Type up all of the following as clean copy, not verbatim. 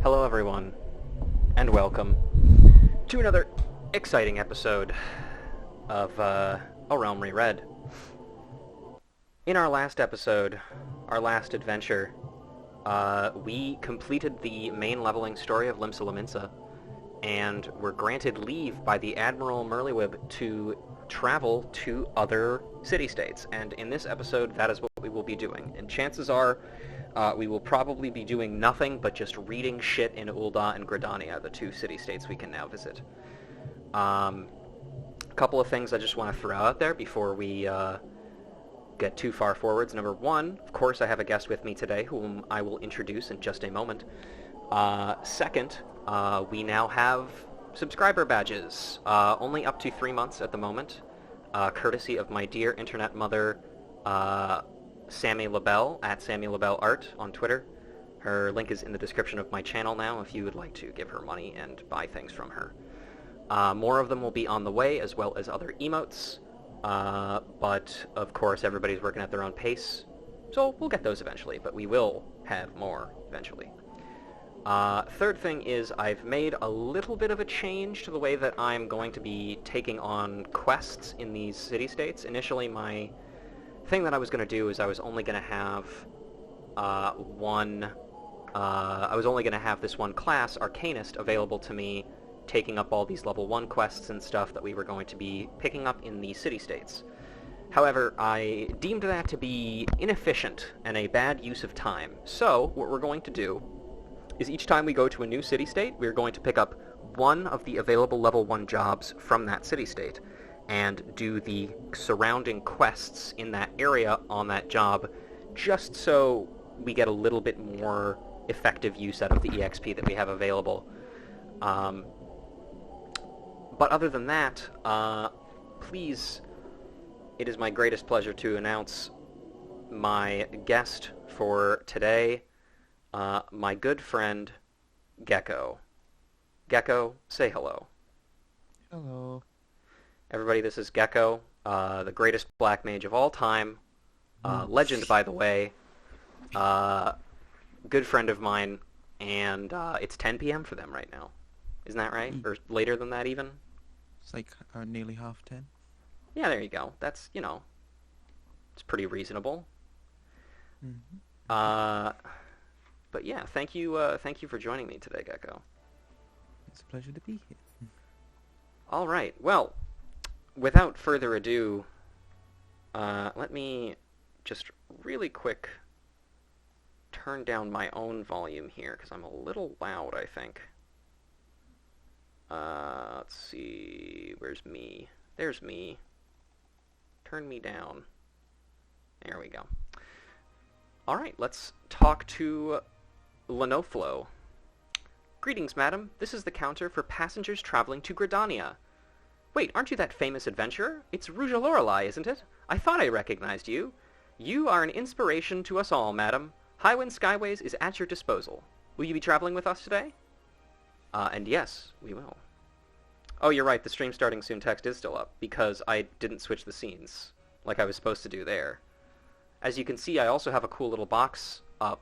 Hello everyone, and welcome to another exciting episode of A Realm Reread. In our last episode, our last adventure, we completed the main leveling story of Limsa Lominsa, and were granted leave by the Admiral Merlywib to travel to other city-states. And in this episode, that is what we will be doing. And chances are, we will probably be doing nothing but just reading shit in Ul'dah and Gridania, the two city-states we can now visit. A couple of things I just want to throw out there before we get too far forwards. Number one, of course, I have a guest with me today, whom I will introduce in just a moment. Second, we now have subscriber badges, only up to 3 months at the moment, courtesy of my dear internet mother, Sammy LaBelle, at Sammy LaBelle Art on Twitter. Her link is in the description of my channel now if you would like to give her money and buy things from her. More of them will be on the way, as well as other emotes, but of course everybody's working at their own pace, so we'll get those eventually, but we will have more eventually. Third thing is I've made a little bit of a change to the way that I'm going to be taking on quests in these city-states. Initially, my thing that I was going to do is I was only going to have this one class, Arcanist, available to me, taking up all these level 1 quests and stuff that we were going to be picking up in the city-states. However, I deemed that to be inefficient and a bad use of time. So, what we're going to do is each time we go to a new city-state, we're going to pick up one of the available level 1 jobs from that city-state and do the surrounding quests in that area on that job, just so we get a little bit more effective use out of the EXP that we have available. But other than that, please, it is my greatest pleasure to announce my guest for today, my good friend, Gecko. Gecko, say hello. Hello. Everybody, this is Gecko, the greatest black mage of all time, legend, by the way, good friend of mine, and it's 10 p.m. for them right now. Isn't that right? Or later than that, even? It's like nearly 10:30. Yeah, there you go. That's, it's pretty reasonable. Mm-hmm. But yeah, thank you for joining me today, Gecko. It's a pleasure to be here. All right, well, without further ado, let me just really quick turn down my own volume here, because I'm a little loud, I think. Let's see, where's me? There's me. Turn me down. There we go. All right, let's talk to Lenoflo. Greetings, madam. This is the counter for passengers traveling to Gridania. Wait, aren't you that famous adventurer? It's Rouge Lorelei, isn't it? I thought I recognized you. You are an inspiration to us all, madam. Highwind Skyways is at your disposal. Will you be traveling with us today? And yes, we will. Oh, you're right, the stream starting soon text is still up, because I didn't switch the scenes, like I was supposed to do there. As you can see, I also have a cool little box up,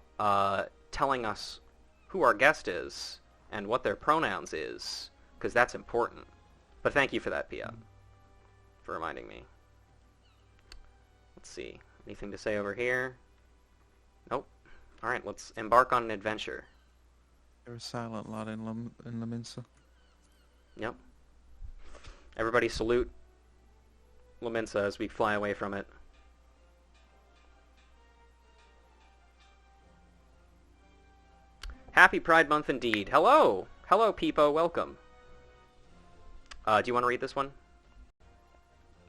telling us who our guest is, and what their pronouns is, because that's important. But thank you for that, Pia, for reminding me. Let's see, anything to say over here? Nope. Alright, let's embark on an adventure. They're a silent lot in Lominsa. Yep. Everybody salute Lominsa as we fly away from it. Happy Pride Month indeed. Hello! Hello, Peepo. Welcome. Do you want to read this one?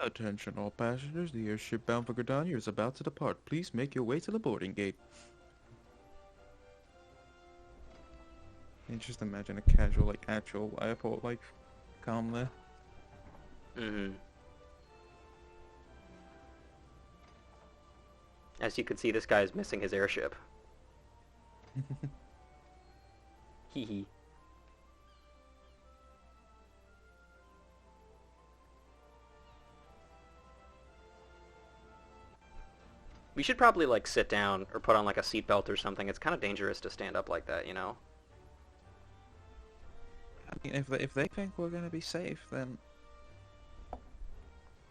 Attention all passengers, the airship bound for Gridania is about to depart. Please make your way to the boarding gate. And just imagine a casual, actual airport life. Calm there. Mm-hmm. As you can see, this guy is missing his airship. Hee hee. We should probably, like, sit down or put on, like, a seatbelt or something. It's kind of dangerous to stand up like that, you know? I mean, if they think we're gonna be safe, then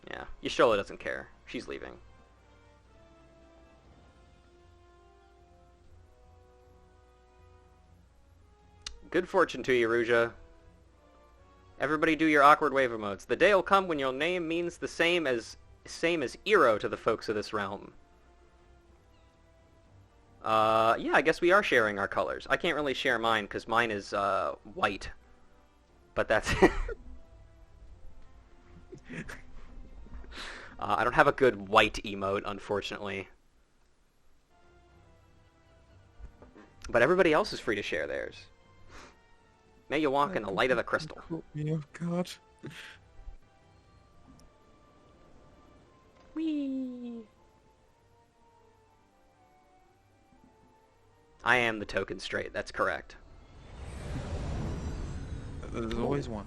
Yeah, Y'shtola doesn't care. She's leaving. Good fortune to you, Ruja. Everybody do your awkward wave emotes. The day will come when your name means the same as Eero to the folks of this realm. Yeah, I guess we are sharing our colors. I can't really share mine because mine is white. But that's I don't have a good white emote, unfortunately. But everybody else is free to share theirs. May you walk in the light of the crystal. Oh God. Whee! I am the token straight, that's correct. There's always one.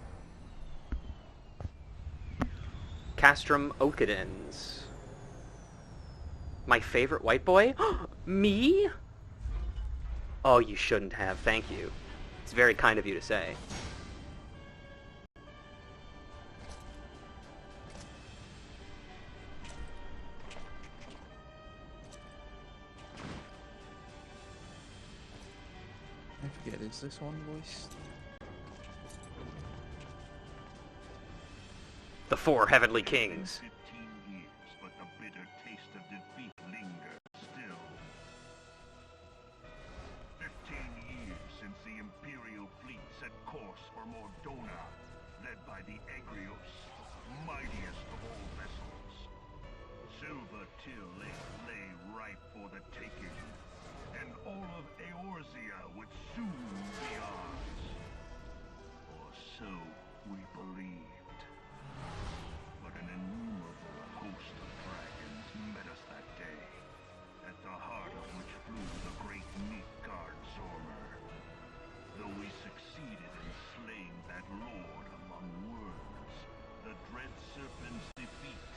Castrum Oakidens. My favorite white boy? Me? Oh, you shouldn't have, thank you. It's very kind of you to say. I forget, is this one voice? The four heavenly kings. 15 years, but the bitter taste of defeat lingers still. 15 years since the Imperial fleet set course for Mordona, led by the Egrios, mightiest of all vessels. Silver Till lay ripe for the taking, and all of Eorzea would soon be ours. Or so we believed. But an innumerable host of dragons met us that day, at the heart of which flew the great Midgard Zormer. Though we succeeded in slaying that lord among worms, the dread serpent's defeat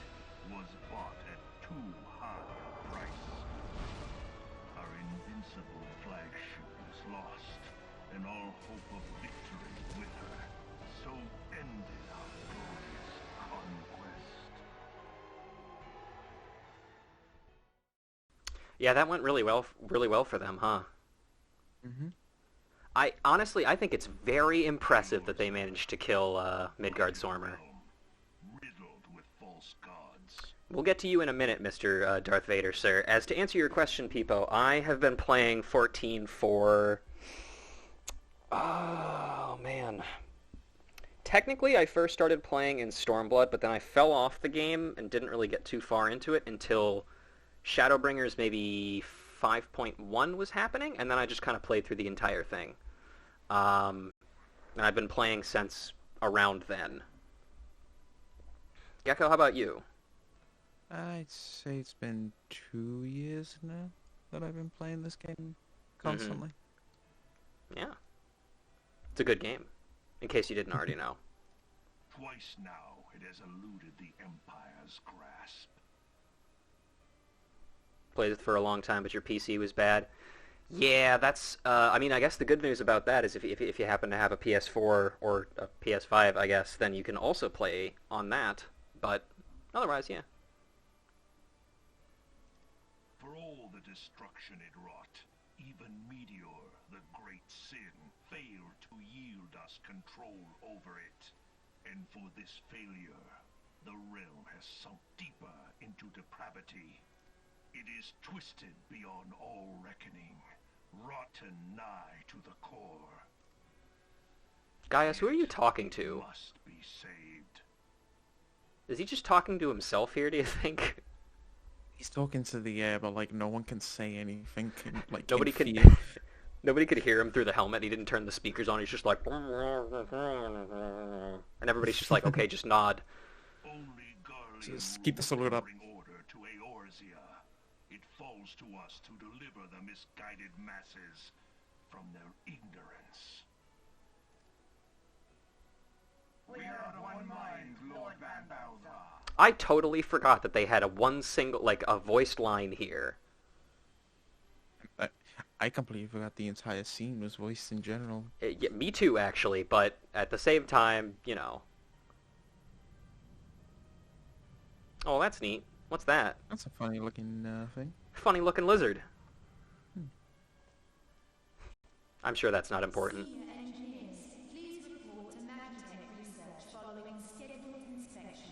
was bought at too high a price. Our invincible flagship was lost, and all hope of victory with her. So ended our glorious conquest. Yeah, that went really well for them, huh? Mm-hmm. I think it's very impressive that they managed to kill Midgard Zormer. Riddled with false gods. We'll get to you in a minute, Mr. Darth Vader, sir. As to answer your question, Peepo, I have been playing 14 for... Oh, man. Technically, I first started playing in Stormblood, but then I fell off the game and didn't really get too far into it until Shadowbringers maybe 5.1 was happening, and then I just kind of played through the entire thing. And I've been playing since around then. Gecko, how about you? I'd say it's been 2 years now that I've been playing this game constantly. Yeah. It's a good game, in case you didn't already know. Twice now it has eluded the Empire's grasp. Played it for a long time, but your PC was bad. Yeah, that's... I mean, I guess the good news about that is if you happen to have a PS4 or a PS5, I guess, then you can also play on that. But otherwise, yeah. For all the destruction it wrought, even Meteor, the great sin, failed to yield us control over it. And for this failure, the realm has sunk deeper into depravity. It is twisted beyond all reckoning, rotten nigh to the core. Gaius, who are you talking to? Must be saved. Is he just talking to himself here, do you think? He's talking to the air, but like no one can say anything. Like Nobody can could... feel. Nobody could hear him through the helmet. He didn't turn the speakers on. He's just like... And everybody's just like, okay, just nod. Only Garlean Just keep the salute up. bring order to Eorzea. It falls to us to deliver the misguided masses from their ignorance. We are of one mind, Lord Van Balthar. I totally forgot that they had a voiced line here. I completely forgot the entire scene was voiced in general. Yeah, me too, actually, but at the same time, you know. Oh, that's neat. What's that? That's a funny looking thing. Funny looking lizard. Hmm. I'm sure that's not important. Senior engineers, please report to Magitech research following scheduled inspection.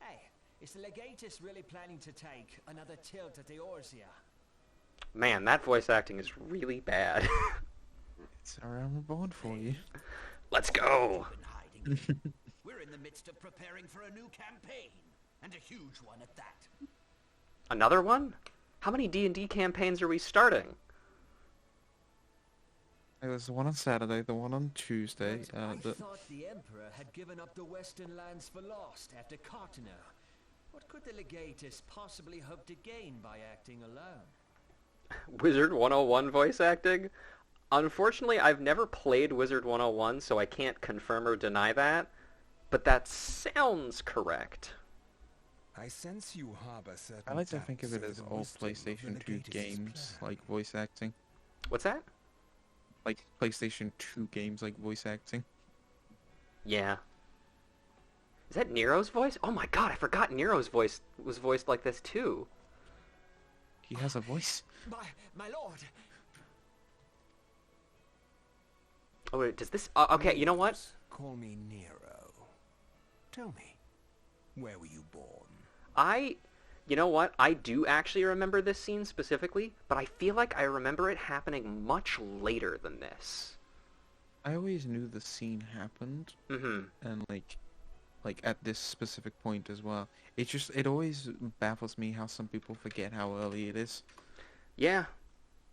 Hey, is the Legatus really planning to take another tilt at the Eorzea? Man, that voice acting is really bad. It's around reborn for you. Let's go! Been hiding. We're in the midst of preparing for a new campaign, and a huge one at that. Another one? How many D&D campaigns are we starting? There's the one on Saturday, the one on Tuesday. But I thought the Emperor had given up the Western lands for lost after Cartener. What could the Legatus possibly hope to gain by acting alone? Wizard 101 voice acting? Unfortunately, I've never played Wizard 101, so I can't confirm or deny that. But that sounds correct. I sense you harbor certain I like to think of it doubts as over the old wisdom of PlayStation 2 Legatus' games, plan. like voice acting. What's that? Like PlayStation 2 games, like voice acting. Yeah. Is that Nero's voice? Oh my god, I forgot Nero's voice was voiced like this too. He has a voice. My lord! Oh wait, does this... okay, you know what? Call me Nero. Tell me, where were you born? You know what? I do actually remember this scene specifically, but I feel like I remember it happening much later than this. I always knew the scene happened, Mm-hmm. and like at this specific point as well. It always baffles me how some people forget how early it is. Yeah.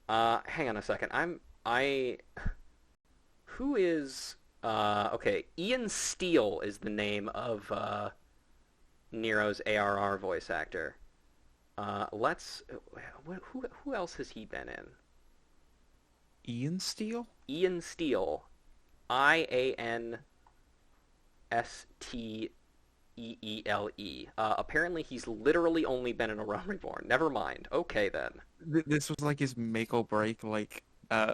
Hang on a second. Who is... okay, Ian Steele is the name of, Nero's ARR voice actor. Who else has he been in? Ian Steele? Ian Steele. Iansteele. Apparently he's literally only been in A Realm Reborn. Never mind. Okay then. This was like his make or break, like,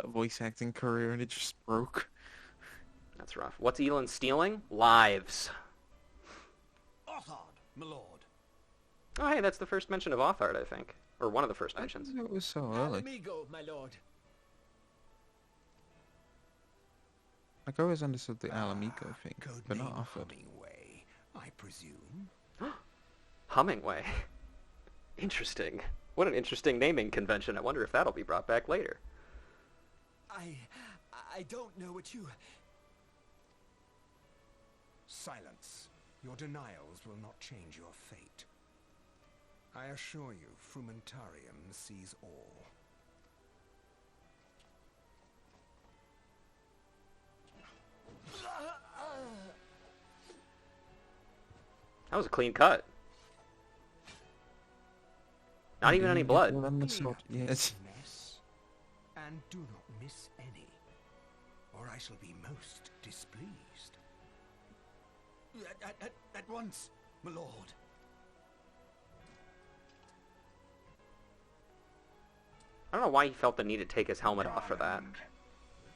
voice acting career, and it just broke. That's rough. What's Elon stealing? Lives. Othard, my lord. Oh, hey, that's the first mention of Othard, I think. Or one of the first I mentions. didn't know it was so early. Amigo, my lord. Like, I always understood the Alamigo thing, but not Codename offered. Hummingway, I presume. Hummingway. Interesting. What an interesting naming convention. I wonder if that'll be brought back later. I don't know what you... Silence. Your denials will not change your fate. I assure you, Frumentarium sees all. That was a clean cut. Not even any blood. Well, I'm the Clean sort- up this yes. mess, and do not miss any, or I shall be most displeased. At once, my lord. I don't know why he felt the need to take his helmet off for that. Darling,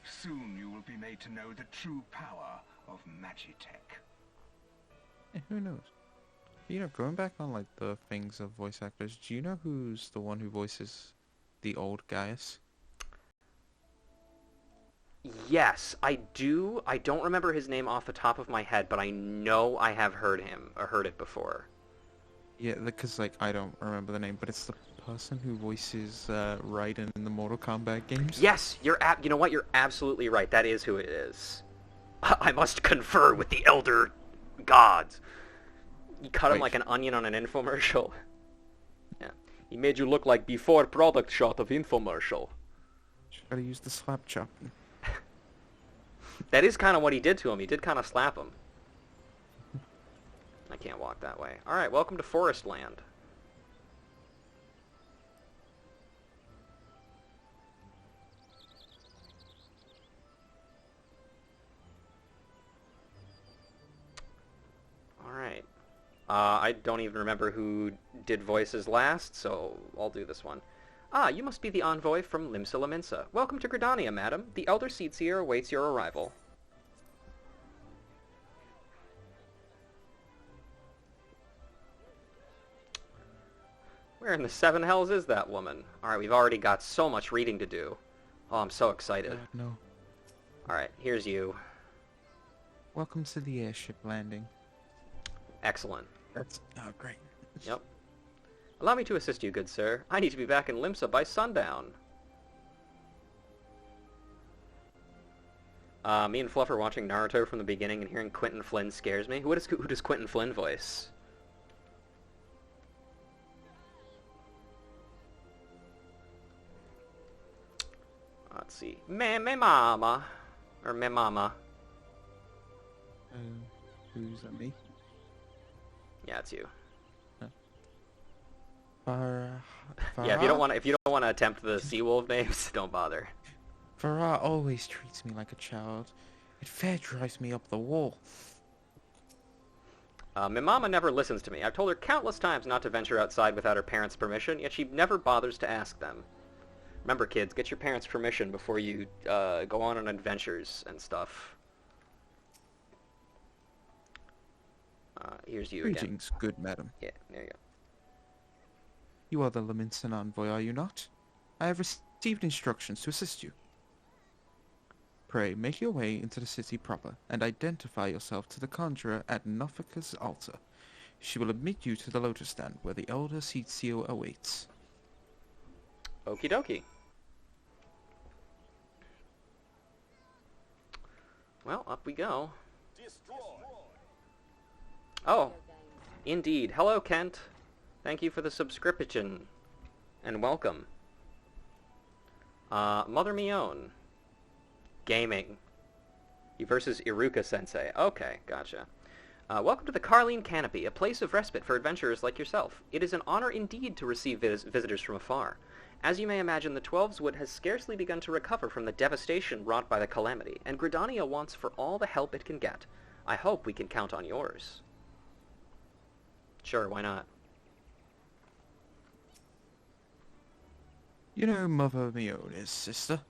soon you will be made to know the true power of Magitech. Who knows? You know, going back on like the things of voice actors, do you know who's the one who voices the old Gaius? Yes, I do. I don't remember his name off the top of my head, but I know I have heard him, or heard it before. Yeah, because like I don't remember the name, but it's the person who voices Raiden in the Mortal Kombat games. Yes, you know what? You're absolutely right. That is who it is. I must confer with the elder gods. He cut him Right. like an onion on an infomercial. Yeah. He made you look like before product shot of infomercial. Just gotta use the slap chop. That is kind of what he did to him. He did kind of slap him. I can't walk that way. Alright, welcome to Forest Land. I don't even remember who did voices last, so I'll do this one. Ah, you must be the envoy from Limsa Lominsa. Welcome to Gridania, madam. The Elder Seedseer awaits your arrival. Where in the seven hells is that woman? Alright, we've already got so much reading to do. Oh, I'm so excited. No. Alright, here's you. Welcome to the airship landing. Excellent. Oh, great. Yep. Allow me to assist you, good sir. I need to be back in Limsa by sundown. Me and Fluff are watching Naruto from the beginning, and hearing Quentin Flynn scares me. Who does Quentin Flynn voice? Let's see. Me mama. Or me mama. Who's that, me? Yeah, it's you. Yeah, if you don't want to attempt the Seawolf names, don't bother. Farah always treats me like a child. It fair drives me up the wall. My mama never listens to me. I've told her countless times not to venture outside without her parents' permission, yet she never bothers to ask them. Remember, kids, get your parents' permission before you go on adventures and stuff. Here's you again. Greetings, good madam. Yeah, there you go. You are the Lominsan envoy, are you not? I have received instructions to assist you. Pray, make your way into the city proper, and identify yourself to the conjurer at Nofika's altar. She will admit you to the lotus stand, where the elder Seedseer awaits. Okie dokie. Well, up we go. Oh, indeed. Hello, Kent. Thank you for the subscription. And welcome. Mother Mion. Gaming. You versus Iruka-sensei. Okay, gotcha. Welcome to the Carline Canopy, a place of respite for adventurers like yourself. It is an honor indeed to receive visitors from afar. As you may imagine, the Twelves Wood has scarcely begun to recover from the devastation wrought by the calamity, and Gridania wants for all the help it can get. I hope we can count on yours. Sure, why not? You know Mother Mione's sister.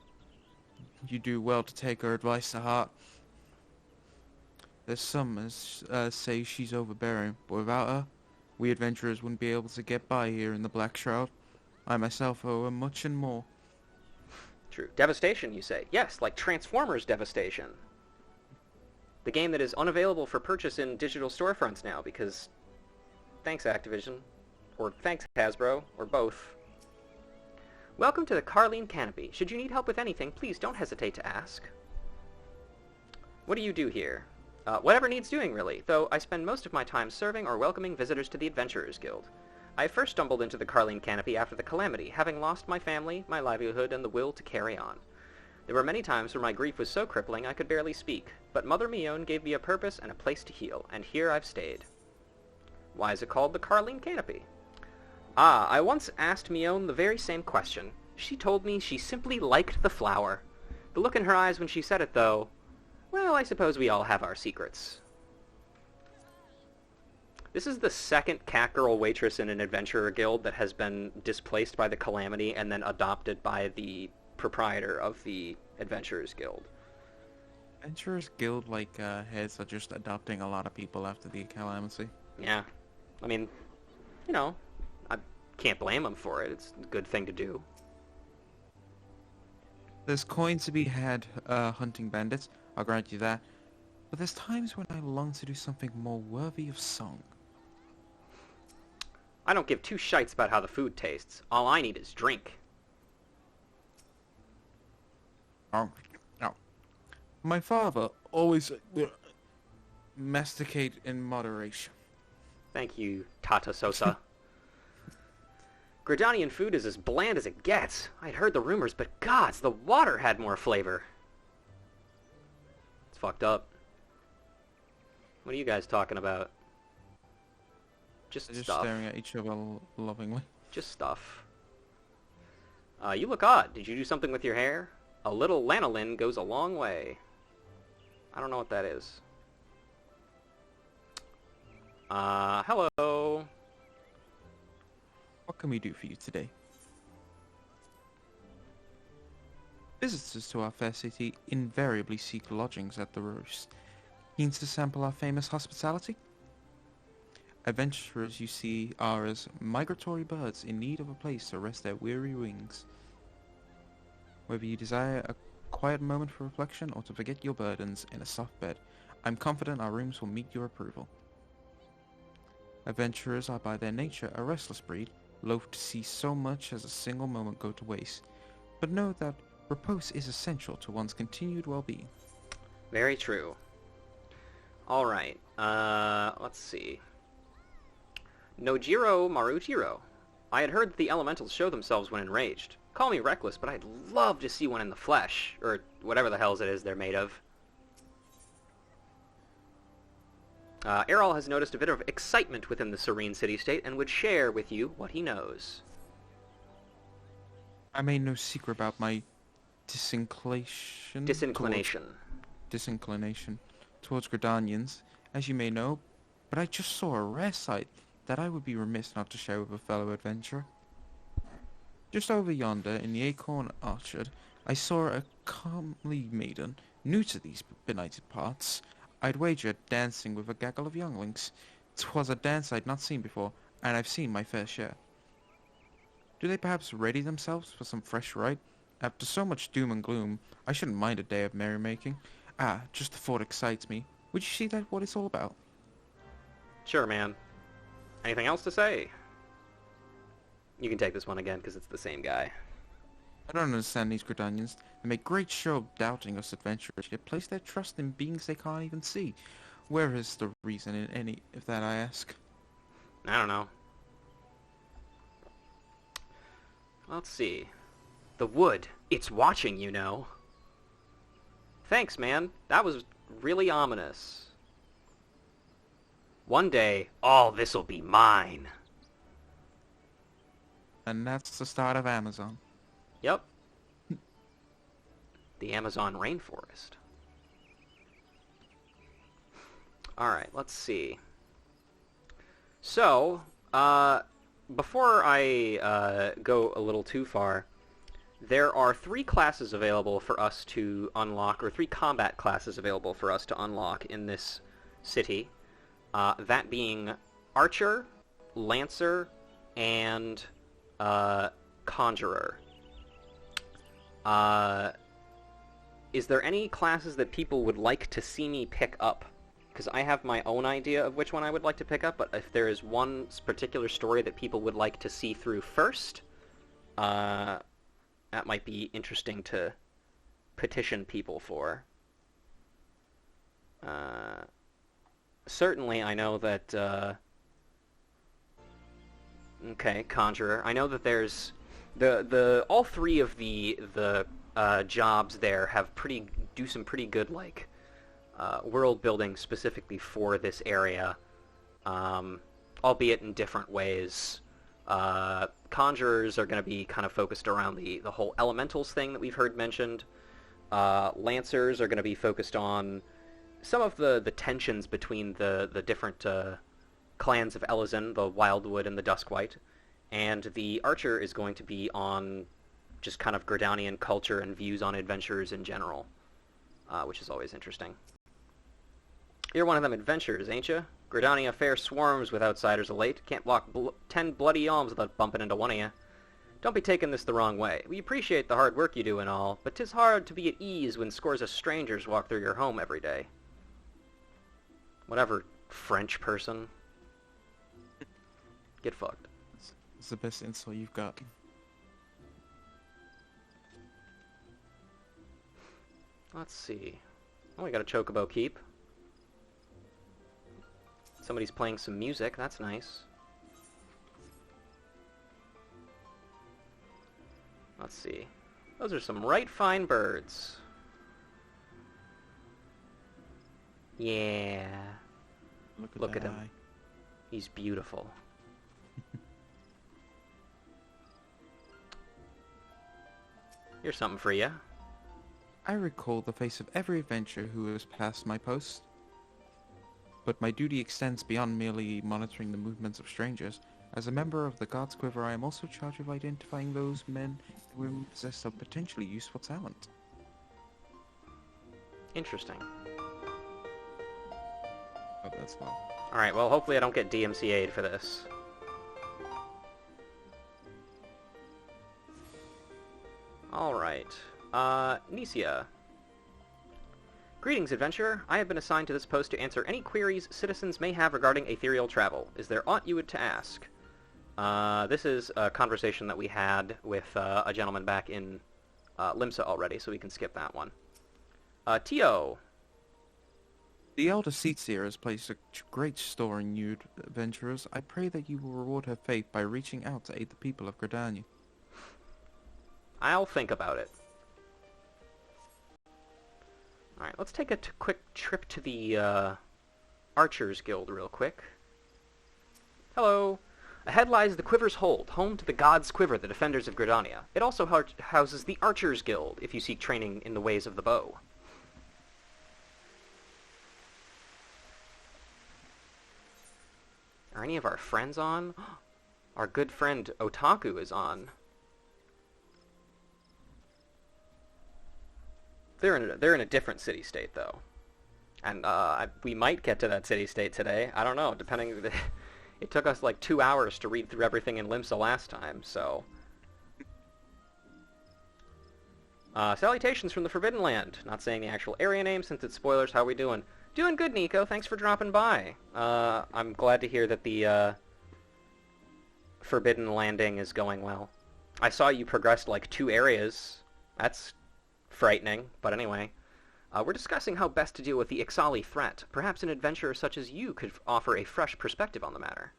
You do well to take her advice to heart. There's some as say she's overbearing, but without her, we adventurers wouldn't be able to get by here in the Black Shroud. I myself owe her much and more. True. Devastation, you say? Yes, like Transformers Devastation. The game that is unavailable for purchase in digital storefronts now because... Thanks, Activision. Or thanks, Hasbro. Or both. Welcome to the Carline Canopy. Should you need help with anything, please don't hesitate to ask. What do you do here? Whatever needs doing, really, though I spend most of my time serving or welcoming visitors to the Adventurers Guild. I first stumbled into the Carline Canopy after the calamity, having lost my family, my livelihood, and the will to carry on. There were many times where my grief was so crippling I could barely speak, but Mother Mion gave me a purpose and a place to heal, and here I've stayed. Why is it called the Carline Canopy? Ah, I once asked Mion the very same question. She told me she simply liked the flower. The look in her eyes when she said it, though, well, I suppose we all have our secrets. This is the second Catgirl waitress in an adventurer guild that has been displaced by the calamity and then adopted by the proprietor of the Adventurers Guild. Adventurers Guild, like, heads are just adopting a lot of people after the calamity. Yeah. I mean, you know, I can't blame them for it. It's a good thing to do. There's coins to be had hunting bandits, I'll grant you that. But there's times when I long to do something more worthy of song. I don't give two shites about how the food tastes. All I need is drink. Oh. My father always masticate in moderation. Thank you, Tata Sosa. Gridanian food is as bland as it gets. I'd heard the rumors, but gods, the water had more flavor. It's fucked up. What are you guys talking about? Just They're just stuff. staring at each other lovingly. Just stuff. You look odd. Did you do something with your hair? A little lanolin goes a long way. I don't know what that is. Hello. What can we do for you today? Visitors to our fair city invariably seek lodgings at the Roost. Keen to sample our famous hospitality? Adventurers, you see, are as migratory birds in need of a place to rest their weary wings. Whether you desire a quiet moment for reflection or to forget your burdens in a soft bed, I'm confident our rooms will meet your approval. Adventurers are by their nature a restless breed, loath to see so much as a single moment go to waste, but know that repose is essential to one's continued well-being. Very true. Alright, let's see. Nojiro Marujiro. I had heard that the elementals show themselves when enraged. Call me reckless, but I'd love to see one in the flesh, or whatever the hells it is they're made of. Errol has noticed a bit of excitement within the serene city-state and would share with you what he knows. I made no secret about my disinclination towards Gridanians, as you may know, but I just saw a rare sight that I would be remiss not to share with a fellow adventurer. Just over yonder, in the acorn orchard, I saw a comely maiden, new to these benighted parts. I'd wager dancing with a gaggle of younglings. 'Twas a dance I'd not seen before, and I've seen my fair share. Do they perhaps ready themselves for some fresh rite? After so much doom and gloom, I shouldn't mind a day of merrymaking. Ah, just the thought excites me. Would you see that what it's all about? Sure, man. Anything else to say? You can take this one again, because it's the same guy. I don't understand these Gridanians. They make great show of doubting us adventurers, yet place their trust in beings they can't even see. Where is the reason in any of that, I ask? I don't know. Let's see. The wood. It's watching, you know. Thanks, man. That was really ominous. One day, all this'll be mine. And that's the start of Amazon. Yep. The Amazon rainforest. Alright, let's see. So, before I go a little too far, there are 3 classes available for us to unlock, or 3 combat classes available for us to unlock in this city. That being Archer, Lancer, and Conjurer. Is there any classes that people would like to see me pick up? Because I have my own idea of which one I would like to pick up, but if there is one particular story that people would like to see through first, that might be interesting to petition people for. Certainly, I know that, okay, Conjurer. I know that there's all 3 of the jobs there have do some pretty good, like, world building specifically for this area, albeit in different ways. Conjurers are going to be kind of focused around the whole elementals thing that we've heard mentioned. Lancers are going to be focused on some of the tensions between the different clans of Elysin, the Wildwood and the Duskwhite, and the Archer is going to be on just kind of Gridanian culture and views on adventures in general, which is always interesting. You're one of them adventurers, ain't you? Gridania fair swarms with outsiders elate. Can't block 10 bloody alms without bumping into one of you. Don't be taking this the wrong way. We appreciate the hard work you do and all, but 'tis hard to be at ease when scores of strangers walk through your home every day. Whatever, French person. Get fucked. It's the best insult you've got. Let's see. Oh, we got a Chocobo Keep. Somebody's playing some music. That's nice. Let's see. Those are some right fine birds. Yeah. Look at him. Eye. He's beautiful. Here's something for you. I recall the face of every adventurer who has passed my post. but my duty extends beyond merely monitoring the movements of strangers. As a member of the God's Quiver, I am also charged with identifying those men and women possessed of potentially useful talent. Interesting. Oh, that's well. Alright, well, hopefully I don't get DMCA'd for this. Alright. Nisia. Greetings, adventurer. I have been assigned to this post to answer any queries citizens may have regarding ethereal travel. Is there aught you would to ask? This is a conversation that we had with a gentleman back in Limsa already, so we can skip that one. Tio. The elder Seatseer has placed a great store in you, adventurers. I pray that you will reward her faith by reaching out to aid the people of Gridania. I'll think about it. Alright, let's take a quick trip to the Archers Guild real quick. Hello. Ahead lies the Quiver's Hold, home to the God's Quiver, the defenders of Gridania. It also houses the Archers Guild, if you seek training in the ways of the bow. Are any of our friends on? Our good friend Otaku is on. They're in a different city-state, though. And we might get to that city-state today. I don't know, depending... It took us like 2 hours to read through everything in Limsa last time, so... Salutations from the Forbidden Land. Not saying the actual area name since it's spoilers. How we doing? Doing good, Nico. Thanks for dropping by. I'm glad to hear that the Forbidden Landing is going well. I saw you progressed like 2 areas. That's frightening, but anyway. We're discussing how best to deal with the XIV threat. Perhaps an adventurer such as you could offer a fresh perspective on the matter.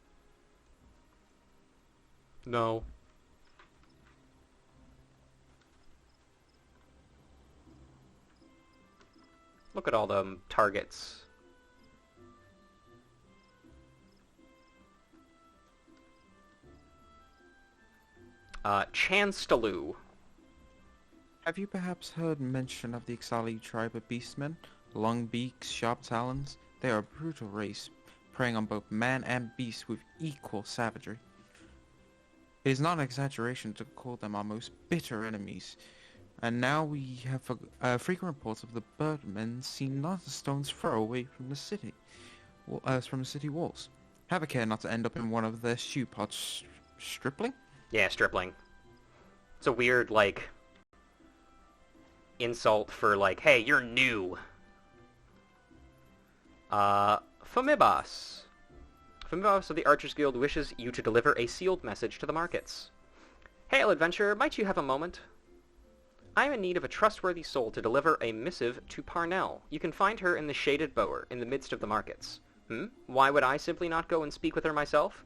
No. Look at all the targets. Chanstaloo. Have you perhaps heard mention of the XIV tribe of beastmen? Long beaks, sharp talons. They are a brutal race, preying on both man and beast with equal savagery. It is not an exaggeration to call them our most bitter enemies. And now we have frequent reports of the birdmen seen not a stone's throw away from the city, walls. Have a care not to end up in one of their stew pots. Stripling? Yeah, stripling. It's a weird, like, insult for, like, hey, you're new. Famibas. Famibas of the Archers Guild wishes you to deliver a sealed message to the markets. Hail, adventurer, might you have a moment? I am in need of a trustworthy soul to deliver a missive to Parnell. You can find her in the Shaded Bower, in the midst of the markets. Why would I simply not go and speak with her myself?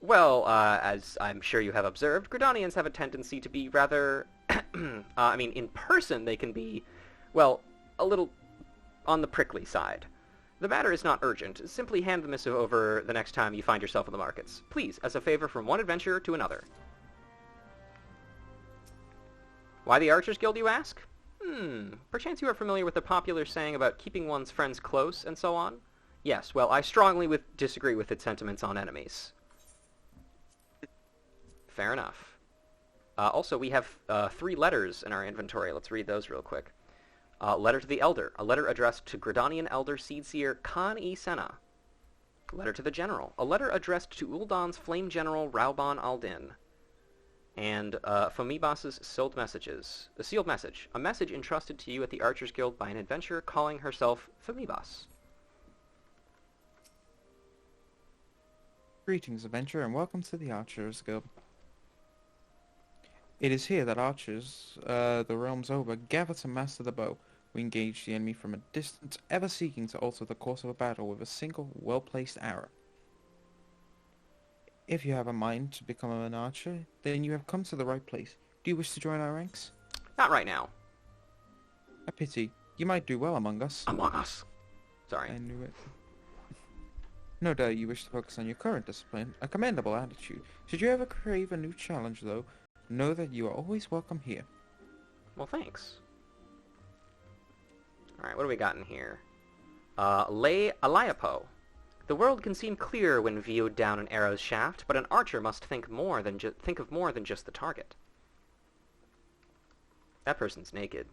Well, as I'm sure you have observed, Gridanians have a tendency to be rather... I mean, in person they can be, well, a little on the prickly side. The matter is not urgent. Simply hand the missive over the next time you find yourself in the markets. Please, as a favor from one adventurer to another. Why the Archers Guild, you ask? Perchance you are familiar with the popular saying about keeping one's friends close and so on? Yes, well, I strongly disagree with its sentiments on enemies. Fair enough. Also, we have 3 letters in our inventory. Let's read those real quick. Letter to the Elder. A letter addressed to Gridanian Elder Seedseer Khan-e Senna. Letter to the General. A letter addressed to Ul'don's Flame General Rauban al-Din. And Famibas's sealed messages. A sealed message. A message entrusted to you at the Archers Guild by an adventurer calling herself Famibas. Greetings, adventurer, and welcome to the Archers Guild. It is here that archers, the realms over, gather to master the bow. We engage the enemy from a distance, ever seeking to alter the course of a battle with a single, well-placed arrow. If you have a mind to become an archer, then you have come to the right place. Do you wish to join our ranks? Not right now. A pity. You might do well among us. Among us. Sorry. I knew it. No doubt you wish to focus on your current discipline, a commendable attitude. Should you ever crave a new challenge, though, know that you are always welcome here. Well, thanks. Alright, what do we got in here? Le Aliapo. The world can seem clear when viewed down an arrow's shaft, but an archer must think of more than just the target. That person's naked.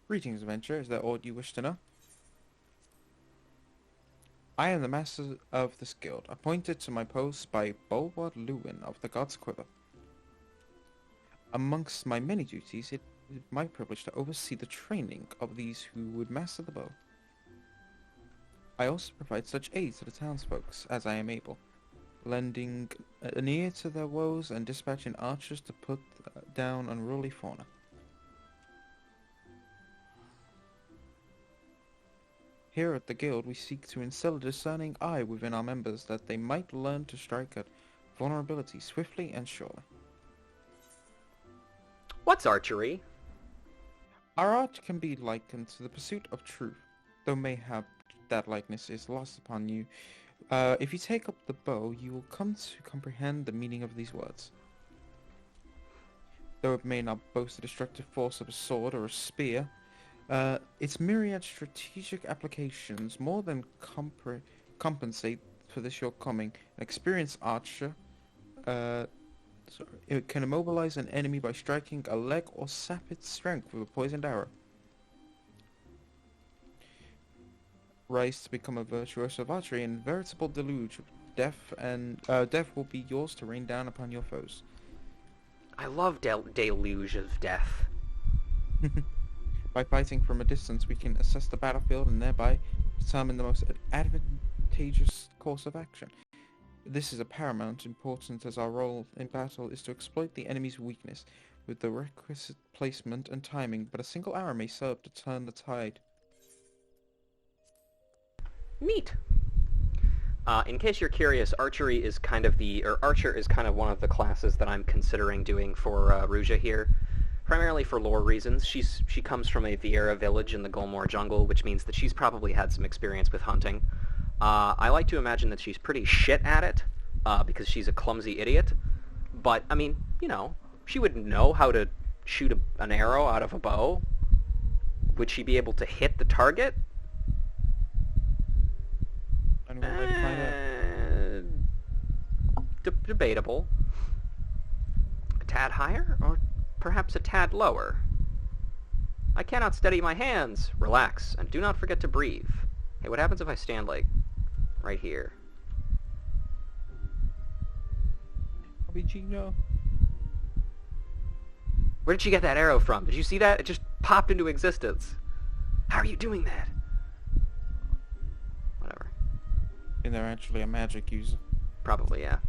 Greetings, adventurer. Is that all you wish to know? I am the master of this guild, appointed to my post by Bulward Lewin of the God's Quiver. Amongst my many duties, it is my privilege to oversee the training of these who would master the bow. I also provide such aid to the townsfolk as I am able, lending an ear to their woes and dispatching archers to put down unruly fauna. Here at the guild, we seek to instill a discerning eye within our members that they might learn to strike at vulnerability swiftly and surely. What's archery? Our art can be likened to the pursuit of truth, though mayhap that likeness is lost upon you. If you take up the bow, you will come to comprehend the meaning of these words. Though it may not boast the destructive force of a sword or a spear, its myriad strategic applications more than compensate for this shortcoming. An experienced archer it can immobilize an enemy by striking a leg or sap its strength with a poisoned arrow. Rise to become a virtuoso of archery, and veritable deluge of death will be yours to rain down upon your foes. I love deluge of death. By fighting from a distance, we can assess the battlefield and thereby determine the most advantageous course of action. This is of paramount importance, as our role in battle is to exploit the enemy's weakness with the requisite placement and timing, but a single arrow may serve to turn the tide. Neat. In case you're curious, archer is kind of one of the classes that I'm considering doing for Ruja here. Primarily for lore reasons. She comes from a Vieira village in the Golmore jungle, which means that she's probably had some experience with hunting. I like to imagine that she's pretty shit at it, because she's a clumsy idiot. But, I mean, you know, she would know how to shoot an arrow out of a bow. Would she be able to hit the target? Anyone like to find out? Debatable. A tad higher, or perhaps a tad lower? I cannot steady my hands. Relax, and do not forget to breathe. Hey, what happens if I stand, like, right here? Gino. Where did she get that arrow from? Did you see that? It just popped into existence. How are you doing that? Whatever. And they're actually a magic user. Probably, yeah.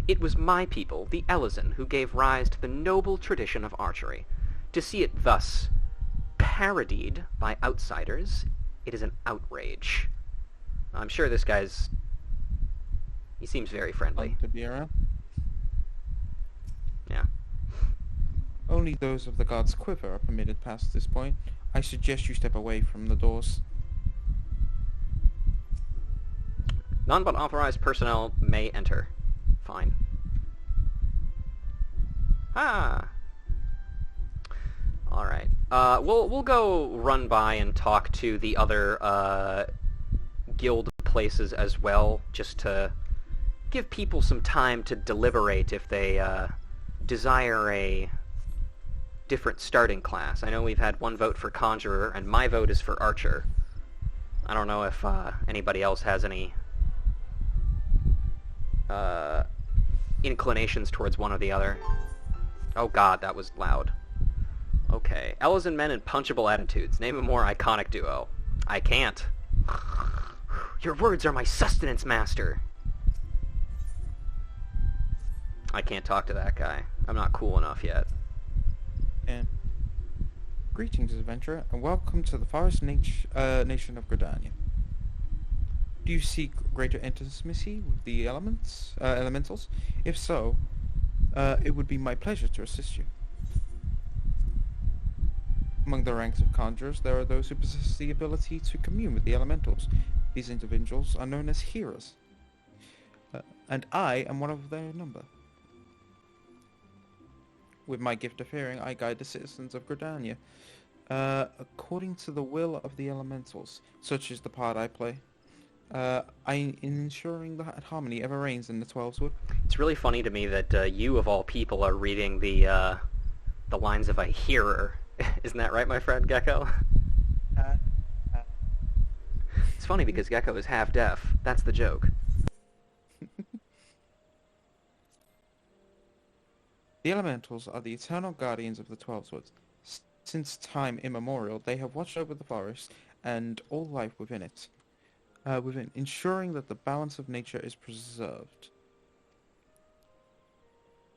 It was my people, the Elezen, who gave rise to the noble tradition of archery. To see it thus parodied by outsiders, it is an outrage. I'm sure this guy's... he seems very friendly. Fun to be around. Yeah. Only those of the God's Quiver are permitted past this point. I suggest you step away from the doors. None but authorized personnel may enter. Fine. Ah. All right. We'll go run by and talk to the other guild places as well, just to give people some time to deliberate if they desire a different starting class. I know we've had one vote for Conjurer, and my vote is for Archer. I don't know if anybody else has any inclinations towards one or the other. Oh god, that was loud. Okay. Elezen men and punchable attitudes. Name a more iconic duo. I can't. Your words are my sustenance, master. I can't talk to that guy. I'm not cool enough yet. And greetings, adventurer, and welcome to the forest nation of Gridania. Do you seek greater intimacy with the elementals? If so, it would be my pleasure to assist you. Among the ranks of conjurers, there are those who possess the ability to commune with the elementals. These individuals are known as hearers, and I am one of their number. With my gift of hearing, I guide the citizens of Gridania According to the will of the elementals, such as the part I play, in ensuring that harmony ever reigns in the Twelveswood. It's really funny to me that you, of all people, are reading the lines of a hearer. Isn't that right, my friend Gecko? It's funny because Gecko is half deaf. That's the joke. The elementals are the eternal guardians of the Twelveswood. Since time immemorial, they have watched over the forest and all life within it, ensuring that the balance of nature is preserved.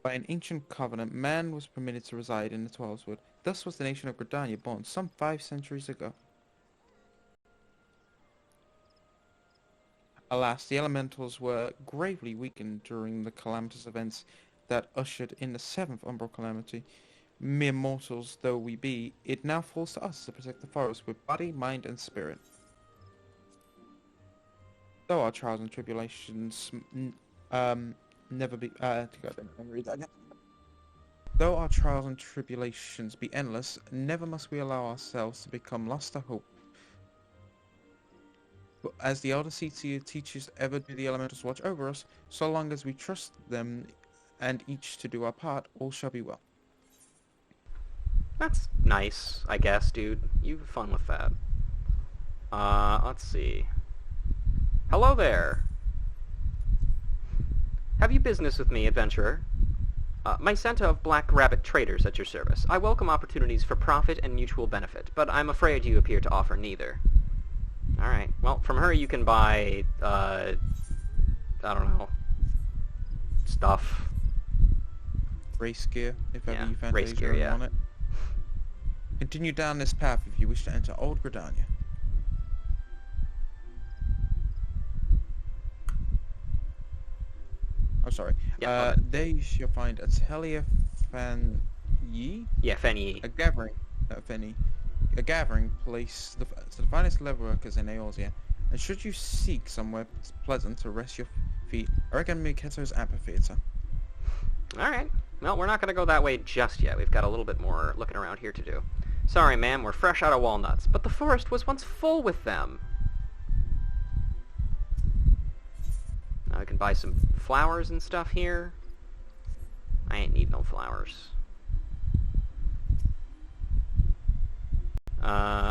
By an ancient covenant, man was permitted to reside in the Twelveswood. Thus was the nation of Gridania born some 5 centuries ago. Alas, the elementals were gravely weakened during the calamitous events that ushered in the 7th umbral calamity. Mere mortals though we be, it now falls to us to protect the forest with body, mind, and spirit. Though our trials and tribulations never be Though our trials and tribulations be endless, never must we allow ourselves to become lost to hope. But as the elder CTA teaches, ever do the elementals watch over us, so long as we trust them and each to do our part, all shall be well. That's nice, I guess, dude. You have fun with that. Let's see. Hello there. Have you business with me, adventurer? My center of black rabbit traders at your service. I welcome opportunities for profit and mutual benefit, but I'm afraid you appear to offer neither. Alright, well, from her you can buy, I don't know, stuff. Race gear, if ever Yeah, you fancy race gear, yeah. on it. Continue down this path if you wish to enter Old Gridania. Oh, sorry. Yeah, there you shall find Atelier Fanyi. Yeah, Fenny. A gathering place to the finest leather workers in Eorzea. And should you seek somewhere pleasant to rest your feet, I recommend Miketo's amphitheater. Alright. Well, we're not going to go that way just yet. We've got a little bit more looking around here to do. Sorry, ma'am, we're fresh out of walnuts, but the forest was once full with them. Now we can buy some flowers and stuff here. I ain't need no flowers.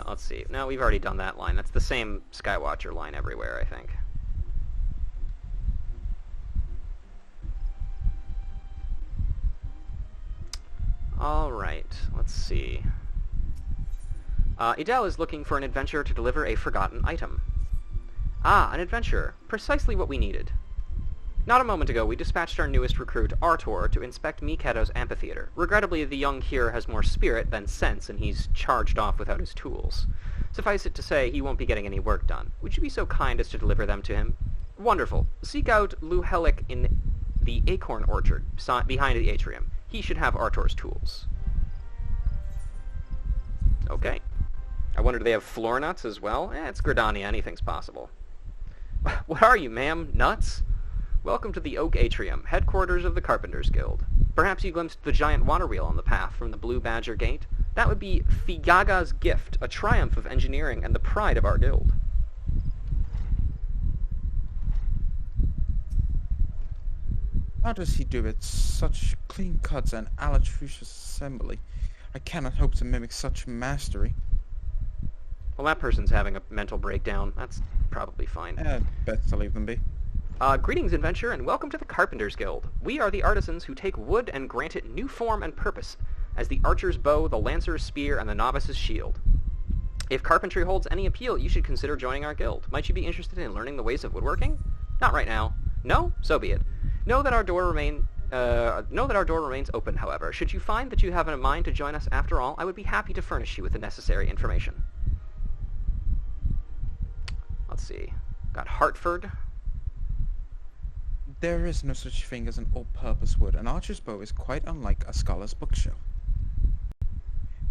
Let's see. No, we've already done that line. That's the same Skywatcher line everywhere, I think. Alright, let's see. Idel is looking for an adventurer to deliver a forgotten item. Ah, an adventurer. Precisely what we needed. Not a moment ago, we dispatched our newest recruit, Artor, to inspect Miketo's amphitheater. Regrettably, the young cure has more spirit than sense, and he's charged off without his tools. Suffice it to say, he won't be getting any work done. Would you be so kind as to deliver them to him? Wonderful. Seek out Luhelic in the acorn orchard, behind the atrium. He should have Artor's tools. Okay. I wonder, do they have floor nuts as well? It's Gridania, anything's possible. What are you, ma'am? Nuts? Welcome to the Oak Atrium, headquarters of the Carpenters Guild. Perhaps you glimpsed the giant water wheel on the path from the Blue Badger Gate? That would be Figaga's gift, a triumph of engineering and the pride of our guild. How does he do it? Such clean cuts and alatricious assembly. I cannot hope to mimic such mastery. Well, that person's having a mental breakdown. That's probably fine. Best to leave them be. Greetings, adventurer, and welcome to the Carpenters Guild. We are the artisans who take wood and grant it new form and purpose, as the archer's bow, the lancer's spear, and the novice's shield. If carpentry holds any appeal, you should consider joining our guild. Might you be interested in learning the ways of woodworking? Not right now. No? So be it. Know that our door remains open, however. Should you find that you have in mind to join us after all, I would be happy to furnish you with the necessary information. Let's see. Got Hartford. There is no such thing as an all-purpose wood. An archer's bow is quite unlike a scholar's bookshelf.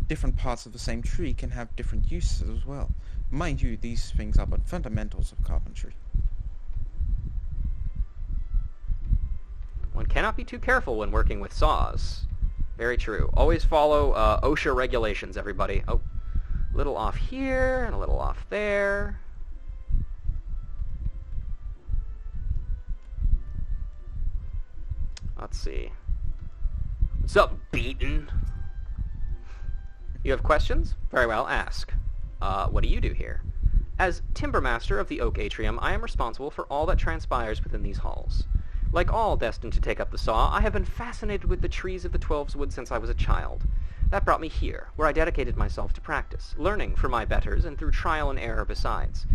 Different parts of the same tree can have different uses as well. Mind you, these things are but fundamentals of carpentry. One cannot be too careful when working with saws. Very true. Always follow OSHA regulations, everybody. Oh, A little off here, and a little off there. Let's see. What's up, Beaton? You have questions? Very well, ask. What do you do here? As Timbermaster of the Oak Atrium, I am responsible for all that transpires within these halls. Like all destined to take up the saw, I have been fascinated with the trees of the Twelveswood since I was a child. That brought me here, where I dedicated myself to practice, learning from my betters and through trial and error besides.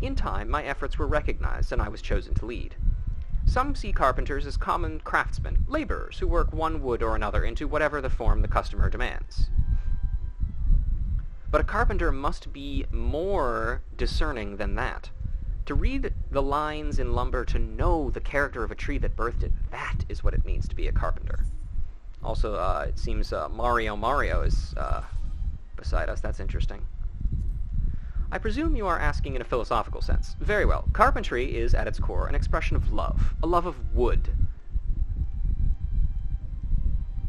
In time, my efforts were recognized, and I was chosen to lead. Some see carpenters as common craftsmen, laborers who work one wood or another into whatever the form the customer demands. But a carpenter must be more discerning than that. To read the lines in lumber, to know the character of a tree that birthed it, that is what it means to be a carpenter. Also, it seems Mario is beside us. That's interesting. I presume you are asking in a philosophical sense. Very well. Carpentry is, at its core, an expression of love. A love of wood.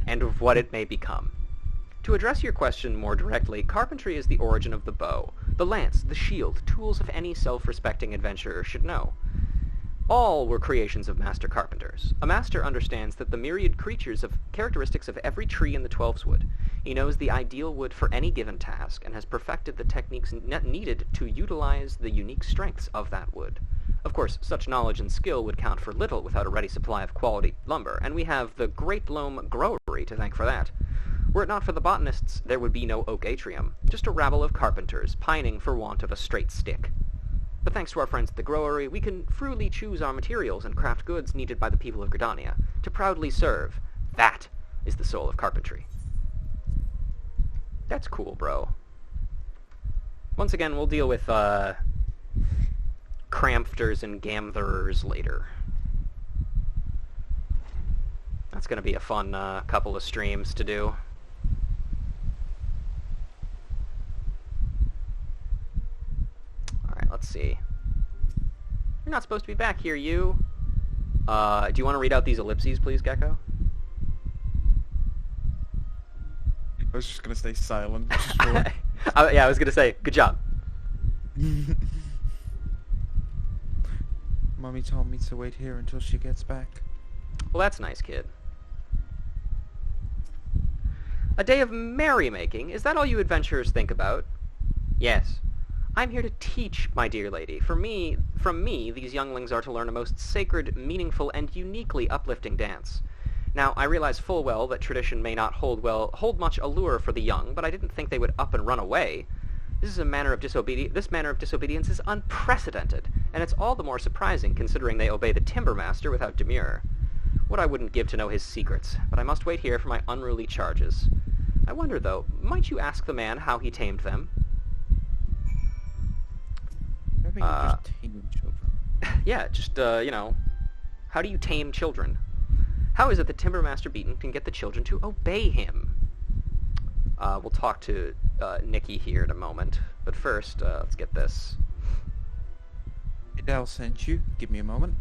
And of what it may become. To address your question more directly, carpentry is the origin of the bow, the lance, the shield, tools of any self-respecting adventurer should know. All were creations of master carpenters. A master understands that the myriad characteristics of every tree in the Twelveswood. He knows the ideal wood for any given task, and has perfected the techniques needed to utilize the unique strengths of that wood. Of course, such knowledge and skill would count for little without a ready supply of quality lumber, and we have the Great Loam Growery to thank for that. Were it not for the botanists, there would be no Oak Atrium, just a rabble of carpenters pining for want of a straight stick. But thanks to our friends at the Growery, we can freely choose our materials and craft goods needed by the people of Gridania, to proudly serve. That is the soul of carpentry. That's cool, bro. Once again, we'll deal with, cramfters and gamtherers later. That's gonna be a fun, couple of streams to do. Alright, let's see. You're not supposed to be back here, you. Do you want to read out these ellipses, please, Gecko? I was just gonna stay silent. Yeah, I was gonna say, good job. Mommy told me to wait here until she gets back. Well, that's nice, kid. A day of merrymaking? Is that all you adventurers think about? Yes. I'm here to teach, my dear lady. From me, these younglings are to learn a most sacred, meaningful, and uniquely uplifting dance. Now, I realize full well that tradition may not hold much allure for the young, but I didn't think they would up and run away. This manner of disobedience is unprecedented, and it's all the more surprising considering they obey the Timbermaster without demur. What I wouldn't give to know his secrets, but I must wait here for my unruly charges. I wonder, though, might you ask the man how he tamed them? Maybe you just tame children. Yeah, just, how do you tame children? How is it that Timbermaster Beaton can get the children to obey him? We'll talk to Nikki here in a moment, but first, let's get this. Adele sent you. Give me a moment.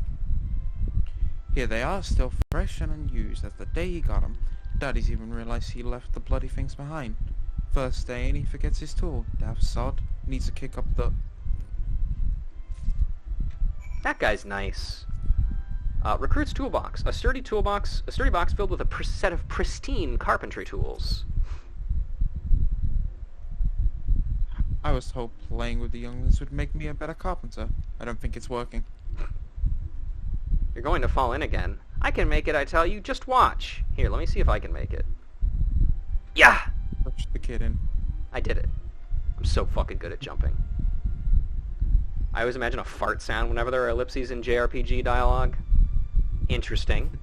Here they are, still fresh and unused as the day he got them. Daddy's even realized he left the bloody things behind. First day and he forgets his tool. Daft sod. Needs to kick up the... That guy's nice. Recruit's toolbox. A sturdy box filled with a set of pristine carpentry tools. I was told playing with the younglings would make me a better carpenter. I don't think it's working. You're going to fall in again. I can make it, I tell you. Just watch. Here, let me see if I can make it. Yeah! Push the kid in. I did it. I'm so fucking good at jumping. I always imagine a fart sound whenever there are ellipses in JRPG dialogue. Interesting.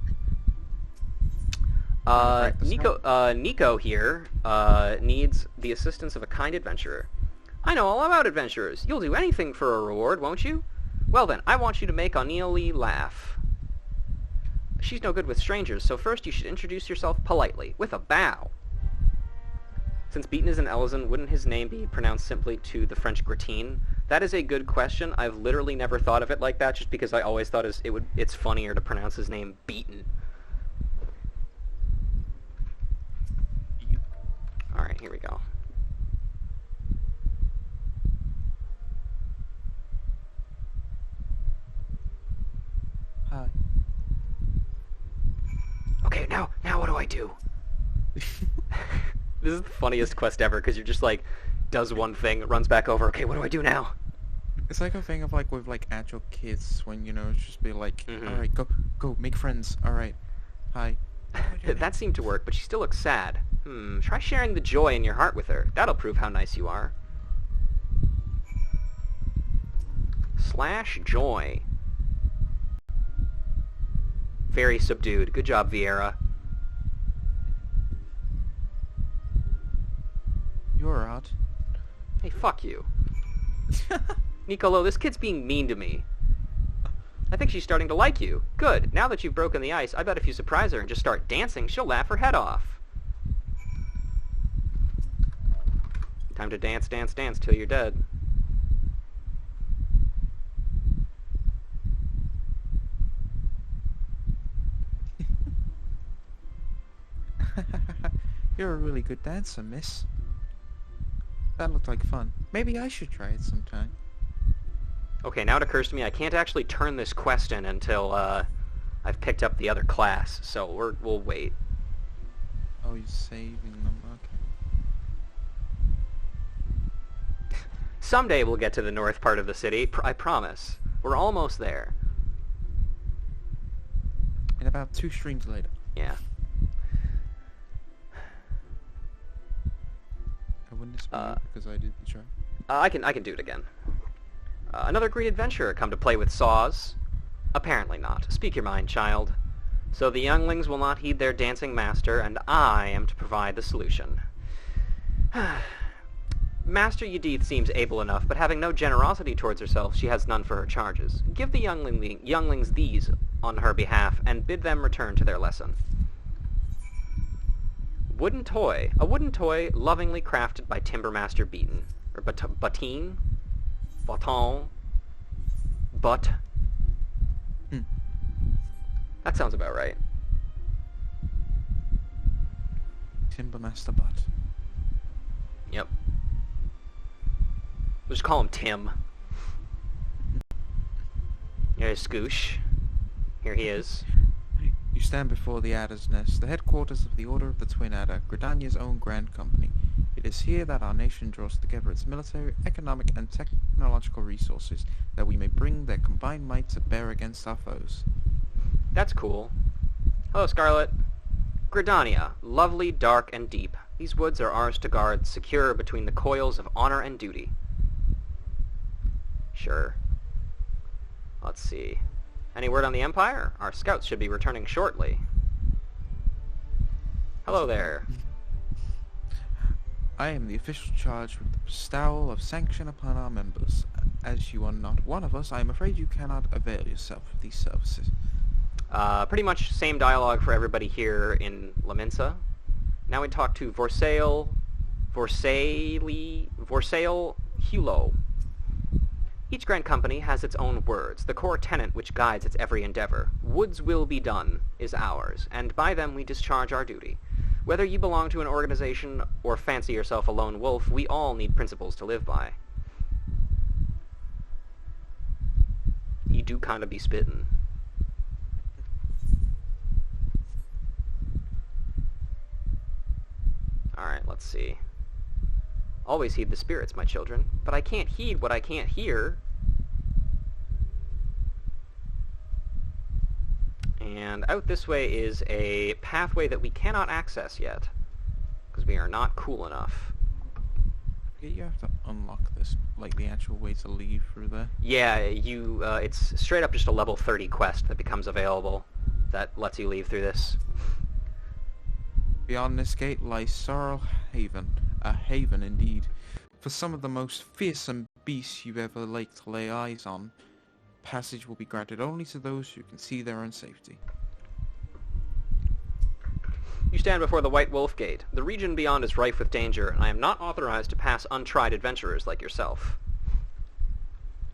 Nico here needs the assistance of a kind adventurer. I know all about adventurers. You'll do anything for a reward, won't you? Well then, I want you to make O'Neilly laugh. She's no good with strangers, so first you should introduce yourself politely, with a bow. Since Beaton is an Elzen, wouldn't his name be pronounced simply to the French gratine? That is a good question. I've literally never thought of it like that, just because I always thought it's funnier to pronounce his name Beaton. Alright, here we go. Hi. Okay, now what do I do? This is the funniest quest ever, because you're just like, does one thing, runs back over, okay, what do I do now? It's like a thing of like with like actual kids when, you know, it's just be like, alright, go, make friends, alright, hi. That seemed to work, but she still looks sad. Try sharing the joy in your heart with her. That'll prove how nice you are. / joy. Very subdued. Good job, Vieira. You're odd. Hey, fuck you. Nicolo, this kid's being mean to me. I think she's starting to like you. Good. Now that you've broken the ice, I bet if you surprise her and just start dancing, she'll laugh her head off. Time to dance, dance, dance till you're dead. You're a really good dancer, miss. That looked like fun. Maybe I should try it sometime. Okay, now it occurs to me I can't actually turn this quest in until I've picked up the other class, so we'll wait. Oh, you're saving them, okay. Someday we'll get to the north part of the city, I promise. We're almost there. In about 2 streams later. Yeah. I wouldn't dispute because I did the try. I can do it again. Another great adventurer come to play with saws? Apparently not. Speak your mind, child. So the younglings will not heed their dancing master, and I am to provide the solution. Master Yedith seems able enough, but having no generosity towards herself, she has none for her charges. Give the younglings these on her behalf, and bid them return to their lesson. Wooden toy. A wooden toy lovingly crafted by Timbermaster Beaton. Or Bateen? Baton. But. That sounds about right. Timbermaster Butt. Yep. We'll just call him Tim. Here's Scoosh. Here he is. You stand before the Adder's Nest, the headquarters of the Order of the Twin Adder, Gridania's own grand company. It is here that our nation draws together its military, economic, and technological resources, that we may bring their combined might to bear against our foes. That's cool. Hello, Scarlet. Gridania, lovely, dark, and deep. These woods are ours to guard, secure between the coils of honor and duty. Sure. Let's see. Any word on the Empire? Our scouts should be returning shortly. Hello there. I am the official charged with the bestowal of sanction upon our members. As you are not one of us, I am afraid you cannot avail yourself of these services. Pretty much same dialogue for everybody here in Laminsa. Now we talk to Vorsail Hulo. Each grand company has its own words, the core tenet which guides its every endeavor. Woods will be done is ours, and by them we discharge our duty. Whether you belong to an organization or fancy yourself a lone wolf, we all need principles to live by. You do kind of be spittin'. Alright, let's see. Always heed the spirits, my children, but I can't heed what I can't hear. And out this way is a pathway that we cannot access yet, because we are not cool enough. You have to unlock this, like the actual way to leave through there. Yeah, it's straight up just a level 30 quest that becomes available that lets you leave through this. Beyond this gate lies Sorrel Haven, a haven indeed, for some of the most fearsome beasts you've ever liked to lay eyes on. Passage will be granted only to those who can see their own safety. You stand before the White Wolf Gate. The region beyond is rife with danger, and I am not authorized to pass untried adventurers like yourself.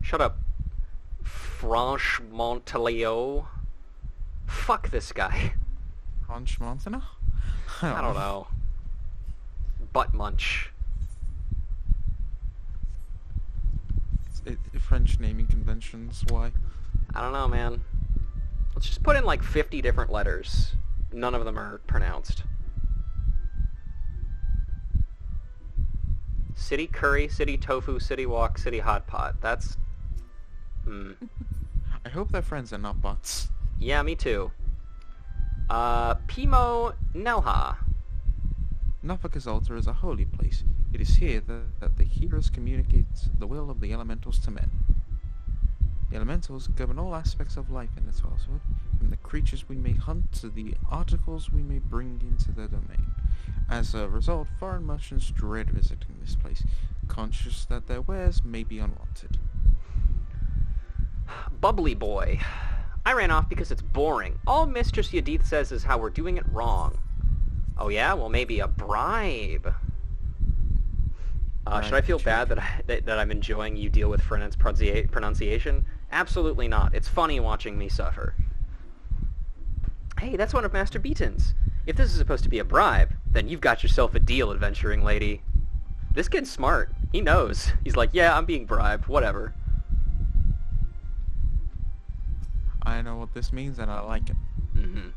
Shut up, Franche Montelio. Fuck this guy. Franche Montana? I don't know. Butt munch. French naming conventions, why? I don't know, man. Let's just put in like 50 different letters. None of them are pronounced. City curry, city tofu, city wok, city hot pot. That's... I hope their friends are not bots. Yeah, me too. Pimo Nelha. Nafaka's altar is a holy place. It is here that the heroes communicate the will of the elementals to men. The elementals govern all aspects of life in the Twelvewood, from the creatures we may hunt to the articles we may bring into their domain. As a result, foreign merchants dread visiting this place, conscious that their wares may be unwanted. Bubbly boy. I ran off because it's boring. All Mistress Yadith says is how we're doing it wrong. Oh yeah? Well, maybe a bribe. Should I feel bad that I'm enjoying you deal with pronunciation? Absolutely not. It's funny watching me suffer. Hey, that's one of Master Beaton's. If this is supposed to be a bribe, then you've got yourself a deal, adventuring lady. This kid's smart. He knows. He's like, yeah, I'm being bribed. Whatever. I know what this means, and I like it. Mm-hmm.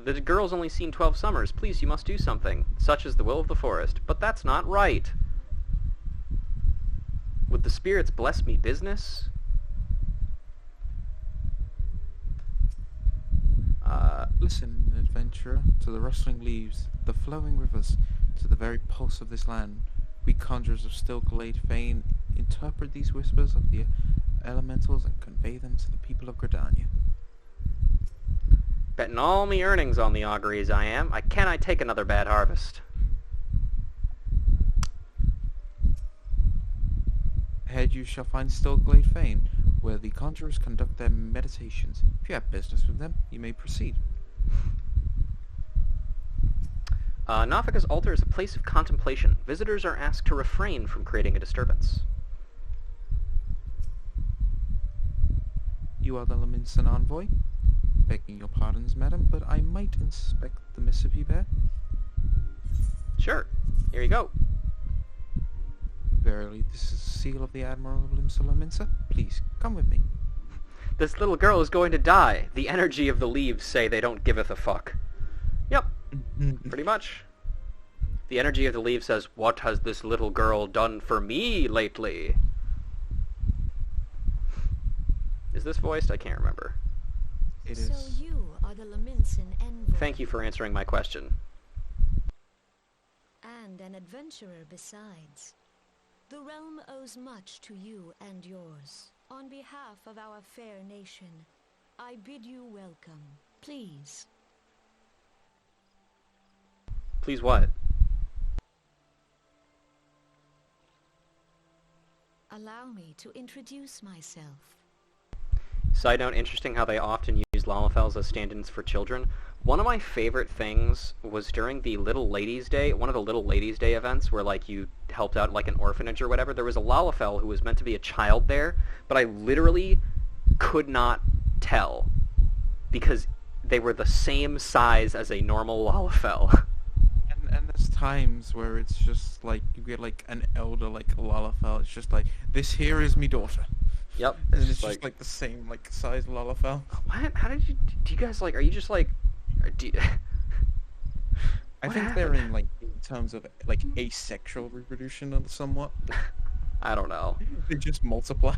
The girl's only seen 12 summers. Please, you must do something. Such is the will of the forest. But that's not right. Would the spirits bless me business? Listen, adventurer, to the rustling leaves, the flowing rivers, to the very pulse of this land. We conjurers of Stillglade Fane interpret these whispers of the elementals and convey them to the people of Gridania. Betting all me earnings on the auguries I am. Can I take another bad harvest? Ahead you shall find Stillglade Fane, where the conjurers conduct their meditations. If you have business with them, you may proceed. Nafaka's altar is a place of contemplation. Visitors are asked to refrain from creating a disturbance. You are the Laminson envoy? Begging your pardons, madam, but I might inspect the Mississippi Bear. Sure. Here you go. Verily, this is the seal of the Admiral of Laminsa. Please, come with me. This little girl is going to die. The energy of the leaves say they don't giveth a fuck. Yep. Pretty much. The energy of the leaves says, what has this little girl done for me lately? Is this voiced? I can't remember. It is. So you are the Laminson envoy. Thank you for answering my question. And an adventurer besides. The realm owes much to you and yours. On behalf of our fair nation, I bid you welcome. Please. Please what? Allow me to introduce myself. Side note, interesting how they often use Lalafels as stand-ins for children. One of my favorite things was during the Little Ladies' Day, one of the Little Ladies' Day events where, like, you helped out, like, an orphanage or whatever. There was a Lalafell who was meant to be a child there, but I literally could not tell because they were the same size as a normal Lalafell. And there's times where it's just like you get like an elder like Lalafell. It's just like, this here is me daughter. Yep. And it's just like the same like size Lalafell. What? How did you? Do you guys like? Are you just like? I think they're in like in terms of like asexual reproduction somewhat. I don't know. They just multiply.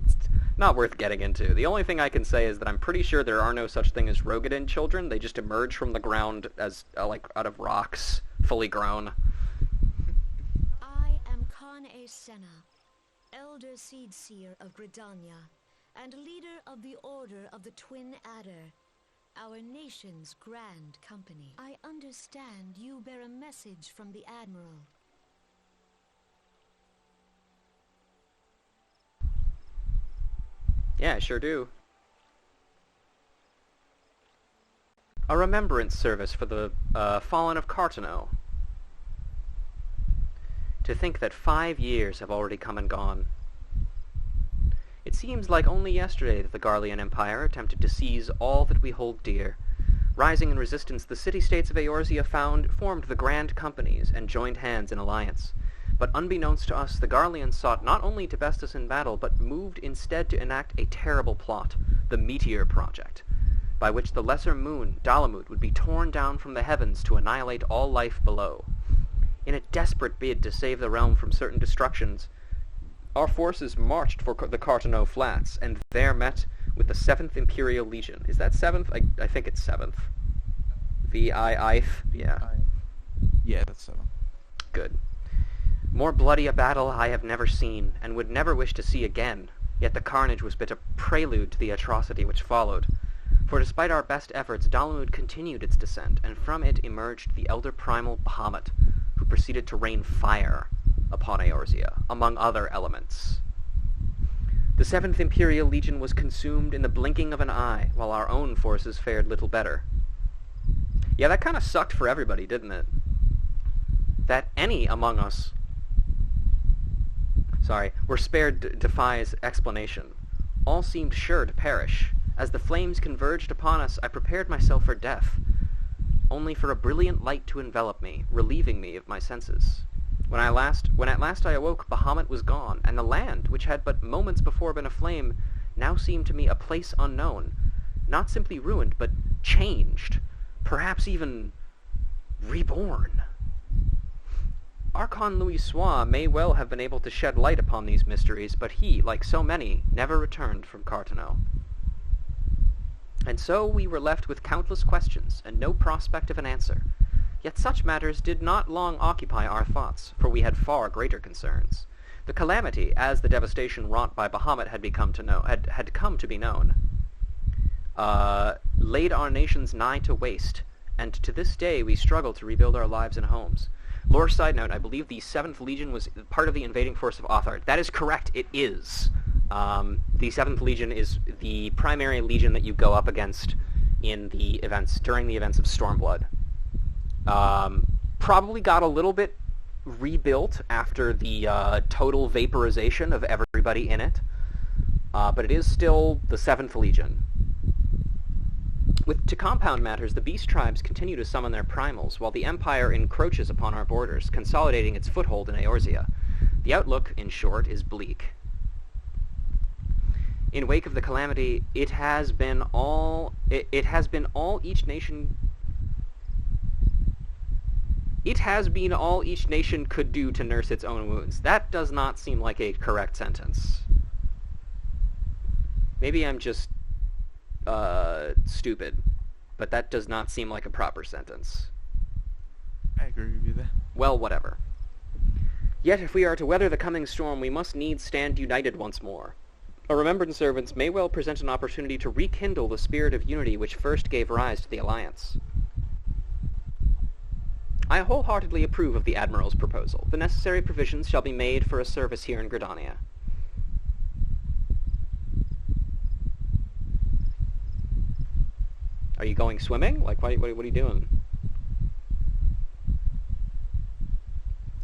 It's not worth getting into. The only thing I can say is that I'm pretty sure there are no such thing as Rogadin children. They just emerge from the ground as like out of rocks, fully grown. I am Khan A. Senna, Elder Seed Seer of Gridania, and leader of the Order of the Twin Adder, our nation's grand company. I understand you bear a message from the Admiral. Yeah, I sure do. A remembrance service for the fallen of Cartano. To think that 5 years have already come and gone. It seems like only yesterday that the Garlean Empire attempted to seize all that we hold dear. Rising in resistance, the city-states of Eorzea formed the Grand Companies and joined hands in alliance. but unbeknownst to us, the Garleans sought not only to best us in battle, but moved instead to enact a terrible plot, the Meteor Project, by which the lesser moon, Dalamud, would be torn down from the heavens to annihilate all life below. In a desperate bid to save the realm from certain destructions, our forces marched for the Carteneau Flats, and there met with the 7th Imperial Legion. Is that 7th? I think it's 7th. VIIth? Yeah. Yeah, that's 7. Good. More bloody a battle I have never seen, and would never wish to see again, yet the carnage was but a prelude to the atrocity which followed. For despite our best efforts, Dalamud continued its descent, and from it emerged the elder primal Bahamut, who proceeded to rain fire upon Eorzea, among other elements. The 7th Imperial Legion was consumed in the blinking of an eye, while our own forces fared little better. Yeah, that kind of sucked for everybody, didn't it? That any among us were spared defies explanation. All seemed sure to perish. As the flames converged upon us, I prepared myself for death, only for a brilliant light to envelop me, relieving me of my senses. When at last I awoke, Bahamut was gone, and the land, which had but moments before been aflame, now seemed to me a place unknown, not simply ruined, but changed, perhaps even reborn. Archon Louis Sois may well have been able to shed light upon these mysteries, but he, like so many, never returned from Carteneau. And so we were left with countless questions, and no prospect of an answer. Yet such matters did not long occupy our thoughts, for we had far greater concerns. The calamity, as the devastation wrought by Bahamut had come to be known, laid our nations nigh to waste, and to this day we struggle to rebuild our lives and homes. Lore side note, I believe the 7th Legion was part of the invading force of Othard. That is correct, it is. The 7th Legion is the primary legion that you go up against during the events of Stormblood. Probably got a little bit rebuilt after the total vaporization of everybody in it, but it is still the 7th Legion. To compound matters, the beast tribes continue to summon their primals, while the Empire encroaches upon our borders, consolidating its foothold in Eorzea. The outlook, in short, is bleak. In wake of the calamity, it has been all each nation could do to nurse its own wounds. That does not seem like a correct sentence. Maybe I'm just stupid, but that does not seem like a proper sentence. I agree with you there. Well, whatever. Yet if we are to weather the coming storm, we must needs stand united once more. Our remembered servants may well present an opportunity to rekindle the spirit of unity which first gave rise to the alliance. I wholeheartedly approve of the Admiral's proposal. The necessary provisions shall be made for a service here in Gridania. Are you going swimming? Like, what are you doing?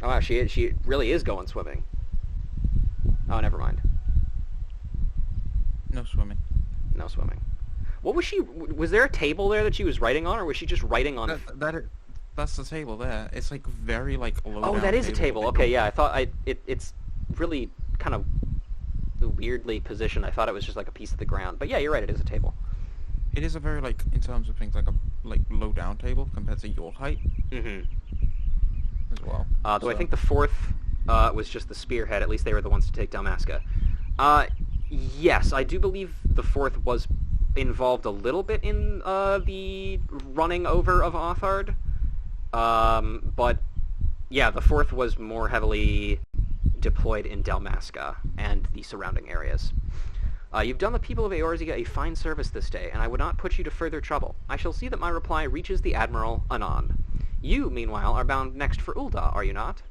Oh, wow, she really is going swimming. Oh, never mind. No swimming. No swimming. What was she... Was there a table there that she was writing on, or was she just writing on... That's the table there. It's like very like low Oh, down that is a table. Okay, yeah. I thought it's really kind of weirdly positioned. I thought it was just like a piece of the ground. But yeah, you're right. It is a table. It is a very like, in terms of things, like a low down table compared to your height. Mm-hmm. As well. Though I think the 4th was just the spearhead. At least they were the ones to take Dalmasca. Yes, I do believe the 4th was involved a little bit in the running over of Othard. But yeah, the 4th was more heavily deployed in Dalmasca and the surrounding areas. You've done the people of Eorzea a fine service this day, and I would not put you to further trouble. I shall see that my reply reaches the Admiral anon. You, meanwhile, are bound next for Ul'dah, are you not?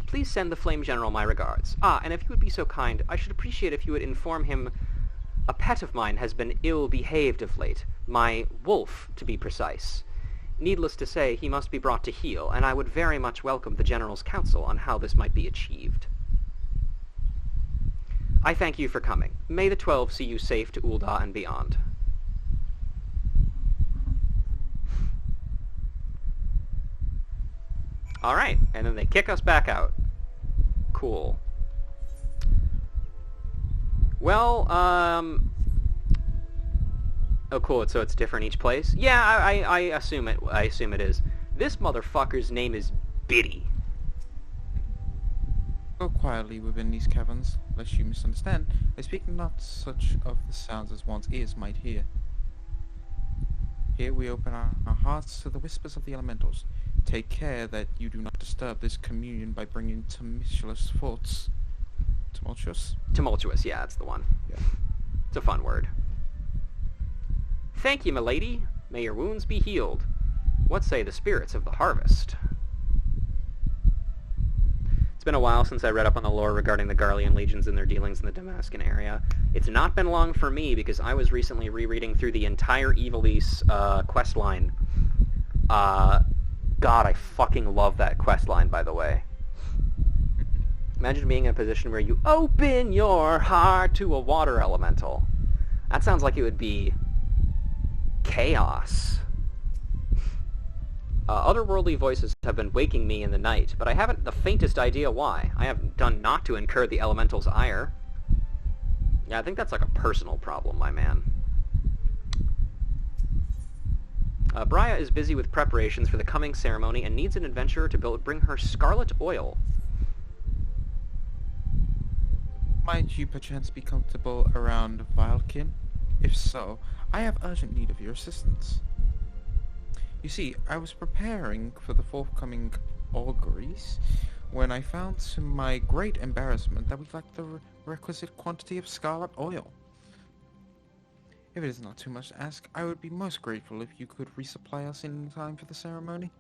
Please send the Flame General my regards. And if you would be so kind, I should appreciate if you would inform him a pet of mine has been ill-behaved of late. My wolf, to be precise. Needless to say, he must be brought to heel, and I would very much welcome the General's counsel on how this might be achieved. I thank you for coming. May the 12 see you safe to Ul'dah and beyond. Alright, and then they kick us back out. Cool. Well, oh, cool, so it's different each place? Yeah, I assume it is. This motherfucker's name is Biddy. Go quietly within these caverns, lest you misunderstand. I speak not such of the sounds as one's ears might hear. Here we open our hearts to the whispers of the elementals. Take care that you do not disturb this communion by bringing tumultuous thoughts. Tumultuous? Tumultuous, yeah, that's the one. Yeah. It's a fun word. Thank you, milady. May your wounds be healed. What say the spirits of the harvest? It's been a while since I read up on the lore regarding the Garlean legions and their dealings in the Damascus area. It's not been long for me because I was recently rereading through the entire Ivalice quest line. God, I fucking love that quest line, by the way. Imagine being in a position where you open your heart to a water elemental. That sounds like it would be chaos. Otherworldly voices have been waking me in the night, but I haven't the faintest idea why. I have done not to incur the elemental's ire. Yeah, I think that's like a personal problem, my man. Briah is busy with preparations for the coming ceremony and needs an adventurer to bring her scarlet oil. Might you perchance be comfortable around Vilekin? If so, I have urgent need of your assistance. You see, I was preparing for the forthcoming auguries when I found to my great embarrassment that we lacked the requisite quantity of scarlet oil. If it is not too much to ask, I would be most grateful if you could resupply us in time for the ceremony.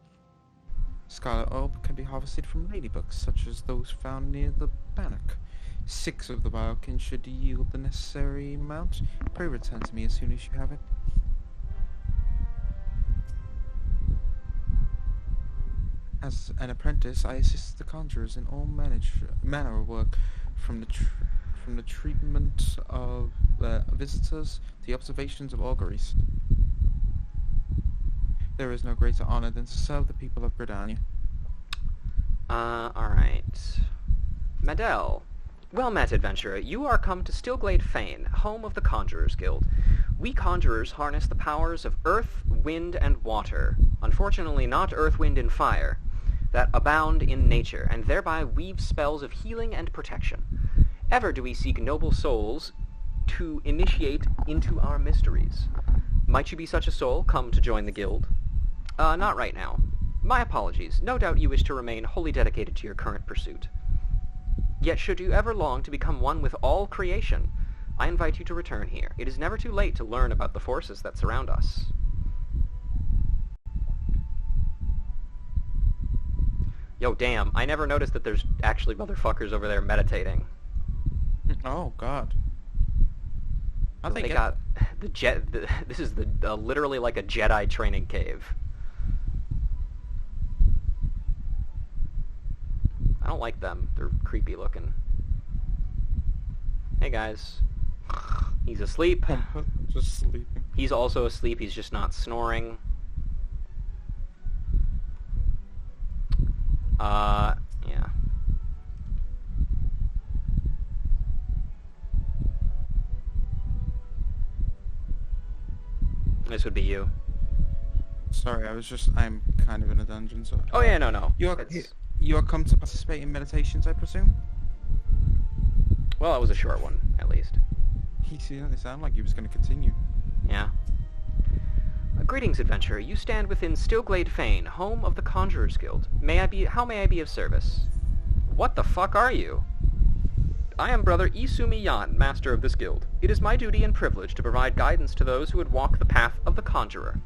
Scarlet oil can be harvested from ladybugs, such as those found near the bannock. 6 of the Vilekin should yield the necessary amount. Pray return to me as soon as you have it. As an apprentice, I assist the conjurers in all manner of work, from the treatment of visitors to the observations of auguries. There is no greater honor than to serve the people of Gridania. Alright. Madel. Well met, adventurer. You are come to Stillglade Fane, home of the Conjurers Guild. We conjurers harness the powers of earth, wind, and water. Unfortunately not earth, wind, and fire, that abound in nature, and thereby weave spells of healing and protection. Ever do we seek noble souls to initiate into our mysteries. Might you be such a soul, come to join the guild? Not right now. My apologies. No doubt you wish to remain wholly dedicated to your current pursuit. Yet should you ever long to become one with all creation, I invite you to return here. It is never too late to learn about the forces that surround us. Yo, damn, I never noticed that there's actually motherfuckers over there meditating. Oh, God. How'd They got the this is the literally like a Jedi training cave. I don't like them. They're creepy looking. Hey guys. He's asleep. Just sleeping. He's also asleep. He's just not snoring. Yeah. This would be you. Sorry, I'm kind of in a dungeon, so... Oh yeah, no. You are come to participate in meditations, I presume? Well, it was a short one, at least. He certainly sounded like he was going to continue. Yeah. Greetings, adventurer. You stand within Stillglade Fane, home of the Conjurers Guild. How may I be of service? What the fuck are you? I am Brother Isumi Yan, master of this guild. It is my duty and privilege to provide guidance to those who would walk the path of the conjurer.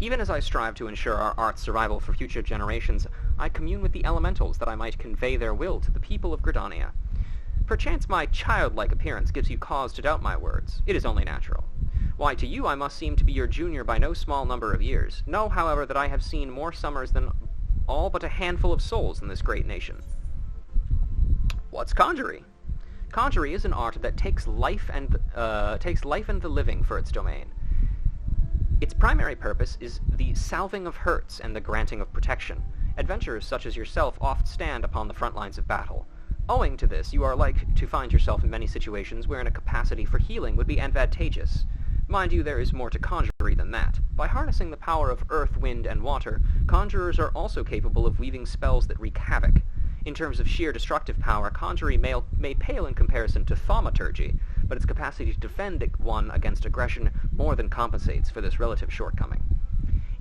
Even as I strive to ensure our art's survival for future generations, I commune with the elementals that I might convey their will to the people of Gridania. Perchance my childlike appearance gives you cause to doubt my words. It is only natural. Why, to you I must seem to be your junior by no small number of years. Know, however, that I have seen more summers than all but a handful of souls in this great nation. What's conjury? Conjury is an art that takes life and the living for its domain. Its primary purpose is the salving of hurts and the granting of protection, adventurers such as yourself oft stand upon the front lines of battle. Owing to this, you are like to find yourself in many situations wherein a capacity for healing would be advantageous. Mind you, there is more to conjury than that. By harnessing the power of earth, wind, and water, conjurers are also capable of weaving spells that wreak havoc. In terms of sheer destructive power, conjuring may pale in comparison to thaumaturgy, but its capacity to defend one against aggression more than compensates for this relative shortcoming.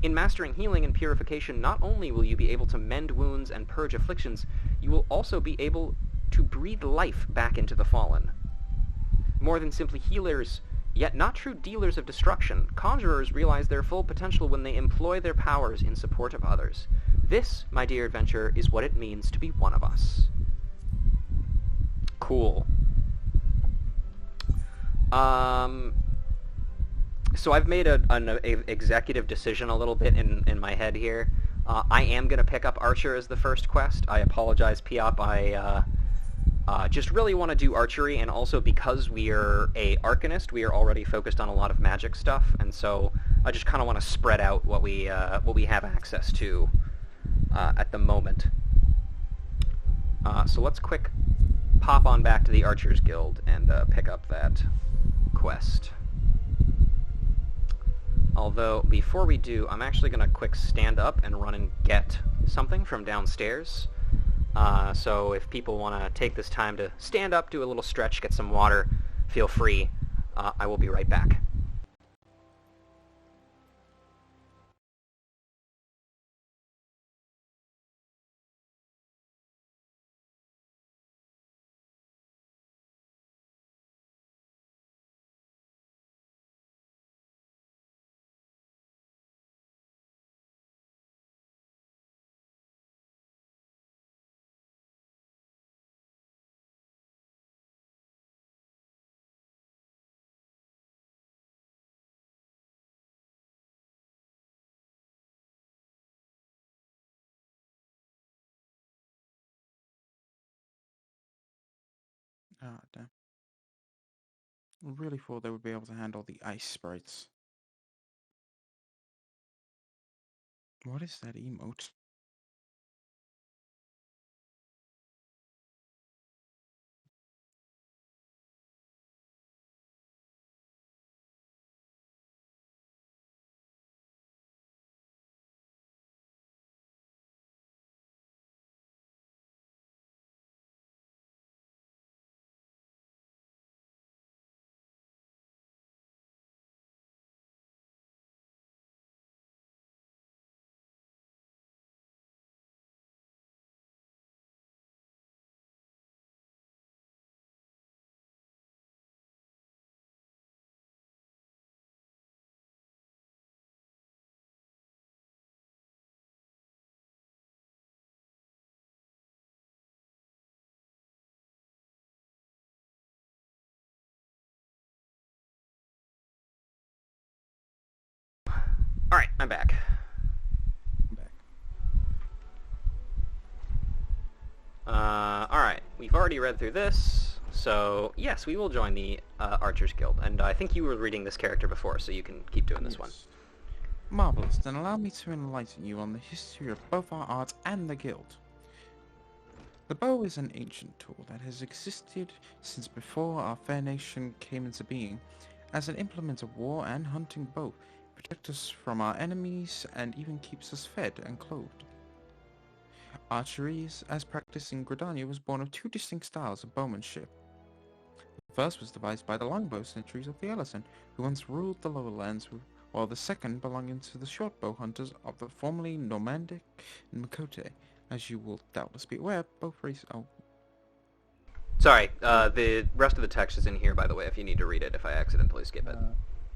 In mastering healing and purification, not only will you be able to mend wounds and purge afflictions, you will also be able to breathe life back into the fallen. More than simply healers, yet not true dealers of destruction, conjurers realize their full potential when they employ their powers in support of others. This, my dear adventurer, is what it means to be one of us. Cool. So I've made an executive decision a little bit in my head here. I am going to pick up Archer as the first quest. I apologize, Piop. I just really want to do archery, and also because we are a Arcanist, we are already focused on a lot of magic stuff, and so I just kind of want to spread out what we have access to at the moment. So let's quick pop on back to the Archers Guild and pick up that quest. Although, before we do, I'm actually going to quick stand up and run and get something from downstairs. So if people want to take this time to stand up, do a little stretch, get some water, feel free. I will be right back. Ah, damn. I really thought they would be able to handle the ice sprites. What is that emote? Alright, I'm back. Alright, we've already read through this, so yes, we will join the Archers Guild, and I think you were reading this character before, so you can keep doing this one. Marvelous, then allow me to enlighten you on the history of both our art and the guild. The bow is an ancient tool that has existed since before our fair nation came into being, as an implement of war and hunting both, protects us from our enemies and even keeps us fed and clothed. Archery, as practiced in Gridania, was born of two distinct styles of bowmanship. The first was devised by the longbow sentries of the Ellison, who once ruled the lower lands, while the second belonging to the shortbow hunters of the formerly Normandic Mkote. As you will doubtless be aware, both races... Oh. Sorry, the rest of the text is in here, by the way, if you need to read it, if I accidentally skip it.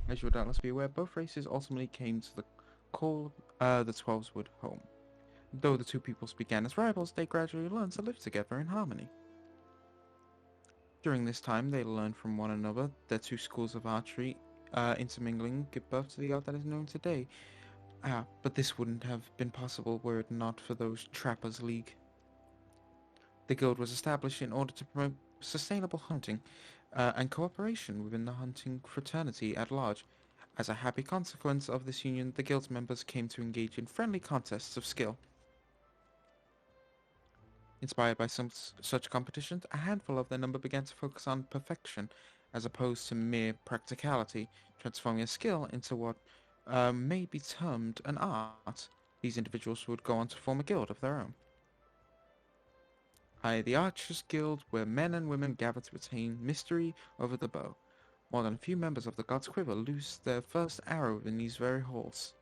As you will doubtless be aware, both races ultimately came to the call the Twelveswood home. Though the two peoples began as rivals, they gradually learned to live together in harmony. During this time, they learned from one another. Their two schools of archery intermingling give birth to the art that is known today. But this wouldn't have been possible were it not for those Trappers' League. The guild was established in order to promote sustainable hunting and cooperation within the hunting fraternity at large. As a happy consequence of this union, the guild's members came to engage in friendly contests of skill. Inspired by some such competitions, a handful of their number began to focus on perfection as opposed to mere practicality, transforming a skill into what may be termed an art. These individuals would go on to form a guild of their own. The Archers Guild, where men and women gather to attain mystery over the bow. More than a few members of the God's Quiver lose their first arrow in these very halls.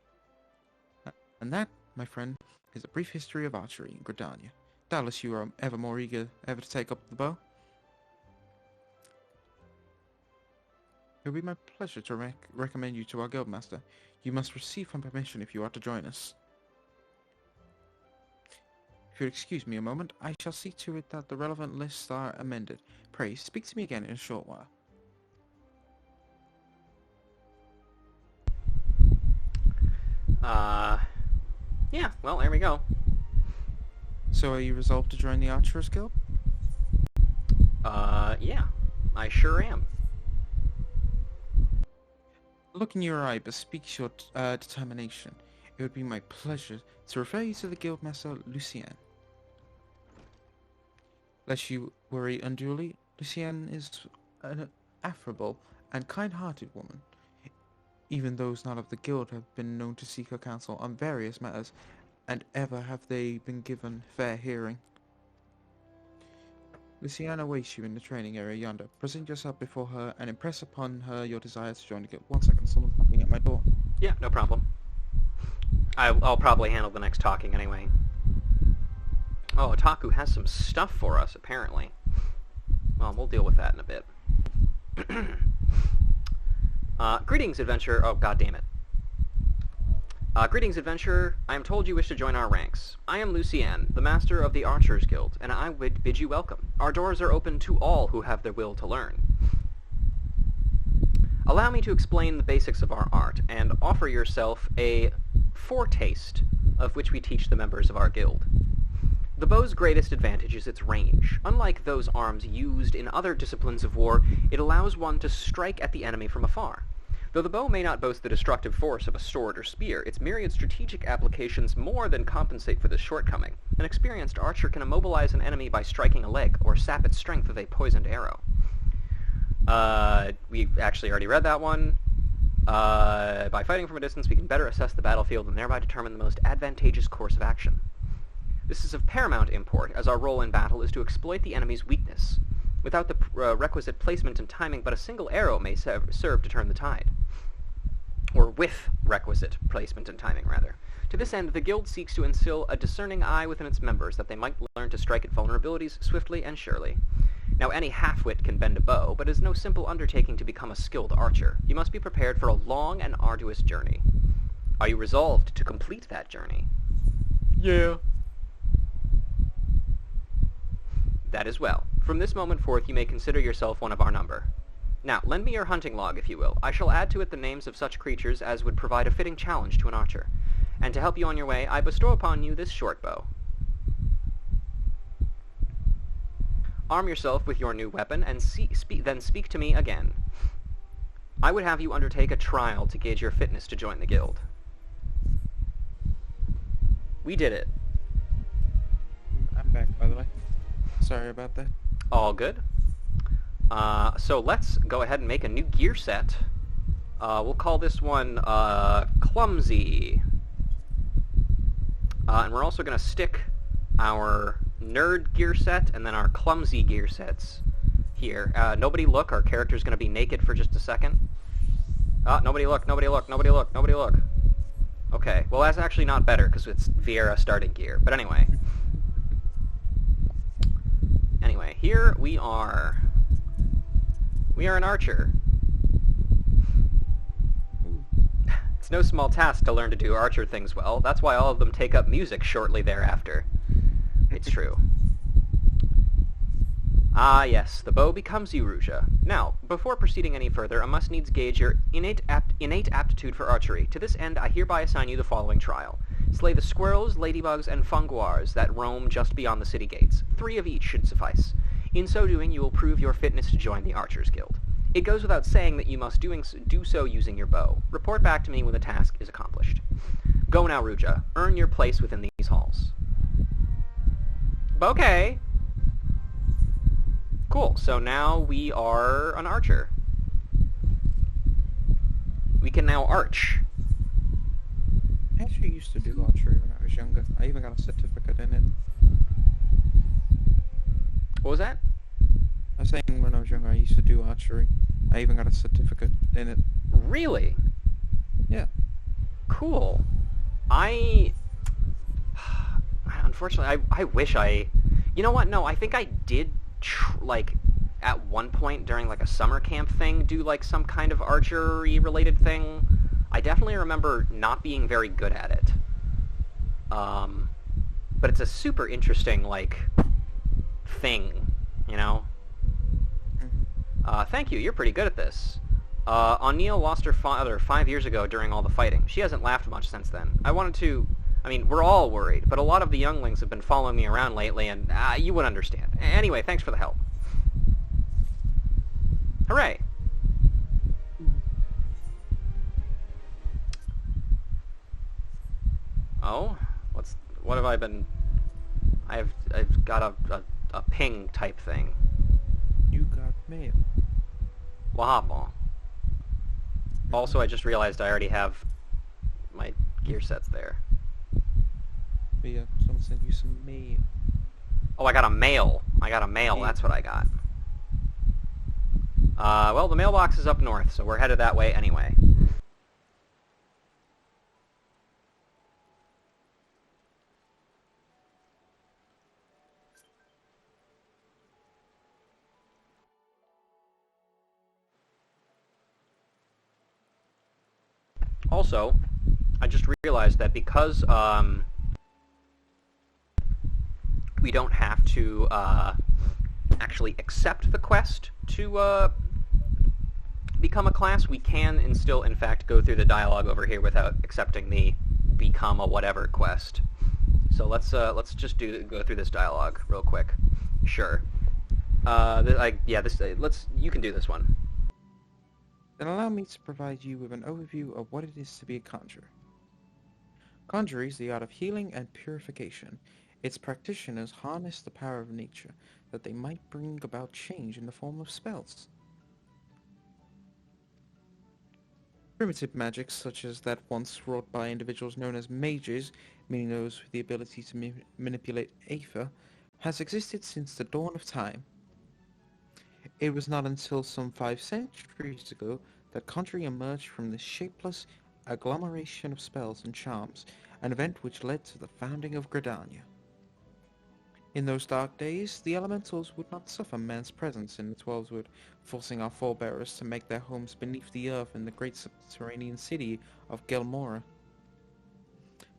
And that, my friend, is a brief history of archery in Gridania. Doubtless you are ever more eager ever to take up the bow. It would be my pleasure to recommend you to our guildmaster. You must receive from permission if you are to join us. If you'll excuse me a moment, I shall see to it that the relevant lists are amended. Pray, speak to me again in a short while. Yeah, well, there we go. So are you resolved to join the Archers Guild? Yeah, I sure am. Look in your eye bespeaks your determination. It would be my pleasure to refer you to the Guildmaster Lucienne. Lest you worry unduly, Lucienne is an affable and kind-hearted woman. Even those not of the guild have been known to seek her counsel on various matters, and ever have they been given fair hearing. Luciana awaits you in the training area yonder. Present yourself before her and impress upon her your desire to join the guild. 1 second, someone's knocking at my door. Yeah, no problem. I'll probably handle the next talking anyway. Oh, Otaku has some stuff for us, apparently. Well, we'll deal with that in a bit. Greetings, adventurer. Oh, god damn it. Greetings, adventurer. I am told you wish to join our ranks. I am Lucienne, the master of the Archers Guild, and I would bid you welcome. Our doors are open to all who have the will to learn. Allow me to explain the basics of our art, and offer yourself a foretaste of which we teach the members of our guild. The bow's greatest advantage is its range. Unlike those arms used in other disciplines of war, it allows one to strike at the enemy from afar. Though the bow may not boast the destructive force of a sword or spear, its myriad strategic applications more than compensate for this shortcoming. An experienced archer can immobilize an enemy by striking a leg, or sap its strength with a poisoned arrow. We've actually already read that one. By fighting from a distance, we can better assess the battlefield and thereby determine the most advantageous course of action. This is of paramount import, as our role in battle is to exploit the enemy's weakness. Without the requisite placement and timing, but a single arrow may serve to turn the tide. Or with requisite placement and timing, rather. To this end, the guild seeks to instill a discerning eye within its members, that they might learn to strike at vulnerabilities swiftly and surely. Now, any half-wit can bend a bow, but it is no simple undertaking to become a skilled archer. You must be prepared for a long and arduous journey. Are you resolved to complete that journey? Yeah. That is well. From this moment forth, you may consider yourself one of our number. Now, lend me your hunting log, if you will. I shall add to it the names of such creatures as would provide a fitting challenge to an archer. And to help you on your way, I bestow upon you this short bow. Arm yourself with your new weapon, and then speak to me again. I would have you undertake a trial to gauge your fitness to join the guild. We did it. I'm back, by the way. Sorry about that. All good. So let's go ahead and make a new gear set. We'll call this one Clumsy. And we're also going to stick our Nerd gear set and then our Clumsy gear sets here. Nobody look. Our character's going to be naked for just a second. Nobody look, nobody look, nobody look, nobody look. Okay, well that's actually not better because it's Viera starting gear. But anyway. Anyway, here we are. We are an archer. It's no small task to learn to do archer things well. That's why all of them take up music shortly thereafter. It's true. Ah, yes, the bow becomes you, Ruja. Now, before proceeding any further, I must needs gauge your innate aptitude for archery. To this end, I hereby assign you the following trial. Slay the squirrels, ladybugs, and funguars that roam just beyond the city gates. 3 of each should suffice. In so doing, you will prove your fitness to join the Archers Guild. It goes without saying that you must do so using your bow. Report back to me when the task is accomplished. Go now, Ruja. Earn your place within these halls. Okay. Cool. So now we are an archer. We can now arch. I actually used to do archery when I was younger. I even got a certificate in it. What was that? I was saying when I was younger I used to do archery. I even got a certificate in it. Really? Yeah. Cool. Unfortunately, I wish I... You know what? No, I think I did, like, at one point during, like, a summer camp thing, do, like, some kind of archery-related thing. I definitely remember not being very good at it. But it's a super interesting, like, thing, you know? Thank you, you're pretty good at this. O'Neill lost her father 5 years ago during all the fighting. She hasn't laughed much since then. I mean, we're all worried, but a lot of the younglings have been following me around lately, and you would understand. Anyway, thanks for the help. Hooray! Oh? What have I been... I've got a ping type thing. You got mail. Wahapa. Also, I just realized I already have my gear sets there. But yeah, someone sent you some mail. Oh, I got a mail. That's what I got. Well, the mailbox is up north, so we're headed that way anyway. Also, I just realized that because we don't have to actually accept the quest to become a class, we can and still, in fact, go through the dialogue over here without accepting the become a whatever quest. So let's just go through this dialogue real quick. Sure. You can do this one. Then allow me to provide you with an overview of what it is to be a conjurer. Conjuring is the art of healing and purification. Its practitioners harness the power of nature, that they might bring about change in the form of spells. Primitive magics, such as that once wrought by individuals known as mages, meaning those with the ability to manipulate aether, has existed since the dawn of time. It was not until some 5 centuries ago that conjuring emerged from this shapeless agglomeration of spells and charms, an event which led to the founding of Gridania. In those dark days, the elementals would not suffer man's presence in the Twelveswood, forcing our forebearers to make their homes beneath the earth in the great subterranean city of Gelmora.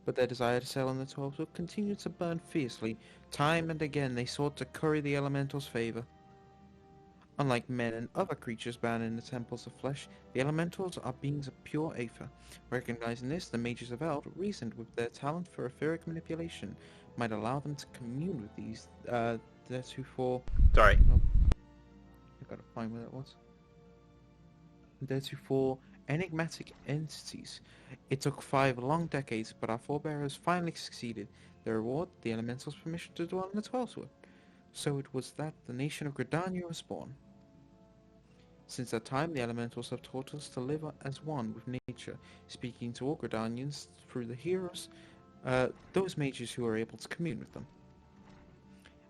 But their desire to settle in the Twelveswood continued to burn fiercely. Time and again they sought to curry the elementals' favor. Unlike men and other creatures bound in the temples of flesh, the elementals are beings of pure aether. Recognizing this, the mages of Eld reasoned with their talent for etheric manipulation might allow them to commune with these, theretofore... Sorry. Oh, I gotta find where that was. Theretofore enigmatic entities. It took 5 long decades, but our forebearers finally succeeded. The reward, the elementals' permission to dwell in the Twelveswood. So it was that the nation of Gridania was born. Since that time, the elementals have taught us to live as one with nature, speaking to all Gridanians through the heroes, those mages who are able to commune with them.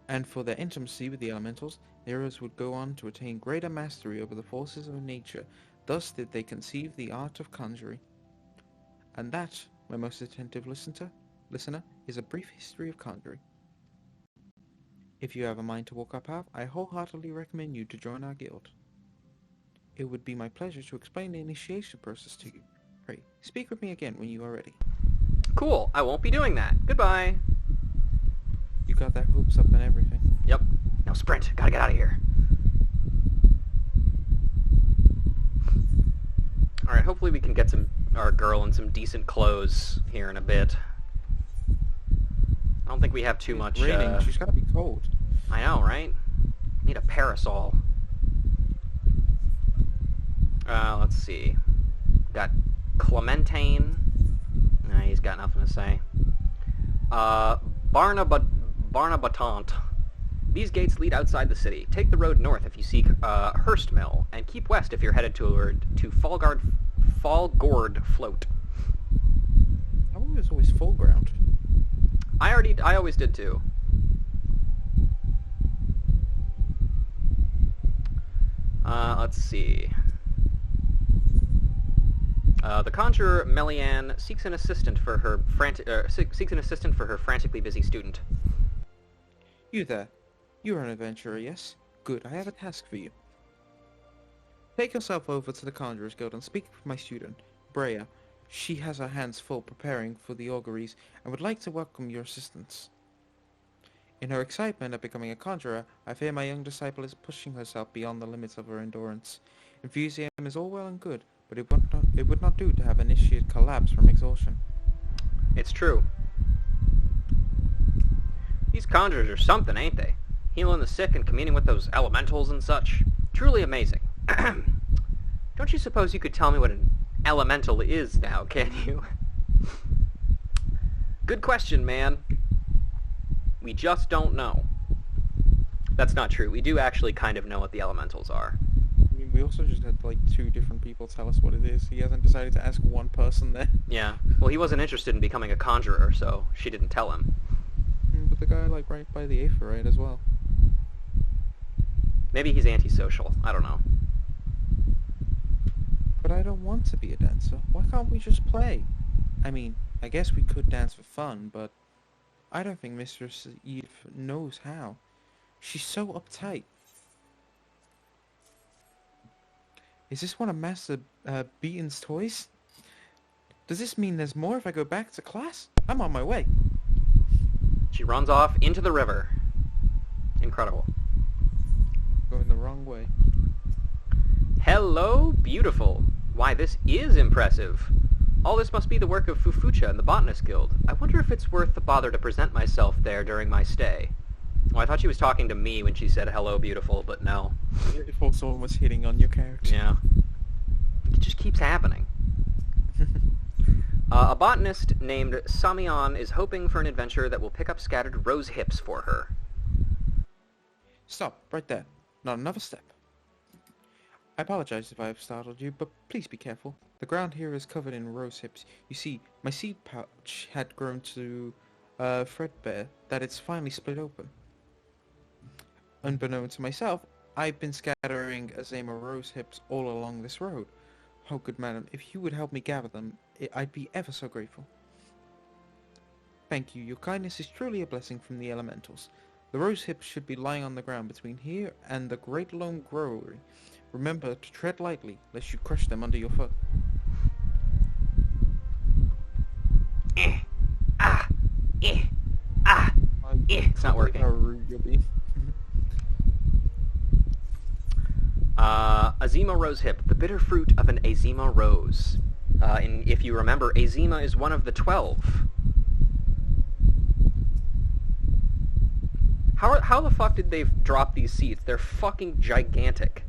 And for their intimacy with the elementals, the heroes would go on to attain greater mastery over the forces of nature. Thus did they conceive the art of conjuring. And that, my most attentive listener, is a brief history of conjuring. If you have a mind to walk our path, I wholeheartedly recommend you to join our guild. It would be my pleasure to explain the initiation process to you. Pray, speak with me again when you are ready. Cool, I won't be doing that. Goodbye. You got that hoops up and everything. Yep. Now sprint, gotta get out of here. Alright, hopefully we can get our girl in some decent clothes here in a bit. I don't think we have too much, It's raining, she's gotta be cold. I know, right? Need a parasol. Let's see. Got Clementine. Nah, he's got nothing to say. Barnabatant. These gates lead outside the city. Take the road north if you seek Hurst Mill, and keep west if you're headed toward to Fallgord Float. I was always full ground. I always did too. Let's see. The conjurer Melian seeks an assistant for her frantically busy student. You there. You are an adventurer, yes? Good, I have a task for you. Take yourself over to the Conjurer's Guild and speak with my student, Brea. She has her hands full preparing for the auguries and would like to welcome your assistance. In her excitement at becoming a conjurer, I fear my young disciple is pushing herself beyond the limits of her endurance. Enthusiasm is all well and good, but it would not do to have initiate collapse from exhaustion. It's true. These conjurers are something, ain't they? Healing the sick and communing with those elementals and such. Truly amazing. Don't you suppose you could tell me what an elemental is now, can you? Good question, man. We just don't know. That's not true. We do actually kind of know what the elementals are. I mean, we also just had like 2 different people tell us what it is. He hasn't decided to ask one person there. Yeah. Well, he wasn't interested in becoming a conjurer, so she didn't tell him. But the guy like right by the Aephorite as well. Maybe he's antisocial. I don't know. But I don't want to be a dancer. Why can't we just play? I mean, I guess we could dance for fun, but I don't think Mistress Eve knows how. She's so uptight. Is this one of Master Beaton's toys? Does this mean there's more if I go back to class? I'm on my way. She runs off into the river. Incredible. Going the wrong way. Hello, beautiful. Why, this is impressive. All this must be the work of Fufucha and the Botanist Guild. I wonder if it's worth the bother to present myself there during my stay. Well, I thought she was talking to me when she said hello, beautiful, but no. If someone was hitting on your character. Yeah. It just keeps happening. A botanist named Samion is hoping for an adventure that will pick up scattered rose hips for her. Stop, right there. Not another step. I apologize if I have startled you, but please be careful. The ground here is covered in rose hips. You see, my seed pouch had grown to threadbare that it's finally split open. Unbeknown to myself, I've been scattering Azema rose hips all along this road. Oh, good madam, if you would help me gather them, I'd be ever so grateful. Thank you. Your kindness is truly a blessing from the elementals. The rose hips should be lying on the ground between here and the Great Lone Growery. Remember to tread lightly, lest you crush them under your foot. It's not working. How rude you'll be. Azema rose hip, the bitter fruit of an Azema rose. If you remember, Azema is one of the 12. How the fuck did they drop these seeds? They're fucking gigantic.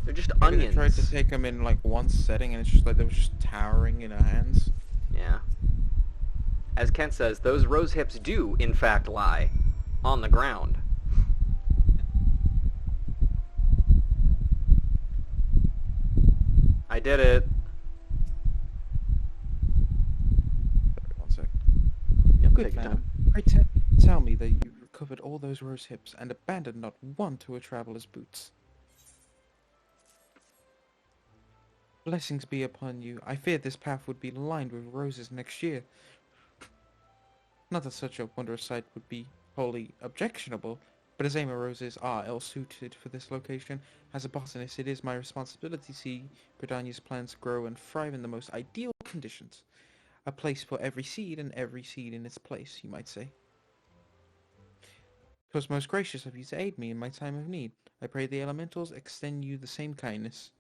They're just Maybe onions. they tried to take them in like one setting and it's just like they were just towering in our hands. Yeah. As Kent says, those rose hips do, in fact, lie on the ground. I did it. Sorry, one sec. Yep, Good take your man. time. Pray tell me that you recovered all those rose hips and abandoned not one to a traveler's boots. Blessings be upon you. I feared this path would be lined with roses next year. Not that such a wondrous sight would be wholly objectionable, but as Azema roses are ill-suited for this location, as a botanist it is my responsibility to see Gridania's plants grow and thrive in the most ideal conditions. A place for every seed and every seed in its place, you might say. 'Twas most gracious of you to aid me in my time of need. I pray the elementals extend you the same kindness.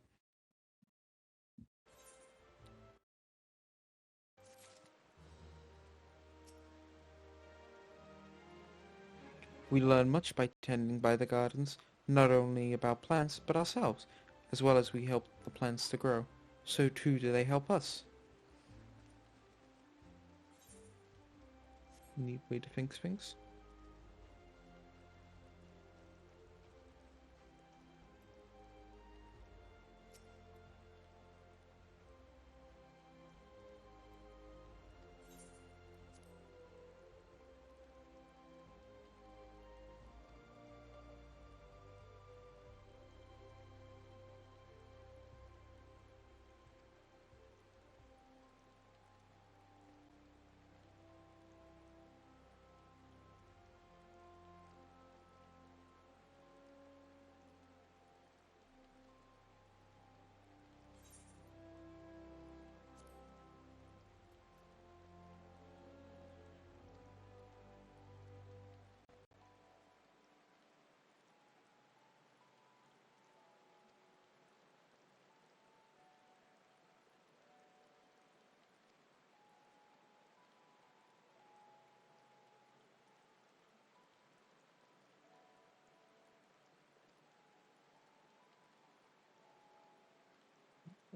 We learn much by tending by the gardens, not only about plants, but ourselves, as well as we help the plants to grow. So too do they help us. Neat way to think things.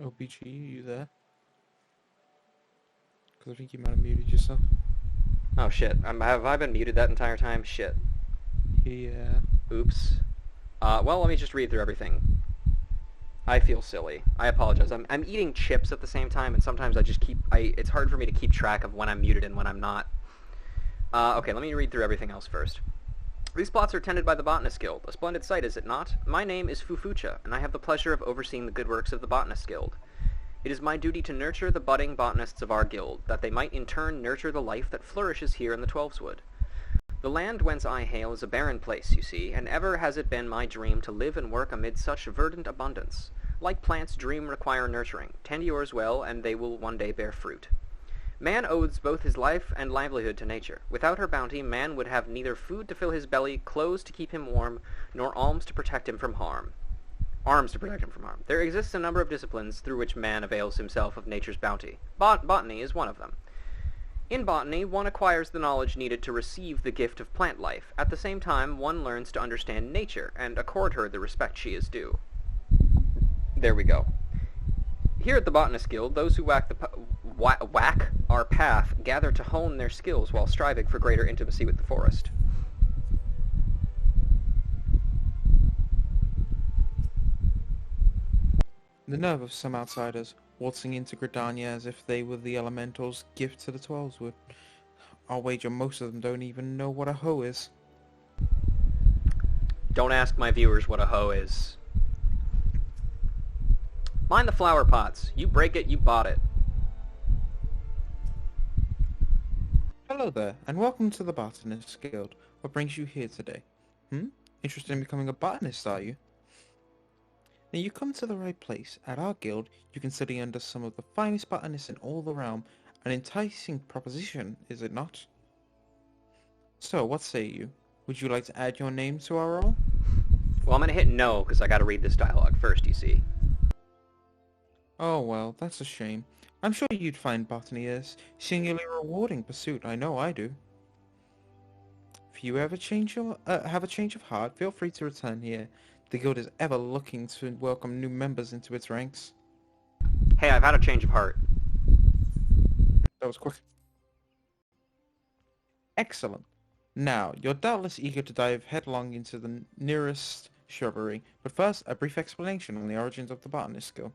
OPG, you there? Because I think you might have muted yourself. Oh shit. Have I been muted that entire time? Shit. Yeah. Oops. Well, let me just read through everything. I feel silly. I apologize. I'm eating chips at the same time, and sometimes I just it's hard for me to keep track of when I'm muted and when I'm not. Okay, let me read through everything else first. These plots are tended by the Botanist Guild. A splendid sight, is it not? My name is Fufucha, and I have the pleasure of overseeing the good works of the Botanist Guild. It is my duty to nurture the budding botanists of our guild, that they might in turn nurture the life that flourishes here in the Twelveswood. The land whence I hail is a barren place, you see, and ever has it been my dream to live and work amid such verdant abundance. Like plants, dream require nurturing. Tend yours well, and they will one day bear fruit. Man owes both his life and livelihood to nature. Without her bounty, man would have neither food to fill his belly, clothes to keep him warm, nor arms to protect him from harm. There exists a number of disciplines through which man avails himself of nature's bounty. Botany is one of them. In botany, one acquires the knowledge needed to receive the gift of plant life. At the same time, one learns to understand nature and accord her the respect she is due. There we go. Here at the Botanist Guild, those who whack our path gather to hone their skills while striving for greater intimacy with the forest. The nerve of some outsiders, waltzing into Gridania as if they were the elemental's gift to the Twelveswood. I'll wager most of them don't even know what a hoe is. Don't ask my viewers what a hoe is. Mind the flower pots. You break it, you bought it. Hello there, and welcome to the Botanist Guild. What brings you here today? Interested in becoming a botanist, are you? Now you come to the right place. At our guild, you can study under some of the finest botanists in all the realm. An enticing proposition, is it not? So, what say you? Would you like to add your name to our roll? Well, I'm gonna hit no, because I gotta read this dialogue first, you see. Oh well, that's a shame. I'm sure you'd find botany a singularly rewarding pursuit. I know I do. If you ever have a change of heart, feel free to return here. The guild is ever looking to welcome new members into its ranks. Hey, I've had a change of heart. That was quick. Excellent. Now, you're doubtless eager to dive headlong into the nearest shrubbery, but first, a brief explanation on the origins of the Botanist Guild.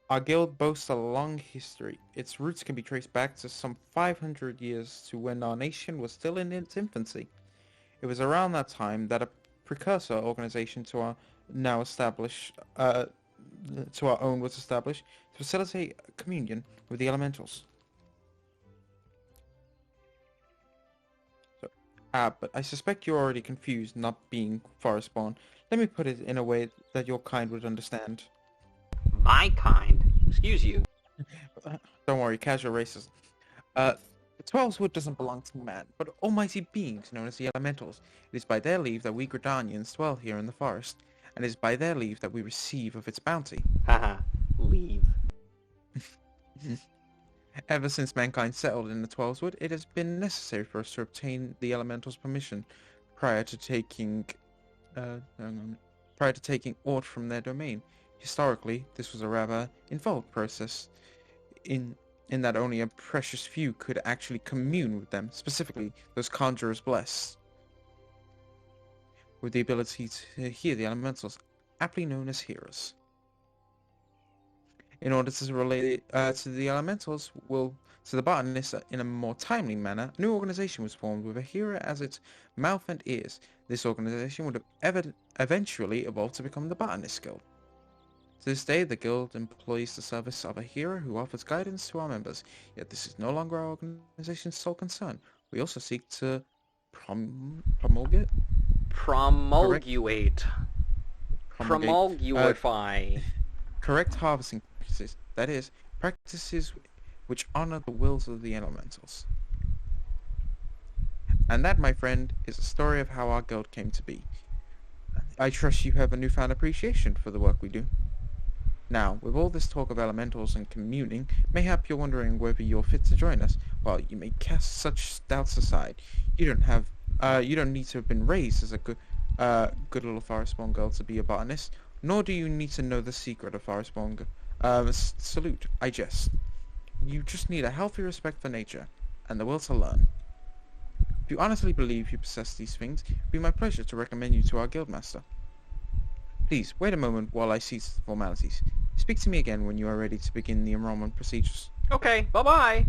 Our guild boasts a long history. Its roots can be traced back to some 500 years to when our nation was still in its infancy. It was around that time that a precursor organization to our now established, to our own was established to facilitate communion with the elementals. But I suspect you're already confused, not being forest-born. Let me put it in a way that your kind would understand. My kind? Excuse you. Don't worry, casual racist. The Twelveswood doesn't belong to man, but almighty beings known as the elementals. It is by their leave that we Gridanians dwell here in the forest, and it is by their leave that we receive of its bounty. Haha, leave. Ever since mankind settled in the Twelveswood, it has been necessary for us to obtain the elementals' permission prior to taking aught from their domain. Historically, this was a rather involved process, in that only a precious few could actually commune with them, specifically those conjurers blessed with the ability to hear the elementals, aptly known as hearers. In order to relate to the elementals, to the botanists in a more timely manner, a new organization was formed with a hearer as its mouth and ears. This organization would have eventually evolved to become the Botanist Guild. To this day, the guild employs the service of a hearer who offers guidance to our members, yet this is no longer our organization's sole concern. We also seek to promulgate? Promulgify. Correct harvesting practices, that is, practices which honor the wills of the elementals. And that, my friend, is the story of how our guild came to be. I trust you have a newfound appreciation for the work we do. Now, with all this talk of elementals and communing, mayhap you're wondering whether you're fit to join us. Well, you may cast such doubts aside. You don't need to have been raised as a good little forest-born girl to be a botanist. Nor do you need to know the secret of forest monger. Salute, I jest. You just need a healthy respect for nature, and the will to learn. If you honestly believe you possess these things, it would be my pleasure to recommend you to our guildmaster. Please, wait a moment while I cease the formalities. Speak to me again when you are ready to begin the enrollment procedures. Okay, bye-bye.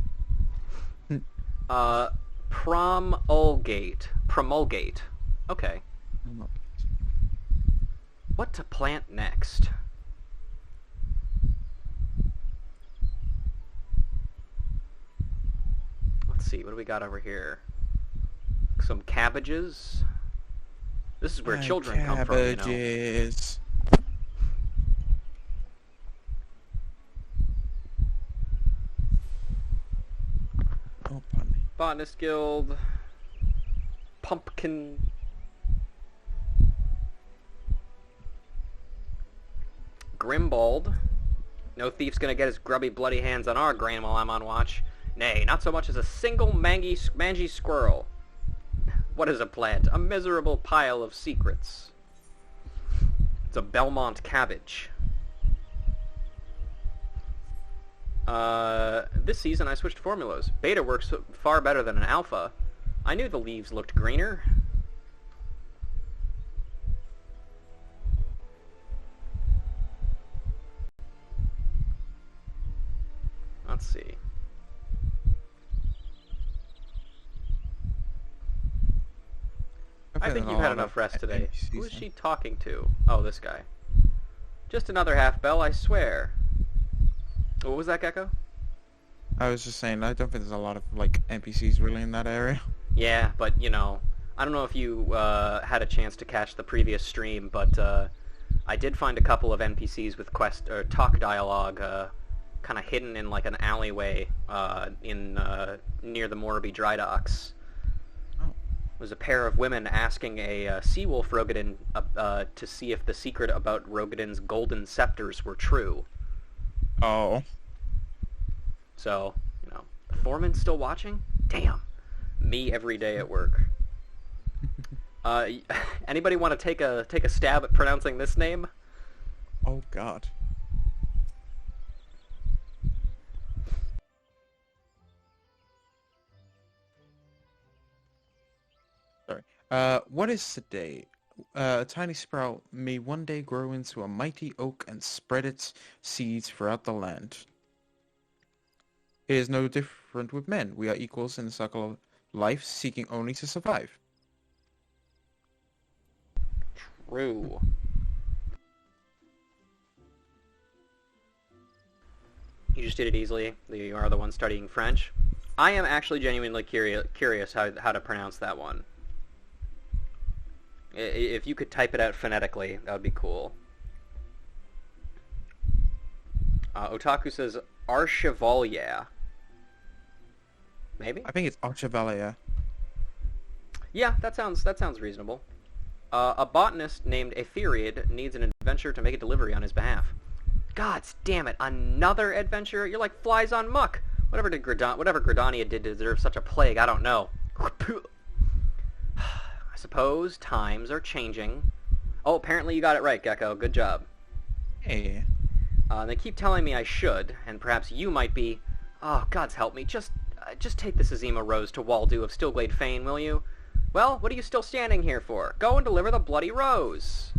Promulgate. Promulgate. Okay. What to plant next? Let's see, what do we got over here? Some cabbages. This is where children come from, you know. Cabbages. Oh, pardon me. Botanist Guild. Pumpkin. Grimbald. No thief's gonna get his grubby, bloody hands on our grain while I'm on watch. Nay, not so much as a single mangy squirrel. What is a plant? A miserable pile of secrets. It's a Belmont cabbage. This season I switched formulas. Beta works far better than an alpha. I knew the leaves looked greener. Let's see. I think you've had enough rest today. Who is she talking to? Oh, this guy. Just another half bell, I swear. What was that, Gecko? I was just saying, I don't think there's a lot of, like, NPCs really in that area. Yeah, but, you know, I don't know if you had a chance to catch the previous stream, but I did find a couple of NPCs with quest or talk dialogue kind of hidden in, like, an alleyway near the Morrowby Dry Docks. It was a pair of women asking a Seawolf Rogadin to see if the secret about Rogadin's golden scepters were true. Oh. So, you know, the foreman's still watching? Damn. Me every day at work. Anybody want to take a stab at pronouncing this name? Oh, God. Sorry. What is today? A tiny sprout may one day grow into a mighty oak and spread its seeds throughout the land. It is no different with men. We are equals in the circle of life, seeking only to survive. True. You just did it easily. You are the one studying French. I am actually genuinely curious how to pronounce that one. If you could type it out phonetically, that would be cool. Otaku says Archevalier. Maybe? I think it's Archevalier. Yeah, that sounds reasonable. A botanist named Aetheriad needs an adventurer to make a delivery on his behalf. God damn it, another adventure? You're like flies on muck. Whatever Gridania did to deserve such a plague, I don't know. I suppose times are changing. Oh, apparently you got it right, Gecko. Good job. Hey. They keep telling me I should, and perhaps you might be... Oh, God's help me. Just take this Azima Rose to Waldo of Stillglade Fane, will you? Well, what are you still standing here for? Go and deliver the bloody rose.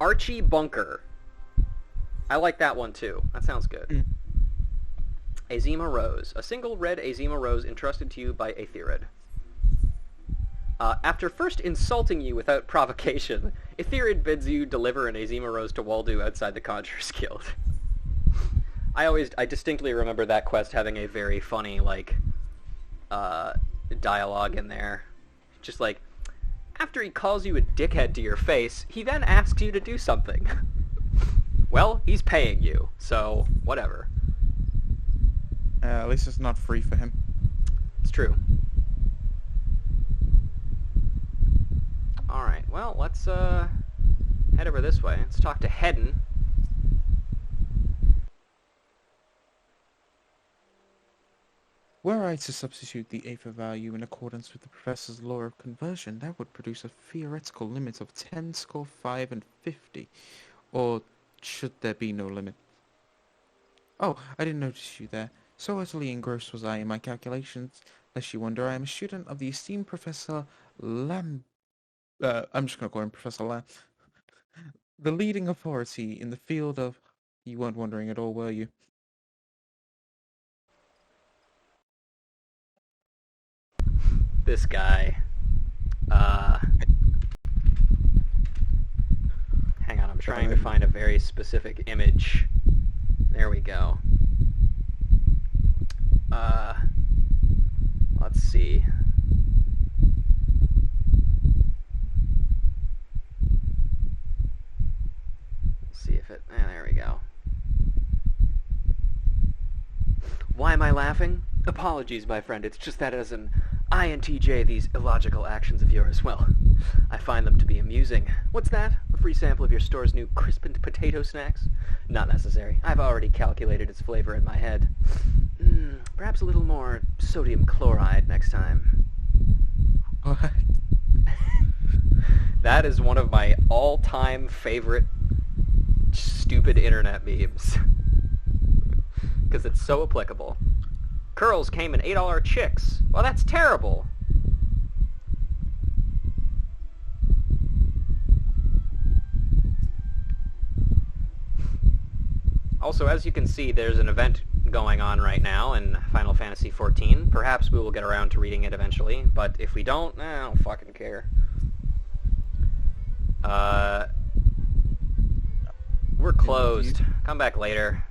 Archie Bunker. I like that one, too. That sounds good. Azima Rose. A single red Azima Rose entrusted to you by Aetheriad. After first insulting you without provocation, Aetheriad bids you deliver an Azima Rose to Waldo outside the Conjurer's Guild. I distinctly remember that quest having a very funny, like, dialogue in there. Just like, after he calls you a dickhead to your face, he then asks you to do something. Well, he's paying you, so whatever. At least it's not free for him. It's true. Alright, well, let's head over this way. Let's talk to Hedden. Were I to substitute the Aether value in accordance with the professor's law of conversion, that would produce a theoretical limit of 10 score 5 and 50. Or should there be no limit? Oh, I didn't notice you there. So utterly engrossed was I in my calculations, lest you wonder I am a student of the esteemed Professor Lam... I'm just going to call him Professor Lam. The leading authority in the field of... You weren't wondering at all, were you? This guy. Hang on, I'm trying to find a very specific image. There we go. Let's see. See if it... there we go. Why am I laughing? Apologies, my friend. It's just that as an INTJ, these illogical actions of yours, well, I find them to be amusing. What's that? A free sample of your store's new crispened potato snacks? Not necessary. I've already calculated its flavor in my head. Perhaps a little more sodium chloride next time. What? That is one of my all-time favorite stupid internet memes. Because it's so applicable. Curls came in $8 chicks. Well, that's terrible. Also, as you can see, there's an event going on right now in Final Fantasy XIV. Perhaps we will get around to reading it eventually, but if we don't, I don't fucking care. We're closed. Come back later.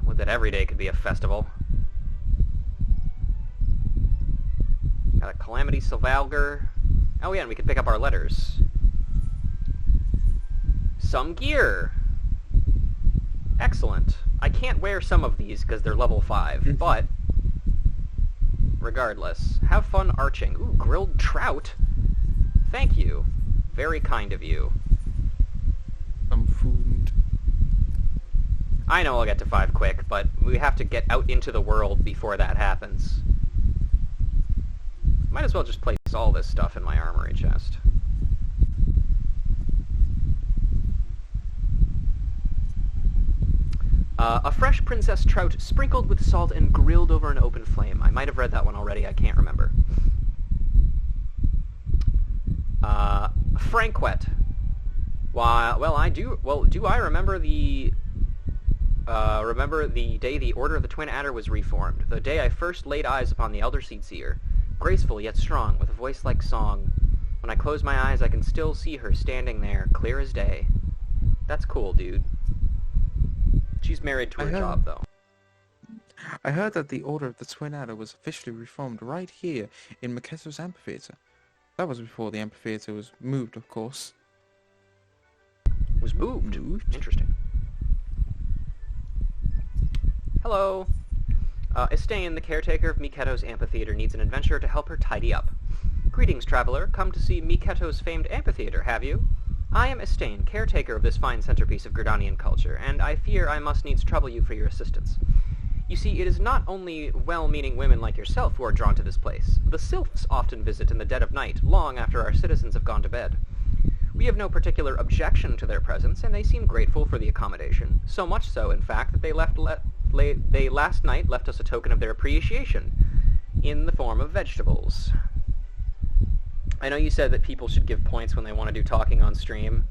Would that every day could be a festival. Got a Calamity Sylvalgar. Oh yeah, and we can pick up our letters. Some gear. Excellent. I can't wear some of these because they're level 5, but regardless, have fun arching. Ooh, grilled trout. Thank you. Very kind of you. Some food. I know I'll get to 5 quick, but we have to get out into the world before that happens. Might as well just place all this stuff in my armory chest. A fresh princess trout sprinkled with salt and grilled over an open flame. I might have read that one already, I can't remember. Franquet. Why, well, do I remember the day the Order of the Twin Adder was reformed, the day I first laid eyes upon the Elder Seedseer, graceful yet strong, with a voice like song. When I close my eyes, I can still see her standing there, clear as day. That's cool, dude. She's married to her job, though. I heard that the Order of the Twin Adder was officially reformed right here in Maketo's amphitheater. That was before the amphitheater was moved, of course. Was moved? Interesting. Hello. Estain, the caretaker of Miketo's amphitheater, needs an adventurer to help her tidy up. Greetings, traveler. Come to see Miketo's famed amphitheater, have you? I am Estain, caretaker of this fine centerpiece of Gridanian culture, and I fear I must needs trouble you for your assistance. You see, it is not only well-meaning women like yourself who are drawn to this place. The sylphs often visit in the dead of night, long after our citizens have gone to bed. We have no particular objection to their presence, and they seem grateful for the accommodation. So much so, in fact, that they last night left us a token of their appreciation, in the form of vegetables. I know you said that people should give points when they want to do talking on stream,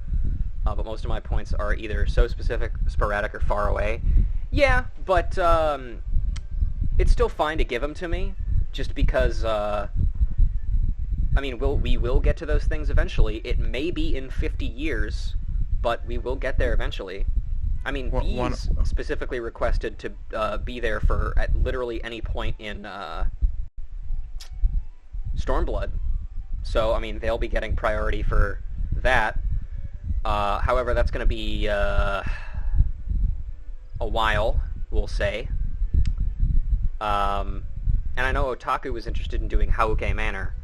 but most of my points are either so specific, sporadic, or far away. Yeah, but it's still fine to give them to me, just because, I mean, we will get to those things eventually. It may be in 50 years, but we will get there eventually. I mean, these specifically requested to be there for at literally any point in Stormblood. So, I mean, they'll be getting priority for that. However, that's going to be a while, we'll say. And I know Otaku was interested in doing Hauke Manor.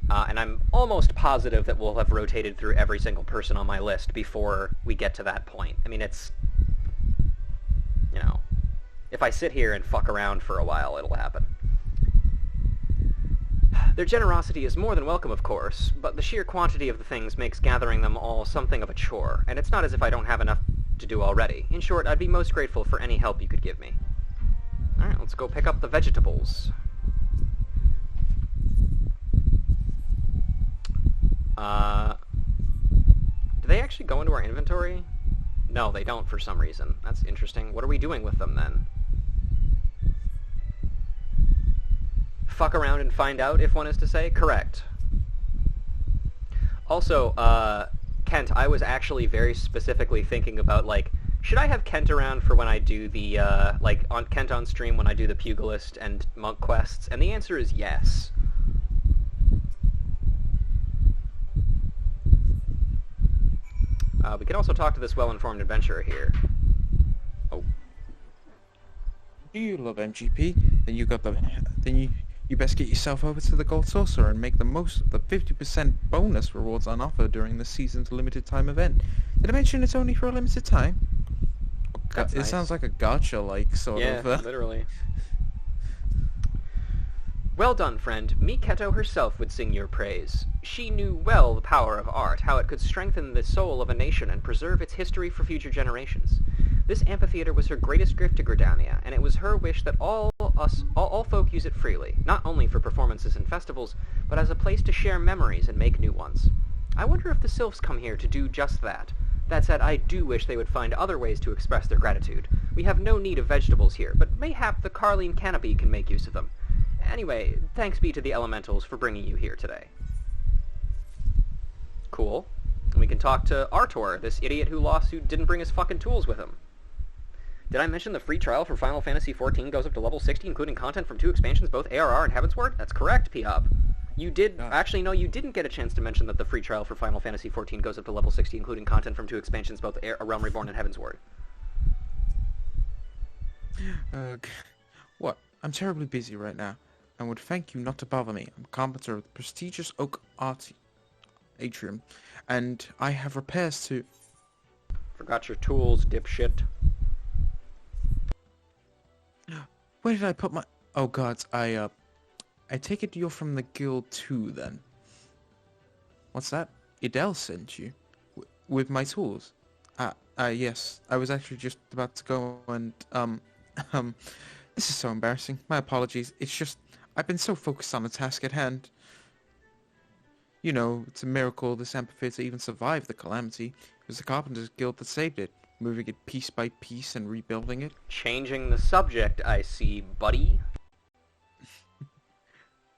And I'm almost positive that we'll have rotated through every single person on my list before we get to that point. I mean, it's... You know, if I sit here and fuck around for a while, it'll happen. Their generosity is more than welcome, of course, but the sheer quantity of the things makes gathering them all something of a chore, and it's not as if I don't have enough to do already. In short, I'd be most grateful for any help you could give me. Alright, let's go pick up the vegetables. Do they actually go into our inventory? No, they don't for some reason. That's interesting. What are we doing with them, then? Fuck around and find out, if one is to say? Correct. Also, Kent, I was actually very specifically thinking about, like, should I have Kent around for when I do the, Kent on stream when I do the Pugilist and Monk quests? And the answer is yes. We can also talk to this well-informed adventurer here. Oh. Do you love MGP? Then you best get yourself over to the Gold Saucer and make the most of the 50% bonus rewards on offer during the season's limited time event. Did I mention it's only for a limited time? That's it nice. sounds like a gacha-like sort of... Yeah, literally. Well done, friend. Miketo herself would sing your praise. She knew well the power of art, how it could strengthen the soul of a nation and preserve its history for future generations. This amphitheater was her greatest gift to Gridania, and it was her wish that all folk use it freely, not only for performances and festivals, but as a place to share memories and make new ones. I wonder if the Sylphs come here to do just that. That said, I do wish they would find other ways to express their gratitude. We have no need of vegetables here, but mayhap the Carline Canopy can make use of them. Anyway, thanks be to the elementals for bringing you here today. Cool. And we can talk to Artor, this idiot who didn't bring his fucking tools with him. Did I mention the free trial for Final Fantasy XIV goes up to level 60, including content from 2 expansions, both ARR and Heavensward? That's correct, P-Hop. You did... Actually, no, you didn't get a chance to mention that the free trial for Final Fantasy XIV goes up to level 60, including content from 2 expansions, both A Realm Reborn and Heavensward. What? I'm terribly busy right now, and would thank you not to bother me. I'm carpenter of the prestigious Oak Art Atrium, and I have repairs to... Forgot your tools, dipshit. Where did I put my... Oh gods, I take it you're from the guild too, then. What's that? Idel sent you? With my tools? Yes. I was actually just about to go and, This is so embarrassing. My apologies. It's just... I've been so focused on the task at hand. You know, it's a miracle this amphitheater even survived the calamity. It was the Carpenters Guild that saved it, moving it piece by piece and rebuilding it. Changing the subject, I see, buddy.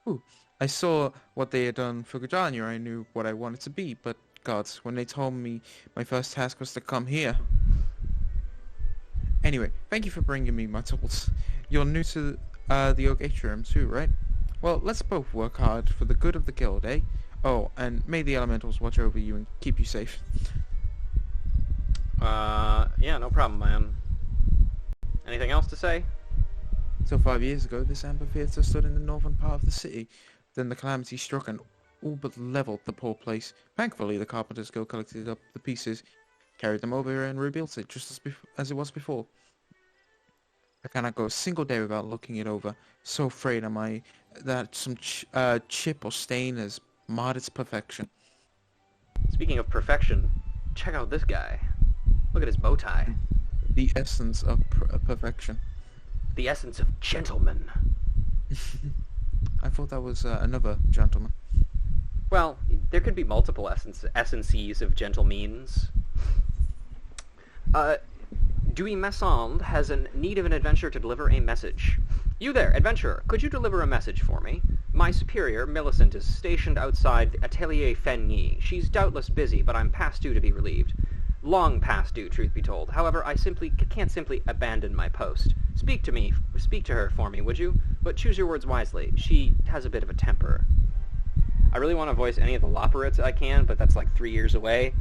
Ooh, I saw what they had done for Gridania. I knew what I wanted to be, but gods, when they told me my first task was to come here. Anyway, thank you for bringing me my tools. You're new to the Oak Atrium too, right? Well, let's both work hard for the good of the guild, eh? Oh, and may the elementals watch over you and keep you safe. Yeah, no problem, man. Anything else to say? So 5 years ago, this amphitheater stood in the northern part of the city. Then the calamity struck and all but leveled the poor place. Thankfully, the Carpenters Guild collected up the pieces, carried them over here and rebuilt it just as it was before. I cannot go a single day without looking it over. So afraid am I that some chip or stain has marred its perfection. Speaking of perfection, check out this guy. Look at his bow tie. The essence of perfection. The essence of gentleman. I thought that was another gentleman. Well, there could be multiple essences of gentlemeans. Dewey Messand has a need of an adventurer to deliver a message. You there, adventurer, could you deliver a message for me? My superior, Millicent, is stationed outside the Atelier Fenny. She's doubtless busy, but I'm past due to be relieved. Long past due, truth be told. However, I can't simply abandon my post. Speak to her for me, would you? But choose your words wisely. She has a bit of a temper. I really want to voice any of the Loporits I can, but that's like 3 years away.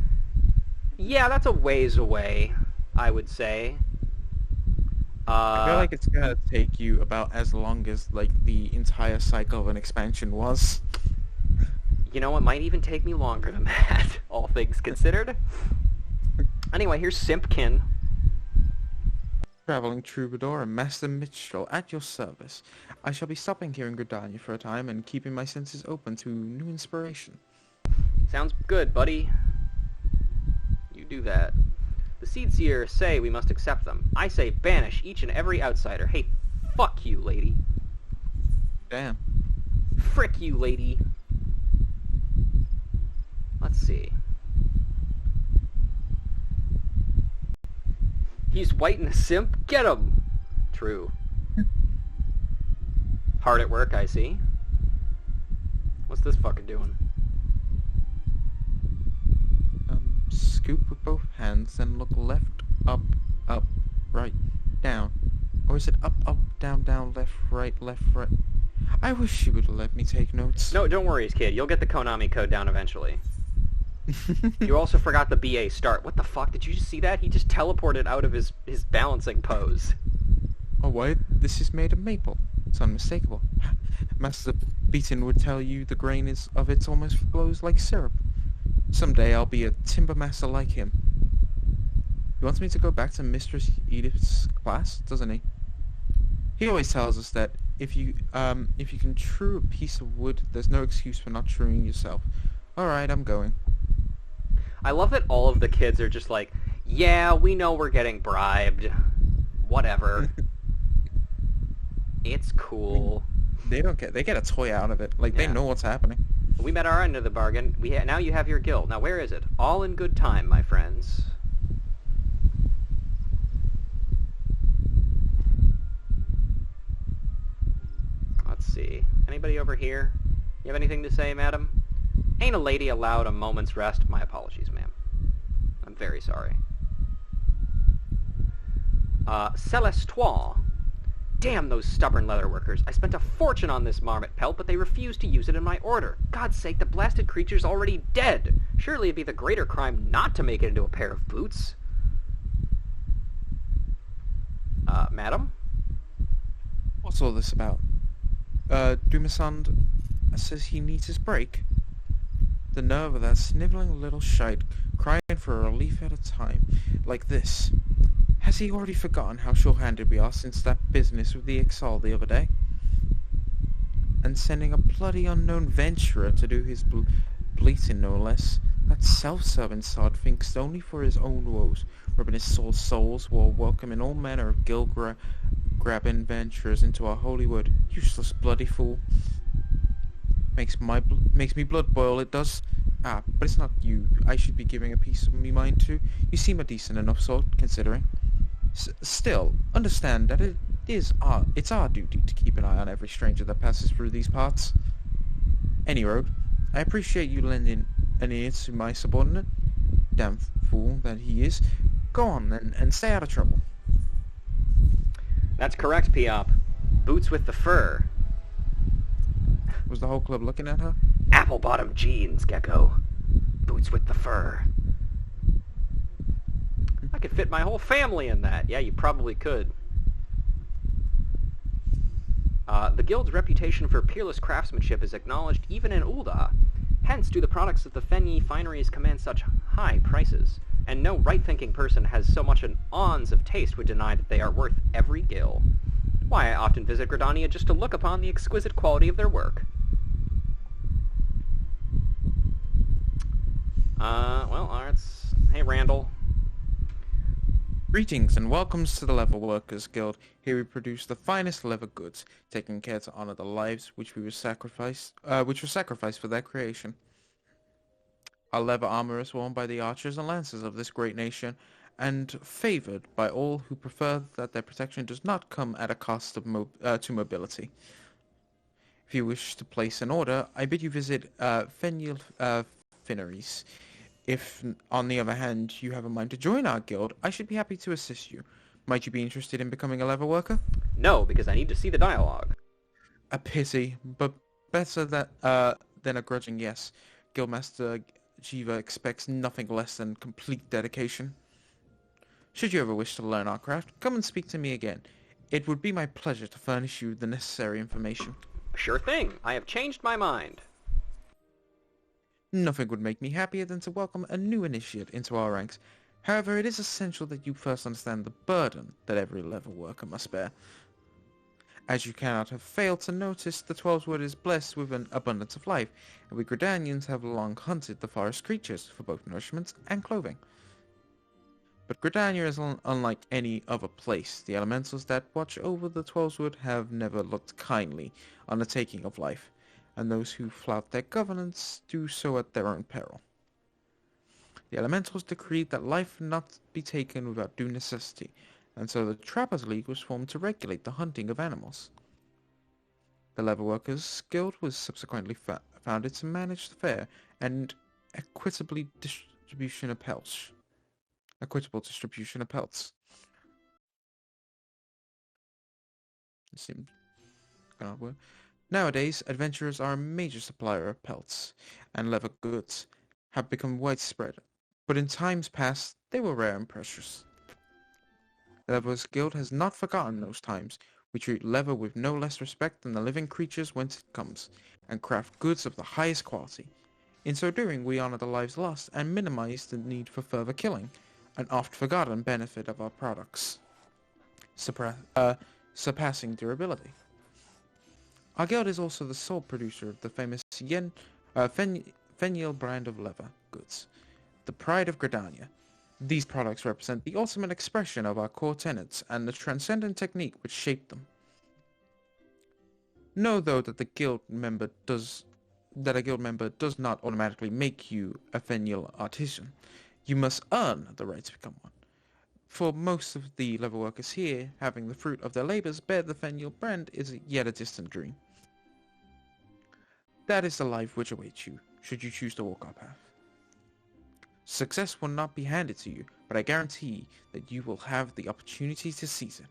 Yeah, that's a ways away, I would say. I feel like it's gonna take you about as long as, like, the entire cycle of an expansion was. You know, it might even take me longer than that, all things considered. Anyway, here's Simpkin. Traveling troubadour and master minstrel at your service. I shall be stopping here in Gridania for a time and keeping my senses open to new inspiration. Sounds good, buddy. You do that. The Seedseer say we must accept them. I say banish each and every outsider. Hey, fuck you, lady. Damn. Frick you, lady. Let's see. He's white and a simp? Get him! True. Hard at work, I see. What's this fucker doing? Scoop with both hands, then look left, up, right, down. Or is it up, down, left, right, right? I wish you would let me take notes. No, don't worry, kid. You'll get the Konami code down eventually. You also forgot the BA start. What the fuck? Did you just see that? He just teleported out of his balancing pose. Oh, wait, this is made of maple. It's unmistakable. Master Beaton would tell you the grain of it almost flows like syrup. Someday I'll be a timber master like him. He wants me to go back to Mistress Edith's class, doesn't he? He always tells us that if you can true a piece of wood, there's no excuse for not truing yourself. Alright, I'm going. I love that all of the kids are just like, yeah, we know we're getting bribed. Whatever. It's cool. They get a toy out of it. Like, they know what's happening. We met our end of the bargain. Now you have your guild. Now where is it? All in good time, my friends. Let's see. Anybody over here? You have anything to say, madam? Ain't a lady allowed a moment's rest? My apologies, ma'am. I'm very sorry. Celestois. Damn those stubborn leatherworkers. I spent a fortune on this marmot pelt, but they refused to use it in my order. God's sake, the blasted creature's already dead. Surely it'd be the greater crime not to make it into a pair of boots. Madam? What's all this about? Dumasand says he needs his break. The nerve of that sniveling little shite, crying for a relief at a time, like this. Has he already forgotten how sure-handed we are since that business with the XIV the other day? And sending a bloody unknown venturer to do his bleating, no less. That self-serving sod thinks only for his own woes, rubbing his soul's souls while welcoming all manner of gill-grabbing venturers into our holy wood. Useless bloody fool. Makes me blood boil, it does. Ah, but it's not you I should be giving a piece of me mind to. You seem a decent enough sort, considering. Still, understand that it's our duty to keep an eye on every stranger that passes through these parts. Any road, I appreciate you lending an ear to my subordinate. Damn fool that he is. Go on, then, and stay out of trouble. That's correct, Piop. Boots with the fur. Was the whole club looking at her? Apple-bottom jeans, Gecko. Boots with the fur. I could fit my whole family in that. Yeah, you probably could. The guild's reputation for peerless craftsmanship is acknowledged even in Ul'dah. Hence do the products of the Fenyi fineries command such high prices. And no right-thinking person has so much an ounce of taste would deny that they are worth every gill. Why, I often visit Gridania just to look upon the exquisite quality of their work. Hey, Randall. Greetings and welcomes to the Leather Workers Guild. Here we produce the finest leather goods, taking care to honor the lives which were sacrificed for their creation. Our leather armor is worn by the archers and lancers of this great nation, and favored by all who prefer that their protection does not come at a cost of to mobility. If you wish to place an order, I bid you visit Fenyi fineries. If, on the other hand, you have a mind to join our guild, I should be happy to assist you. Might you be interested in becoming a leather worker? No, because I need to see the dialogue. A pity, but better than a grudging yes. Guildmaster Jiva expects nothing less than complete dedication. Should you ever wish to learn our craft, come and speak to me again. It would be my pleasure to furnish you the necessary information. Sure thing. I have changed my mind. Nothing would make me happier than to welcome a new initiate into our ranks. However, it is essential that you first understand the burden that every leather worker must bear. As you cannot have failed to notice, the 12th Wood is blessed with an abundance of life, and we Gridanians have long hunted the forest creatures for both nourishment and clothing. But Gridania is unlike any other place. The elementals that watch over the 12th Wood have never looked kindly on the taking of life, and those who flout their governance do so at their own peril. The elementals decreed that life not be taken without due necessity, and so the Trappers' League was formed to regulate the hunting of animals. The Leatherworkers' Guild was subsequently founded to manage the fair and equitable distribution of pelts. It seemed kind of weird. Nowadays, adventurers are a major supplier of pelts, and leather goods have become widespread, but in times past they were rare and precious. The Leatherers Guild has not forgotten those times. We treat leather with no less respect than the living creatures whence it comes, and craft goods of the highest quality. In so doing, we honor the lives lost and minimize the need for further killing, an oft-forgotten benefit of our products, surpassing durability. Our guild is also the sole producer of the famous Fenil brand of leather goods, the pride of Gridania. These products represent the ultimate expression of our core tenets and the transcendent technique which shaped them. Know, though, that a guild member does not automatically make you a Fenil artisan. You must earn the right to become one. For most of the leatherworkers here, having the fruit of their labors bear the Fenil brand is yet a distant dream. That is the life which awaits you, should you choose to walk our path. Success will not be handed to you, but I guarantee that you will have the opportunity to seize it.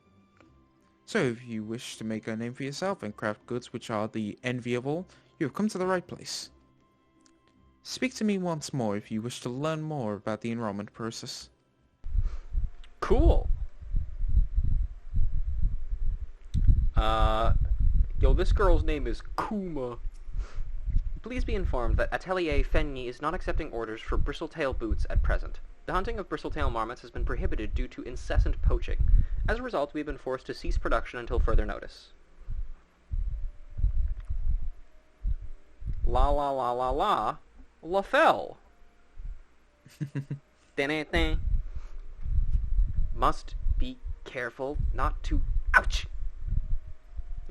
So if you wish to make a name for yourself and craft goods which are the envy of all, you have come to the right place. Speak to me once more if you wish to learn more about the enrollment process. Cool. This girl's name is Kuma. Please be informed that Atelier Fenny is not accepting orders for bristletail boots at present. The hunting of bristletail marmots has been prohibited due to incessant poaching. As a result, we've been forced to cease production until further notice. La la la la la. LaFell. Dun-dun-dun. Must be careful not to... Ouch!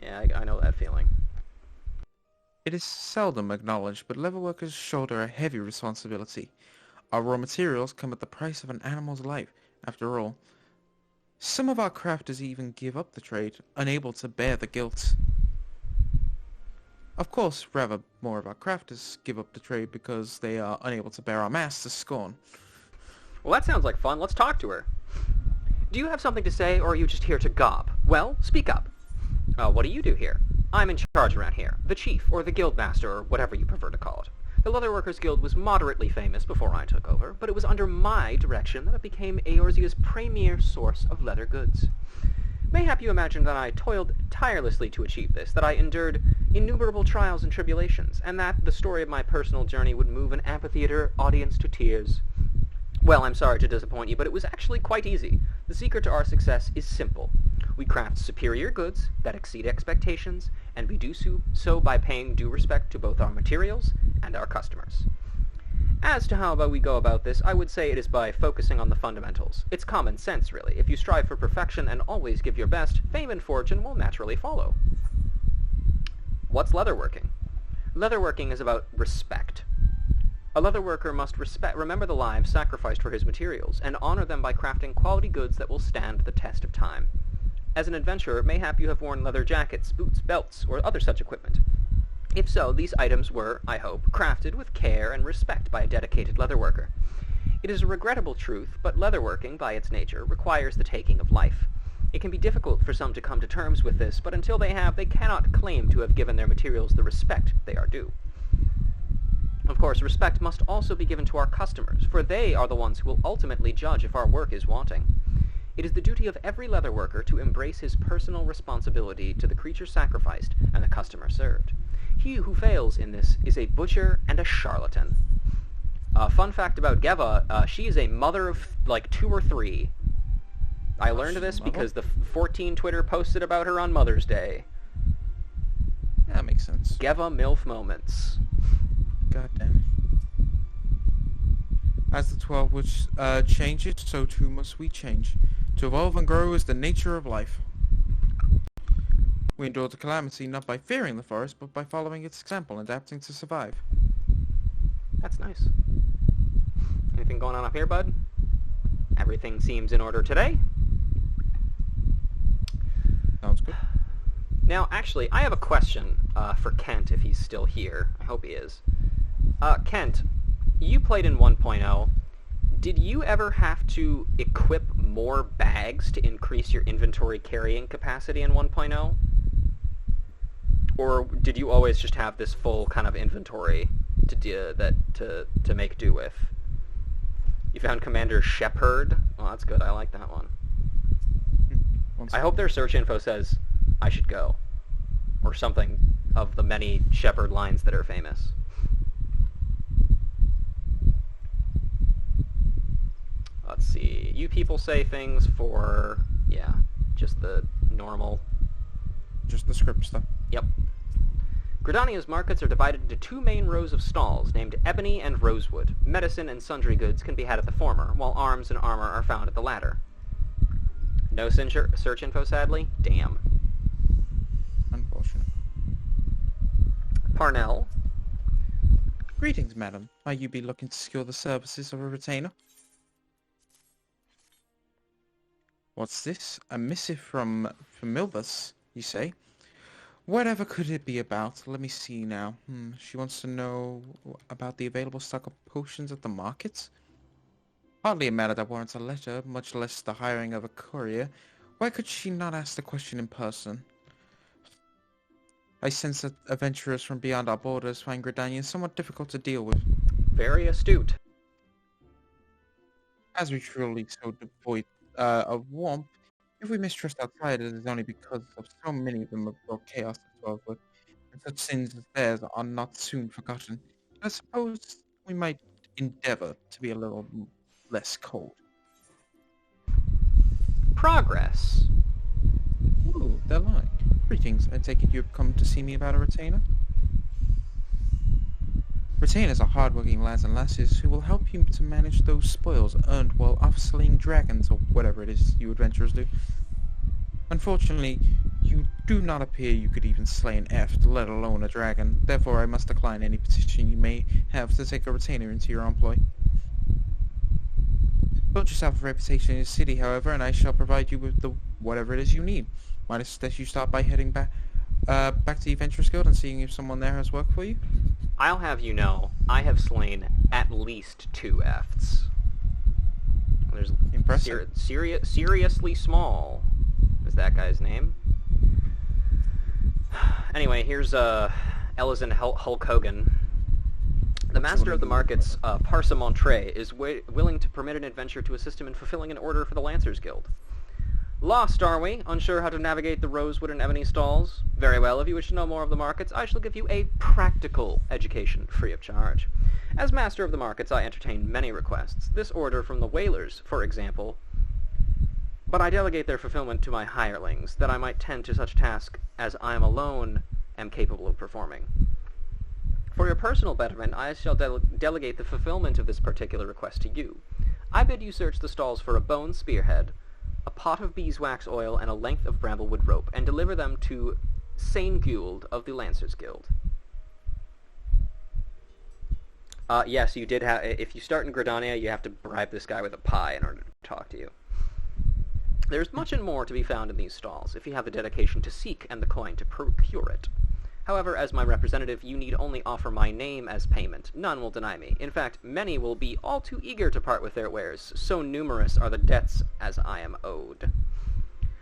Yeah, I know that feeling. It is seldom acknowledged, but leatherworkers shoulder a heavy responsibility. Our raw materials come at the price of an animal's life, after all. Some of our crafters even give up the trade, unable to bear the guilt. Of course, rather more of our crafters give up the trade because they are unable to bear our master's scorn. Well, that sounds like fun. Let's talk to her. Do you have something to say, or are you just here to gob? Well, speak up. What do you do here? I'm in charge around here. The chief, or the guild master, or whatever you prefer to call it. The Leatherworkers Guild was moderately famous before I took over, but it was under my direction that it became Eorzea's premier source of leather goods. Mayhap you imagine that I toiled tirelessly to achieve this, that I endured innumerable trials and tribulations, and that the story of my personal journey would move an amphitheater audience to tears. Well, I'm sorry to disappoint you, but it was actually quite easy. The secret to our success is simple. We craft superior goods that exceed expectations, and we do so by paying due respect to both our materials and our customers. As to how we go about this, I would say it is by focusing on the fundamentals. It's common sense, really. If you strive for perfection and always give your best, fame and fortune will naturally follow. What's leatherworking? Leatherworking is about respect. A leatherworker must remember the lives sacrificed for his materials, and honor them by crafting quality goods that will stand the test of time. As an adventurer, mayhap you have worn leather jackets, boots, belts, or other such equipment. If so, these items were, I hope, crafted with care and respect by a dedicated leatherworker. It is a regrettable truth, but leatherworking, by its nature, requires the taking of life. It can be difficult for some to come to terms with this, but until they have, they cannot claim to have given their materials the respect they are due. Of course, respect must also be given to our customers, for they are the ones who will ultimately judge if our work is wanting. It is the duty of every leatherworker to embrace his personal responsibility to the creature sacrificed and the customer served. He who fails in this is a butcher and a charlatan. Fun fact about Geva, she is a mother of, like, 2 or 3. I learned she's this a mother? because the 14 Twitter posted about her on Mother's Day. Yeah, that makes sense. Geva MILF moments. God damn it. As the 12 which changes, so too must we change. To evolve and grow is the nature of life. We endure the calamity not by fearing the forest, but by following its example and adapting to survive. That's nice. Anything going on up here, bud? Everything seems in order today. Sounds good. Now, actually, I have a question for Kent, if he's still here. I hope he is. Kent, you played in 1.0. Did you ever have to equip more bags to increase your inventory carrying capacity in 1.0? Or did you always just have this full kind of inventory to make do with? You found Commander Shepherd? Well, that's good. I like that one. I hope their search info says, I should go. Or something of the many Shepherd lines that are famous. Let's see. You people say things for, yeah, just the normal. Just the script stuff. Yep. Gridania's markets are divided into 2 main rows of stalls named Ebony and Rosewood. Medicine and sundry goods can be had at the former, while arms and armor are found at the latter. No search info, sadly? Damn. Unfortunate. Parnell. Greetings, madam. Might you be looking to secure the services of a retainer? What's this? A missive from Milbus, you say? Whatever could it be about? Let me see now. She wants to know about the available stock of potions at the markets? Hardly a matter that warrants a letter, much less the hiring of a courier. Why could she not ask the question in person? I sense that adventurers from beyond our borders find Gridania somewhat difficult to deal with. Very astute. As we truly so devoid of warmth, if we mistrust outsiders, it is only because of so many of them have brought chaos into our work, and such sins as theirs are not soon forgotten. I suppose we might endeavor to be a little less cold. Progress. Ooh, they're lying. Greetings, I take it you've come to see me about a retainer? Retainers are hard-working lads and lasses who will help you to manage those spoils earned while off-slaying dragons, or whatever it is you adventurers do. Unfortunately, you do not appear you could even slay an eft, let alone a dragon. Therefore, I must decline any petition you may have to take a retainer into your employ. Build yourself a reputation in the city, however, and I shall provide you with the whatever it is you need. Might I suggest you start by heading back to the Adventurers Guild and seeing if someone there has work for you? I'll have you know, I have slain at least 2 efts. There's Impressive. Seriously Small is that guy's name. Anyway, here's Elizin Hulk Hogan. The master of the markets, Parsamontre, is willing to permit an adventurer to assist him in fulfilling an order for the Lancers Guild. Lost, are we? Unsure how to navigate the Rosewood and Ebony stalls? Very well, if you wish to know more of the markets, I shall give you a practical education free of charge. As master of the markets, I entertain many requests. This order from the Whalers, for example, but I delegate their fulfillment to my hirelings, that I might tend to such task as I am alone am capable of performing. For your personal betterment, I shall delegate the fulfillment of this particular request to you. I bid you search the stalls for a bone spearhead, a pot of beeswax oil, and a length of bramblewood rope, and deliver them to Sane Gould of the Lancers Guild. Yes, you did have. If you start in Gridania, you have to bribe this guy with a pie in order to talk to you. There's much and more to be found in these stalls, if you have the dedication to seek and the coin to procure it. However, as my representative, you need only offer my name as payment. None will deny me. In fact, many will be all too eager to part with their wares. So numerous are the debts as I am owed.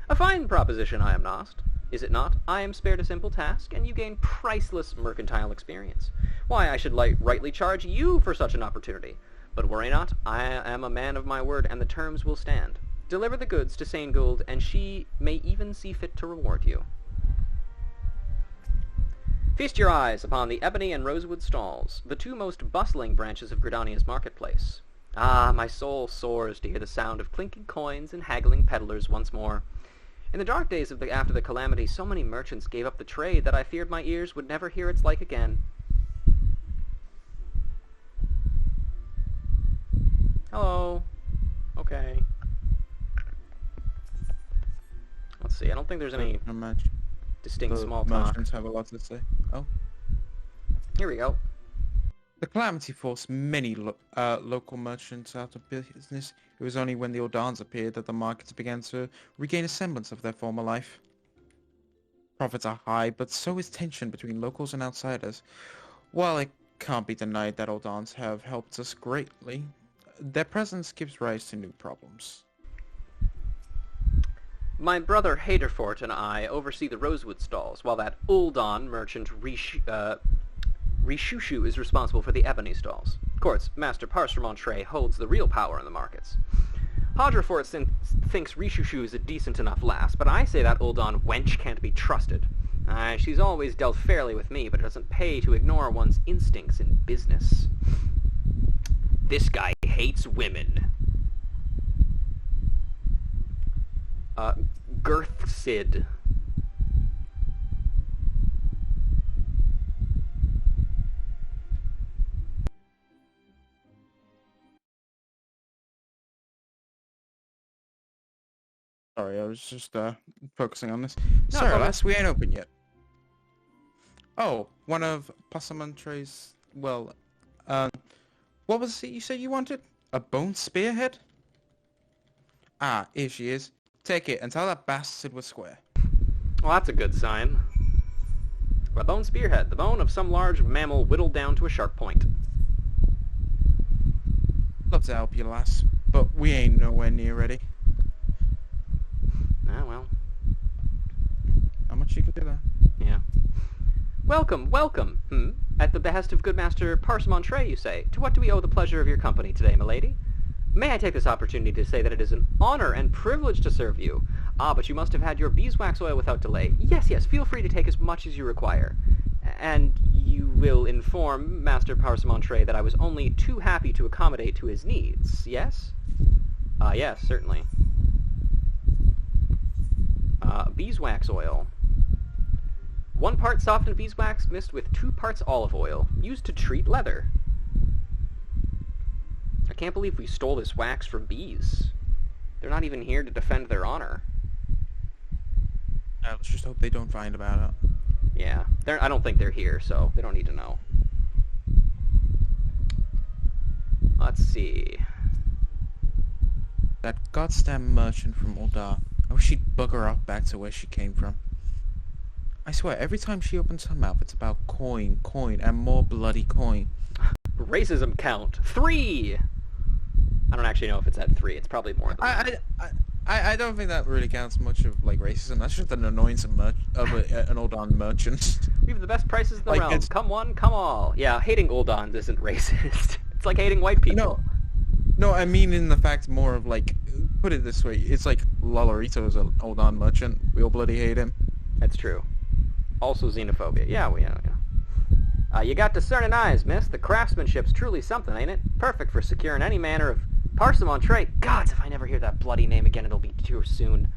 A fine proposition, I am not. Is it not? I am spared a simple task, and you gain priceless mercantile experience. Why, I should rightly charge you for such an opportunity. But worry not, I am a man of my word, and the terms will stand. Deliver the goods to Sane Gould, and she may even see fit to reward you. Feast your eyes upon the ebony and rosewood stalls, the two most bustling branches of Gridania's marketplace. Ah, my soul soars to hear the sound of clinking coins and haggling peddlers once more. In the dark days after the calamity, so many merchants gave up the trade that I feared my ears would never hear its like again. Hello. Okay. Let's see, I don't think there's any distinct small talk. Merchants have a lot to say. Oh. Here we go. The calamity forced many local merchants out of business. It was only when the Ordans appeared that the markets began to regain a semblance of their former life. Profits are high, but so is tension between locals and outsiders. While it can't be denied that Ordans have helped us greatly, their presence gives rise to new problems. My brother Haderfort and I oversee the rosewood stalls, while that Uldan merchant Rishushu is responsible for the ebony stalls. Of course, Master Parsermontre holds the real power in the markets. Haderfort thinks Rishushu is a decent enough lass, but I say that Uldan wench can't be trusted. She's always dealt fairly with me, but it doesn't pay to ignore one's instincts in business. This guy hates women. Girth Sid. Sorry, I was just focusing on this. No, Sorry, go lass, we ain't open yet. Oh, one of Passamantre's, well, what was it you said you wanted? A bone spearhead? Ah, here she is. Take it and tell that bastard we're square. Well, that's a good sign. A bone spearhead, the bone of some large mammal whittled down to a sharp point. Love to help you, lass, but we ain't nowhere near ready. Ah, well. How much you could do that? Yeah. Welcome, welcome. At the behest of good Master Parsemontre, you say. To what do we owe the pleasure of your company today, milady? May I take this opportunity to say that it is an honor and privilege to serve you. Ah, but you must have had your beeswax oil without delay. Yes, yes, feel free to take as much as you require. And you will inform Master Parsemontre that I was only too happy to accommodate to his needs, yes? Yes, certainly. Beeswax oil. 1 part softened beeswax mixed with 2 parts olive oil, used to treat leather. I can't believe we stole this wax from bees. They're not even here to defend their honor. Let's just hope they don't find about it. Yeah, I don't think they're here, so they don't need to know. Let's see. That goddamn merchant from Uldar. I wish she'd bugger off back to where she came from. I swear, every time she opens her mouth, it's about coin, coin, and more bloody coin. Racism count 3. I don't actually know if it's at 3. It's probably more than that. I don't think that really counts much of like racism. That's just an annoyance of an Uldan merchant. We have the best prices in the Like, realm. it's- Come one, come all. Yeah, hating Uldans isn't racist. It's like hating white people. No, I mean in the fact more of like, put it this way, it's like Lolorito's an Uldan merchant. We all bloody hate him. That's true. Also xenophobia. Yeah, you got discerning eyes, miss. The craftsmanship's truly something, ain't it? Perfect for securing any manner of Parsemontre. Gods, if I never hear that bloody name again, it'll be too soon.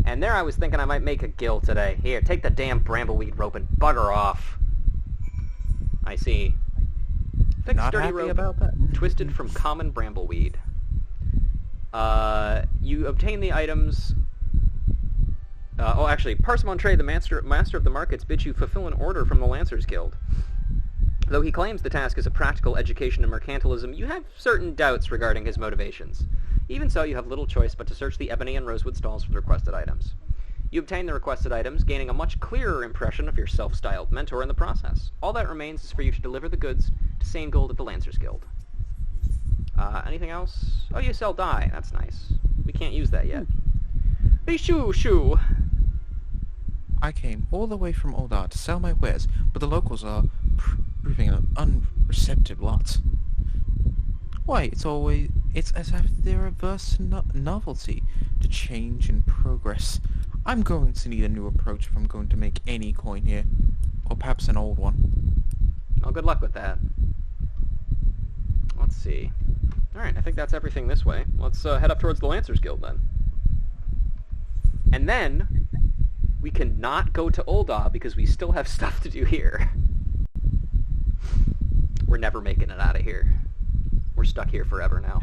And there I was thinking I might make a gill today. Here, take the damn brambleweed rope and bugger off. I see. Thick, Not sturdy happy rope, about that. twisted from common brambleweed. You obtain the items... actually, Parsemontre, the master of the markets, bids you fulfill an order from the Lancers Guild. Though he claims the task is a practical education in mercantilism, you have certain doubts regarding his motivations. Even so, you have little choice but to search the ebony and rosewood stalls for the requested items. You obtain the requested items, gaining a much clearer impression of your self-styled mentor in the process. All that remains is for you to deliver the goods to Sane Gold at the Lancers Guild. Anything else? Oh, you sell dye. That's nice. We can't use that yet. Hey, shoo! I came all the way from Uldar to sell my wares, but the locals are proving an unreceptive lot. Why, it's as if they're averse to novelty, to change and progress. I'm going to need a new approach if I'm going to make any coin here. Or perhaps an old one. Well, good luck with that. Let's see. Alright, I think that's everything this way. Let's head up towards the Lancers Guild then. And then, we cannot go to Ul'dah because we still have stuff to do here. We're never making it out of here. We're stuck here forever now.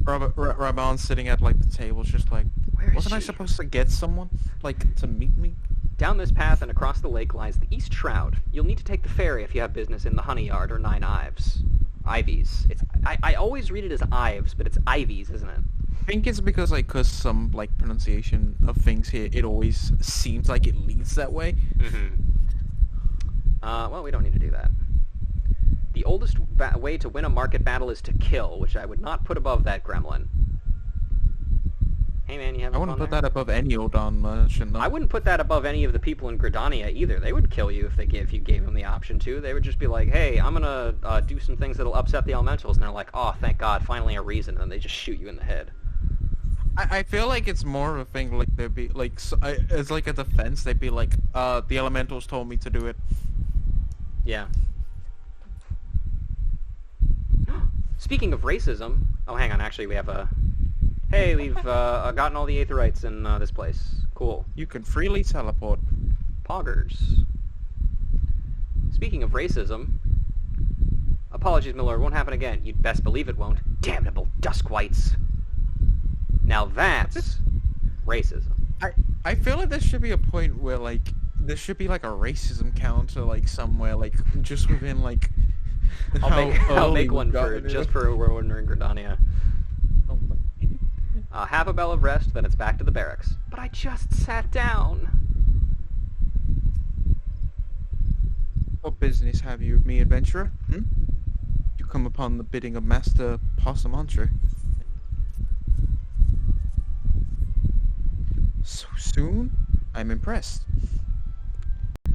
Ramon's sitting at, like, the table, just like, Where is wasn't I she? supposed to get someone? Like, to meet me? Down this path and across the lake lies the East Shroud. You'll need to take the ferry if you have business in the Honey Yard or Nine Ives. Ivies. I always read it as Ives, but it's Ivies, isn't it? I think it's because, like, cause some, like, pronunciation of things here, it always seems like it leads that way. Mm-hmm. Well, we don't need to do that. The oldest way to win a market battle is to kill, which I would not put above that gremlin. Hey man, you having I wouldn't fun put there? that above any Ul'dah merchant. No. I wouldn't put that above any of the people in Gridania either. They would kill you if you gave them the option to. They would just be like, hey, I'm gonna do some things that'll upset the elementals, and they're like, oh, thank God, finally a reason, and then they just shoot you in the head. I feel like it's more of a thing, like, they'd be, like, it's like a defense, they'd be like, the elementals told me to do it. Yeah. Speaking of racism, oh, hang on, actually, we have a... Hey, we've gotten all the Aetherites in this place. Cool. You can freely teleport. Poggers. Speaking of racism... Apologies, Miller, it won't happen again. You'd best believe it won't. Damnable Duskwhites. Now that's racism. I feel like there should be a point where, like, there should be, like, a racism counter, like, somewhere, like, just within, like... I'll make one for just for when we're in Gridania. Oh my. Half a bell of rest, then it's back to the barracks. But I just sat down. What business have you with me, adventurer? Hmm? You come upon the bidding of Master Possamontre. So soon? I'm impressed.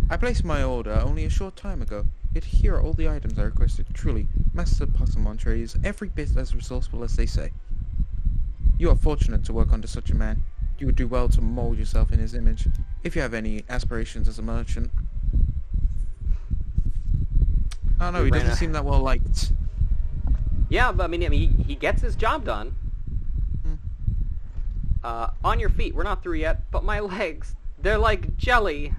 I placed my order only a short time ago, yet here are all the items I requested. Truly, Master Possamontre is every bit as resourceful as they say. You are fortunate to work under such a man. You would do well to mold yourself in his image, if you have any aspirations as a merchant. I don't know, he doesn't seem that well liked. Yeah, but I mean, he gets his job done. On your feet, we're not through yet, but my legs, they're like jelly.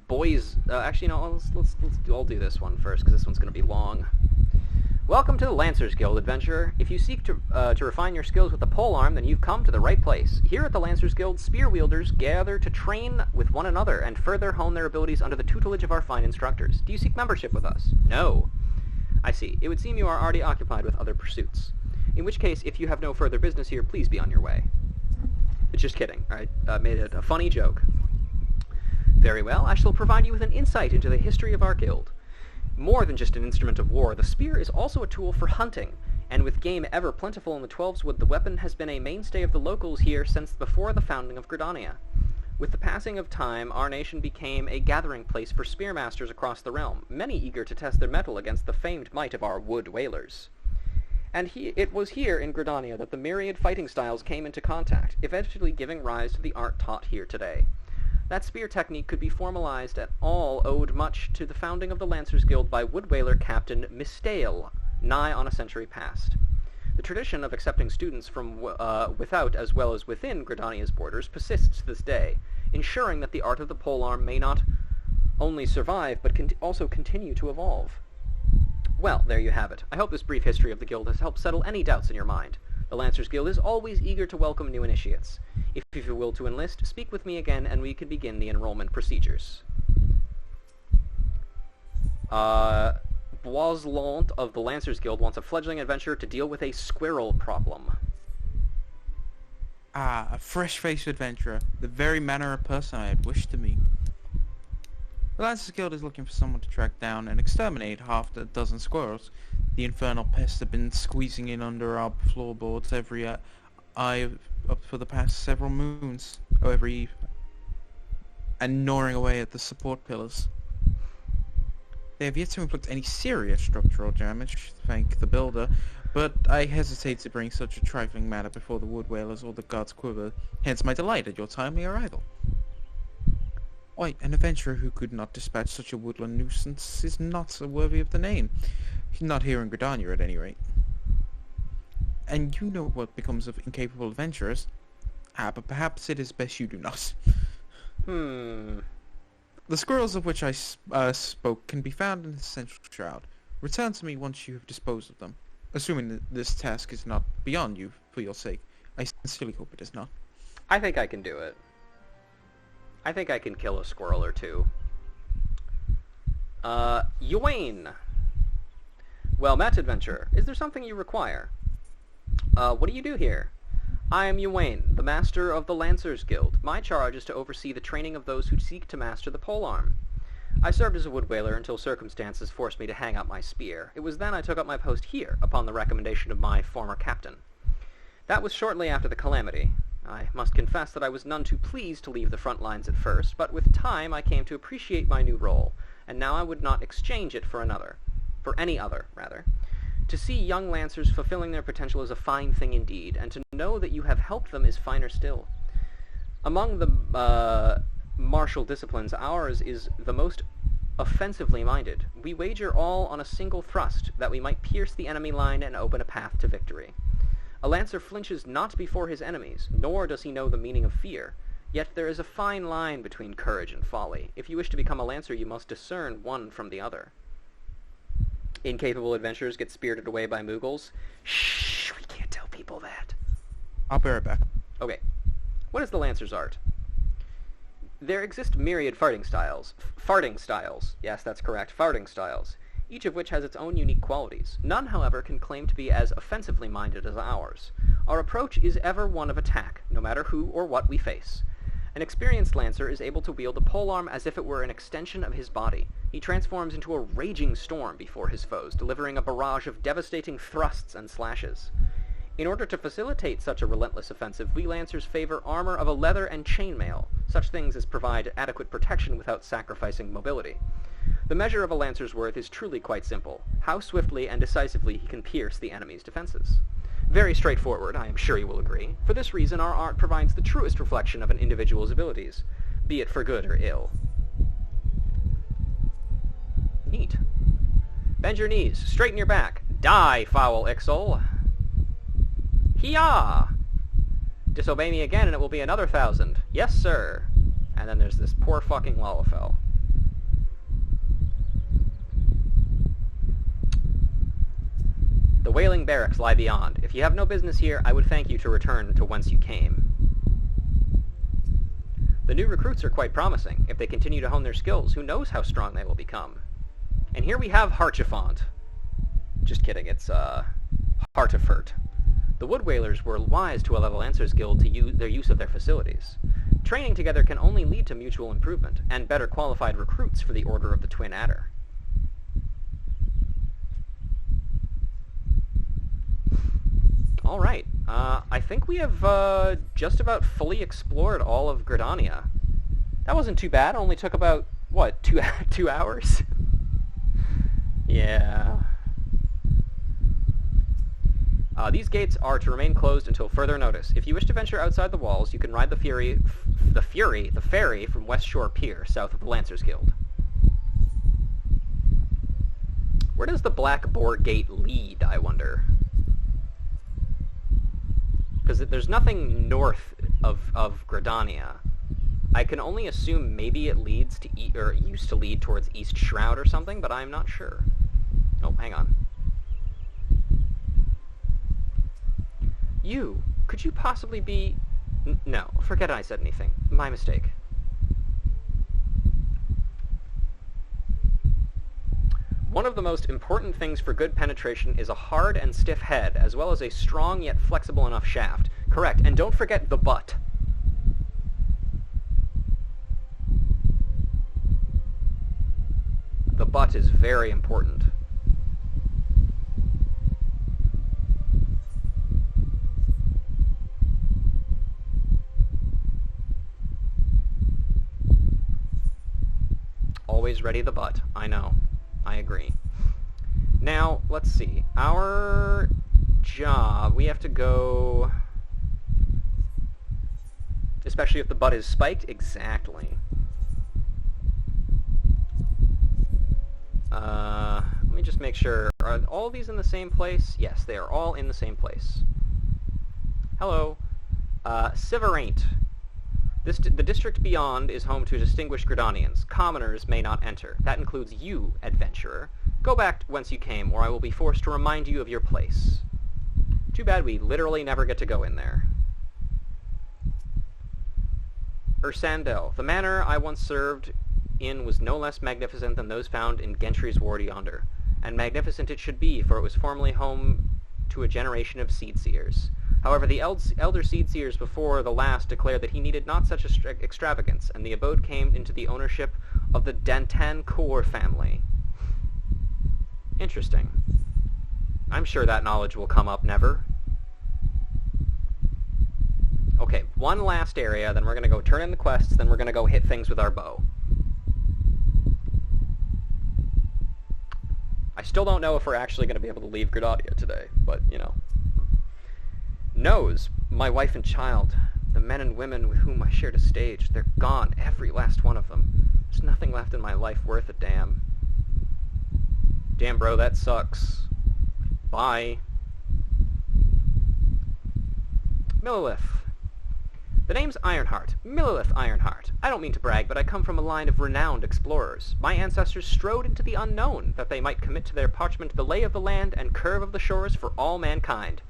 Boys, actually, no, I'll do this one first, because this one's going to be long. Welcome to the Lancers Guild, adventurer. If you seek to refine your skills with the polearm, then you've come to the right place. Here at the Lancers Guild, spear wielders gather to train with one another and further hone their abilities under the tutelage of our fine instructors. Do you seek membership with us? No. I see. It would seem you are already occupied with other pursuits. In which case, if you have no further business here, please be on your way. Just kidding, alright? Made it a funny joke. Very well, I shall provide you with an insight into the history of our guild. More than just an instrument of war, the spear is also a tool for hunting, and with game ever plentiful in the Twelveswood, the weapon has been a mainstay of the locals here since before the founding of Gridania. With the passing of time, our nation became a gathering place for spearmasters across the realm, many eager to test their mettle against the famed might of our wood whalers. And it was here in Gridania that the myriad fighting styles came into contact, eventually giving rise to the art taught here today. That spear technique could be formalized at all owed much to the founding of the Lancers Guild by wood whaler Captain Mistale, nigh on a century past. The tradition of accepting students from without as well as within Gridania's borders persists to this day, ensuring that the art of the polearm may not only survive, but also continue to evolve. Well, there you have it. I hope this brief history of the guild has helped settle any doubts in your mind. The Lancers Guild is always eager to welcome new initiates. If you will to enlist, speak with me again and we can begin the enrollment procedures. Boislant of the Lancers Guild wants a fledgling adventurer to deal with a squirrel problem. Ah, a fresh-faced adventurer, the very manner of person I had wished to meet. The Lancers Guild is looking for someone to track down and exterminate half a dozen squirrels. The infernal pests have been squeezing in under our floorboards every eye up for the past several moons, every eve, and gnawing away at the support pillars. They have yet to inflict any serious structural damage, thank the builder, but I hesitate to bring such a trifling matter before the wood whalers or the gods quiver, hence my delight at your timely arrival. Why, an adventurer who could not dispatch such a woodland nuisance is not worthy of the name. Not here in Gridania, at any rate. And you know what becomes of incapable adventurers. But perhaps it is best you do not. The squirrels of which I spoke can be found in the central shroud. Return to me once you have disposed of them. Assuming that this task is not beyond you, for your sake. I sincerely hope it is not. I think I can do it. I think I can kill a squirrel or two. Yuane. Well met, adventurer. Is there something you require? What do you do here? I am Yuane, the master of the Lancers Guild. My charge is to oversee the training of those who seek to master the polearm. I served as a wood whaler until circumstances forced me to hang up my spear. It was then I took up my post here, upon the recommendation of my former captain. That was shortly after the calamity. I must confess that I was none too pleased to leave the front lines at first, but with time I came to appreciate my new role, and now I would not exchange it for any other. To see young Lancers fulfilling their potential is a fine thing indeed, and to know that you have helped them is finer still. Among the martial disciplines, ours is the most offensively minded. We wager all on a single thrust, that we might pierce the enemy line and open a path to victory. A Lancer flinches not before his enemies, nor does he know the meaning of fear. Yet there is a fine line between courage and folly. If you wish to become a Lancer, you must discern one from the other. Incapable adventurers get spirited away by Moogles. Shh, we can't tell people that. I'll be right back. Okay. What is the Lancer's art? There exist myriad farting styles. Farting styles. Yes, that's correct. Farting styles. Each of which has its own unique qualities. None, however, can claim to be as offensively minded as ours. Our approach is ever one of attack, no matter who or what we face. An experienced Lancer is able to wield a polearm as if it were an extension of his body. He transforms into a raging storm before his foes, delivering a barrage of devastating thrusts and slashes. In order to facilitate such a relentless offensive, we Lancers favor armor of a leather and chainmail, such things as provide adequate protection without sacrificing mobility. The measure of a Lancer's worth is truly quite simple: how swiftly and decisively he can pierce the enemy's defenses. Very straightforward, I am sure you will agree. For this reason, our art provides the truest reflection of an individual's abilities, be it for good or ill. Neat. Bend your knees, straighten your back. Die, foul Ixol! Hee-yah! Disobey me again and it will be another 1,000. Yes, sir. And then there's this poor fucking Lalafell. The Wailing Barracks lie beyond. If you have no business here, I would thank you to return to whence you came. The new recruits are quite promising. If they continue to hone their skills, who knows how strong they will become. And here we have Harchifont. Just kidding, it's, Hartifert. The Wood Whalers were wise to allow the Lancers Guild to their use of their facilities. Training together can only lead to mutual improvement, and better qualified recruits for the Order of the Twin Adder. Alright, I think we have, just about fully explored all of Gridania. That wasn't too bad, it only took about, what, 2 hours? Yeah. These gates are to remain closed until further notice. If you wish to venture outside the walls, you can ride the ferry from West Shore Pier, south of the Lancers Guild. Where does the Black Boar Gate lead, I wonder? Because there's nothing north of Gridania. I can only assume maybe it leads to or it used to lead towards East Shroud or something, but I'm not sure. Oh, hang on. You, could you possibly be... No, forget I said anything. My mistake. One of the most important things for good penetration is a hard and stiff head, as well as a strong yet flexible enough shaft. Correct, and don't forget the butt. The butt is very important. Always ready the butt. I know. I agree. Now, let's see. Our job. We have to go... Especially if the butt is spiked? Exactly. Let me just make sure. Are all these in the same place? Yes, they are all in the same place. Hello. Siveraint. The district beyond is home to distinguished Gridanians. Commoners may not enter. That includes you, adventurer. Go back whence you came, or I will be forced to remind you of your place. Too bad we literally never get to go in there. Ursandel. The manor I once served in was no less magnificent than those found in Gentry's ward yonder. And magnificent it should be, for it was formerly home to a generation of seedseers. However, the elder seedseers before the last declared that he needed not such extravagance, and the abode came into the ownership of the Dantancourt family. Interesting. I'm sure that knowledge will come up never. Okay, one last area, then we're going to go turn in the quests, then we're going to go hit things with our bow. I still don't know if we're actually going to be able to leave Gridania today, but, you know. Knows, my wife and child, the men and women with whom I shared a stage, they're gone, every last one of them. There's nothing left in my life worth a damn. Damn, bro, that sucks. Bye. Millilith. The name's Ironheart. Millilith Ironheart. I don't mean to brag, but I come from a line of renowned explorers. My ancestors strode into the unknown, that they might commit to their parchment the lay of the land and curve of the shores for all mankind.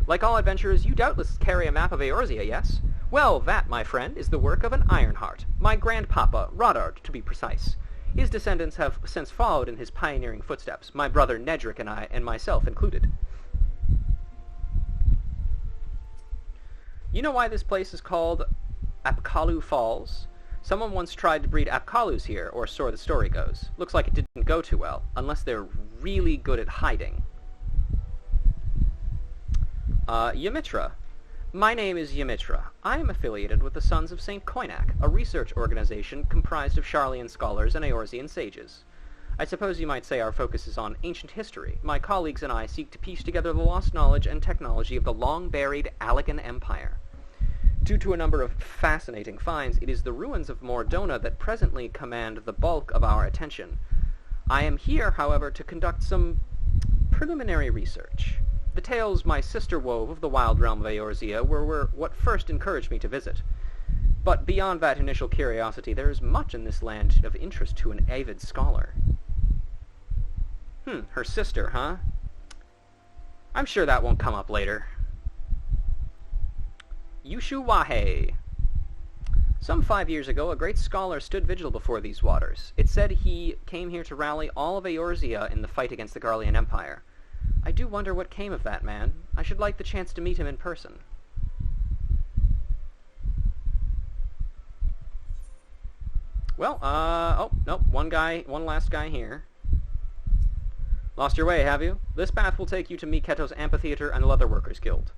Like all adventurers, you doubtless carry a map of Eorzea, yes? Well, that, my friend, is the work of an Ironheart. My grandpapa, Rodard, to be precise. His descendants have since followed in his pioneering footsteps, my brother Nedrick and I, and myself included. You know why this place is called Apkalu Falls? Someone once tried to breed Apkalus here, or so the story goes. Looks like it didn't go too well, unless they're really good at hiding. Ymitra. My name is Ymitra. I am affiliated with the Sons of St. Koinak, a research organization comprised of Sharlayan scholars and Eorzean sages. I suppose you might say our focus is on ancient history. My colleagues and I seek to piece together the lost knowledge and technology of the long-buried Allagan Empire. Due to a number of fascinating finds, it is the ruins of Mordona that presently command the bulk of our attention. I am here, however, to conduct some preliminary research. The tales my sister wove of the wild realm of Eorzea were what first encouraged me to visit. But beyond that initial curiosity, there is much in this land of interest to an avid scholar. Her sister, huh? I'm sure that won't come up later. Yushu Wahe. Some 5 years ago, a great scholar stood vigil before these waters. It said he came here to rally all of Eorzea in the fight against the Garlean Empire. I do wonder what came of that man. I should like the chance to meet him in person. Well, oh, nope, one last guy here. Lost your way, have you? This path will take you to Miketo's Amphitheater and Leatherworkers Guild.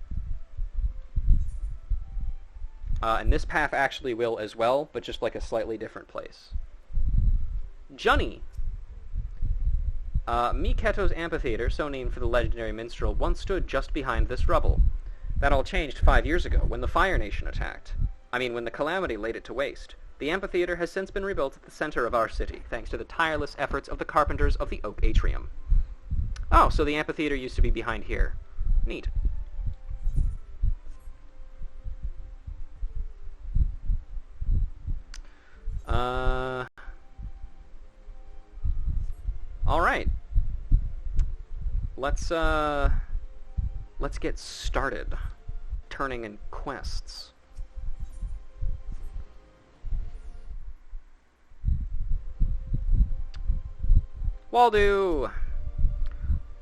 And this path actually will as well, but just like a slightly different place. Johnny! Miketo's Amphitheater, so named for the legendary minstrel, once stood just behind this rubble. That all changed 5 years ago, when the Fire Nation attacked. When the Calamity laid it to waste. The amphitheater has since been rebuilt at the center of our city, thanks to the tireless efforts of the carpenters of the Oak Atrium. Oh, so the amphitheater used to be behind here. Neat. Alright. Let's get started turning in quests. Waldo!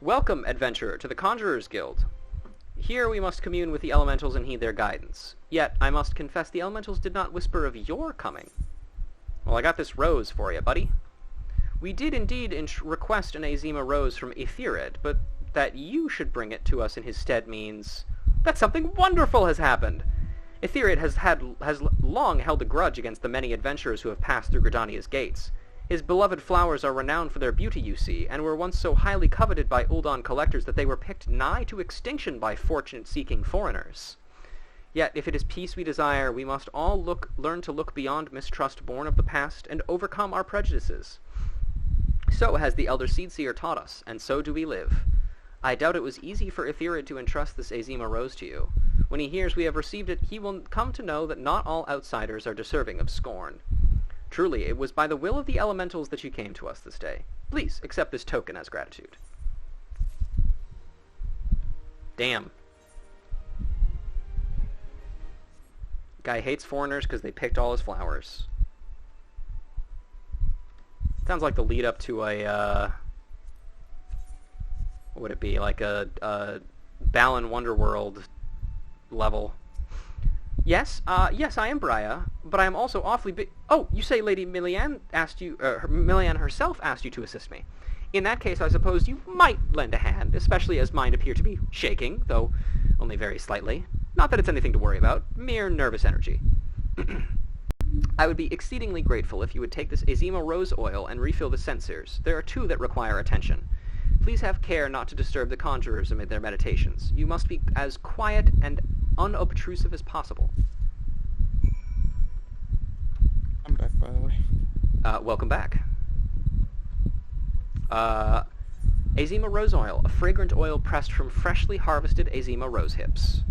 Welcome, adventurer, to the Conjurer's Guild. Here we must commune with the elementals and heed their guidance. Yet, I must confess the elementals did not whisper of your coming. Well, I got this rose for you, buddy. We did indeed request an Azima rose from Ethired, but that you should bring it to us in his stead means that something wonderful has happened. Ethired has long held a grudge against the many adventurers who have passed through Gridania's gates. His beloved flowers are renowned for their beauty, you see, and were once so highly coveted by Uldan collectors that they were picked nigh to extinction by fortune-seeking foreigners. Yet, if it is peace we desire, we must all learn to look beyond mistrust born of the past and overcome our prejudices. So has the Elder Seedseer taught us, and so do we live. I doubt it was easy for Etherid to entrust this Azima Rose to you. When he hears we have received it, he will come to know that not all outsiders are deserving of scorn. Truly, it was by the will of the elementals that you came to us this day. Please, accept this token as gratitude. Damn. Guy hates foreigners because they picked all his flowers. Sounds like the lead up to a, what would it be? Like a Balan Wonderworld level. Yes, yes, I am Briah, but I am also awfully big. Oh, you say Lady Milian asked you, Milian herself asked you to assist me. In that case, I suppose you might lend a hand, especially as mine appear to be shaking, though only very slightly. Not that it's anything to worry about, mere nervous energy. I would be exceedingly grateful if you would take this Azima Rose Oil and refill the censers. There are 2 that require attention. Please have care not to disturb the conjurers amid their meditations. You must be as quiet and unobtrusive as possible. I'm back, by the way. Welcome back. Azima Rose Oil, a fragrant oil pressed from freshly harvested Azima rose hips.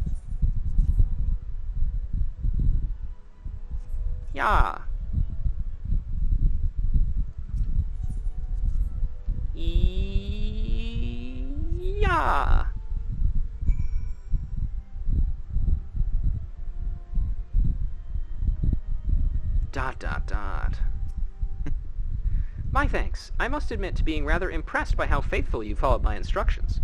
Yeah. Yeah. Dot dot dot. My thanks. I must admit to being rather impressed by how faithfully you followed my instructions.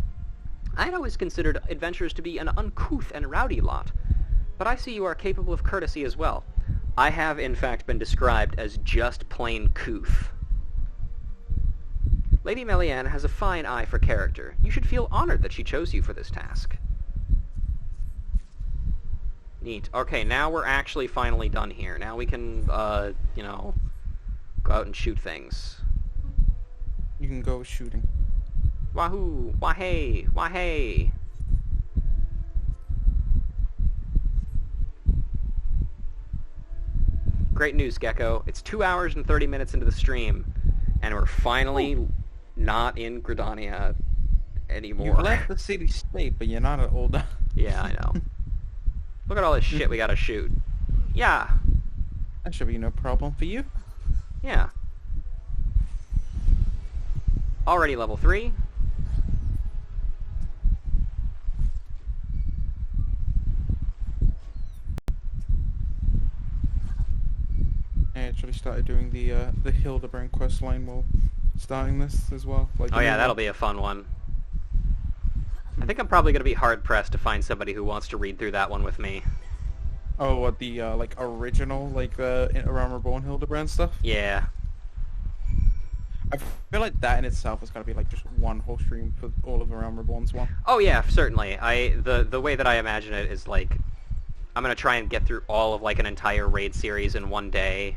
I had always considered adventurers to be an uncouth and rowdy lot, but I see you are capable of courtesy as well. I have, in fact, been described as just plain couth. Lady Melian has a fine eye for character. You should feel honored that she chose you for this task. Neat. Okay, now we're actually finally done here. Now we can, you know, go out and shoot things. You can go shooting. Wahoo! Wahey! Wahey! Great news, Gecko. It's 2 hours and 30 minutes into the stream, and we're finally not in Gridania anymore. You've left the city-state, but you're not at Uldan. Yeah, I know. Look at all this shit we gotta shoot. Yeah. That should be no problem for you. Yeah. Already level 3. I actually started doing the Hildebrand quest line while starting this as well. Like Oh yeah, that'll be a fun one. I think I'm probably going to be hard-pressed to find somebody who wants to read through that one with me. Oh, what, the, like, original, like, Around Reborn Hildebrand stuff? Yeah. I feel like that in itself is going to be, like, just one whole stream for all of Around Reborn's one. Oh yeah, certainly. The way that I imagine it is, like, I'm going to try and get through all of, like, an entire raid series in one day.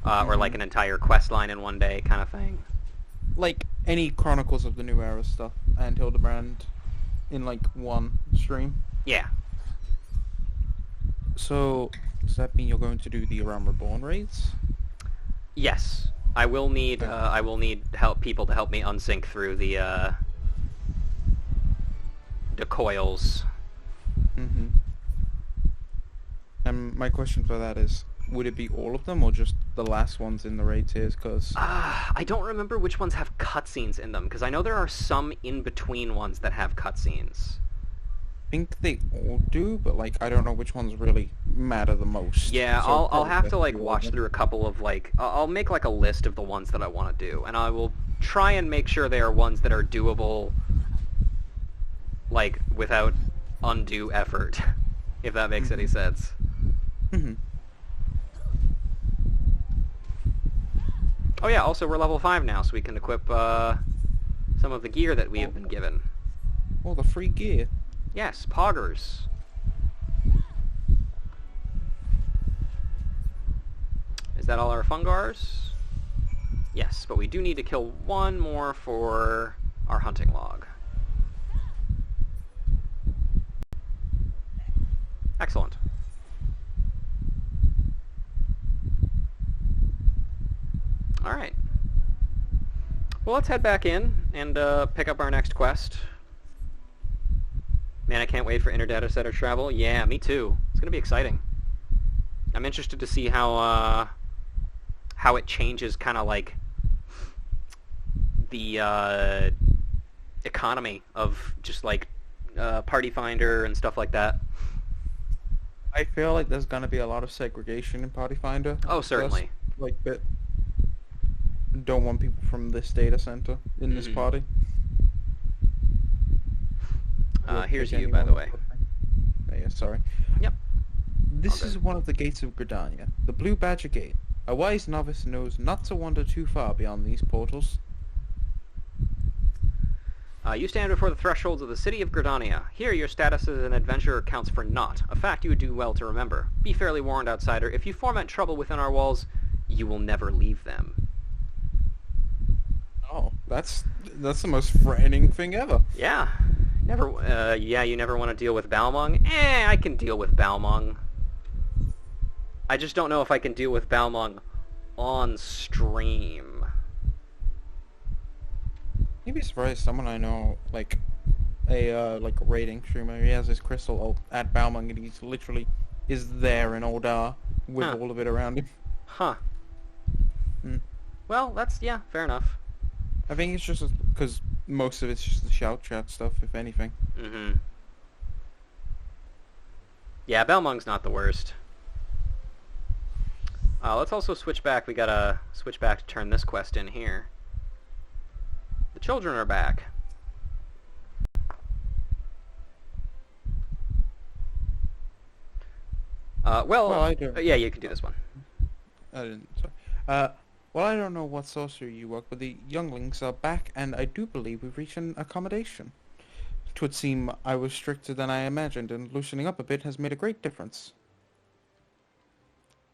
Or, like, an entire quest line in one day kind of thing. Like, any Chronicles of the New Era stuff and Hildebrand in, like, one stream. Yeah. So, does that mean you're going to do the Around Reborn raids? Yes. I will need people to help me unsync through the coils. Mm-hmm. And my question for that is, would it be all of them or just the last ones in the raid tiers? Because I don't remember which ones have cutscenes in them, because I know there are some in-between ones that have cutscenes. I think they all do, but like I don't know which ones really matter the most. Yeah, So I'll have to like probably watch through a couple of like I'll make like a list of the ones that I want to do, and I will try and make sure they are ones that are doable, like without undue effort, if that makes any sense. Mm-hmm. Oh yeah, also we're level 5 now, so we can equip some of the gear that we have been given. All the free gear. Yes, poggers. Is that all our Fungars? Yes, but we do need to kill one more for our hunting log. Excellent. Alright. Well, let's head back in and pick up our next quest. Man, I can't wait for Interdata Center travel. Yeah, me too. It's going to be exciting. I'm interested to see how it changes kind of like the economy of just like Party Finder and stuff like that. I feel like there's gonna be a lot of segregation in Party Finder. Oh, certainly. Like, but don't want people from this data center in this party. Here's you, by the way. Oh, yeah, sorry. Yep. This Okay. is one of the gates of Gridania, the Blue Badger Gate. A wise novice knows not to wander too far beyond these portals. You stand before the thresholds of the city of Gridania. Here, your status as an adventurer counts for naught, a fact you would do well to remember. Be fairly warned, outsider. If you foment trouble within our walls, you will never leave them. Oh, that's the most frightening thing ever. Yeah. You never want to deal with Balmung? I can deal with Balmung. I just don't know if I can deal with Balmung on stream. You'd be surprised. Someone I know, like a rating streamer, he has his crystal at Balmung, and he's literally is there in Oldar with all of it around him. Huh. Hmm. Well, yeah, fair enough. I think it's just because most of it's just the shout chat stuff, if anything. Mm-hmm. Yeah, Balmung's not the worst. Let's also switch back. We gotta switch back to turn this quest in here. The children are back. Yeah, you can do this one. I didn't. Sorry. Well, I don't know what sorcery you work, but the younglings are back, and I do believe we've reached an accommodation. 'Twould seem I was stricter than I imagined, and loosening up a bit has made a great difference.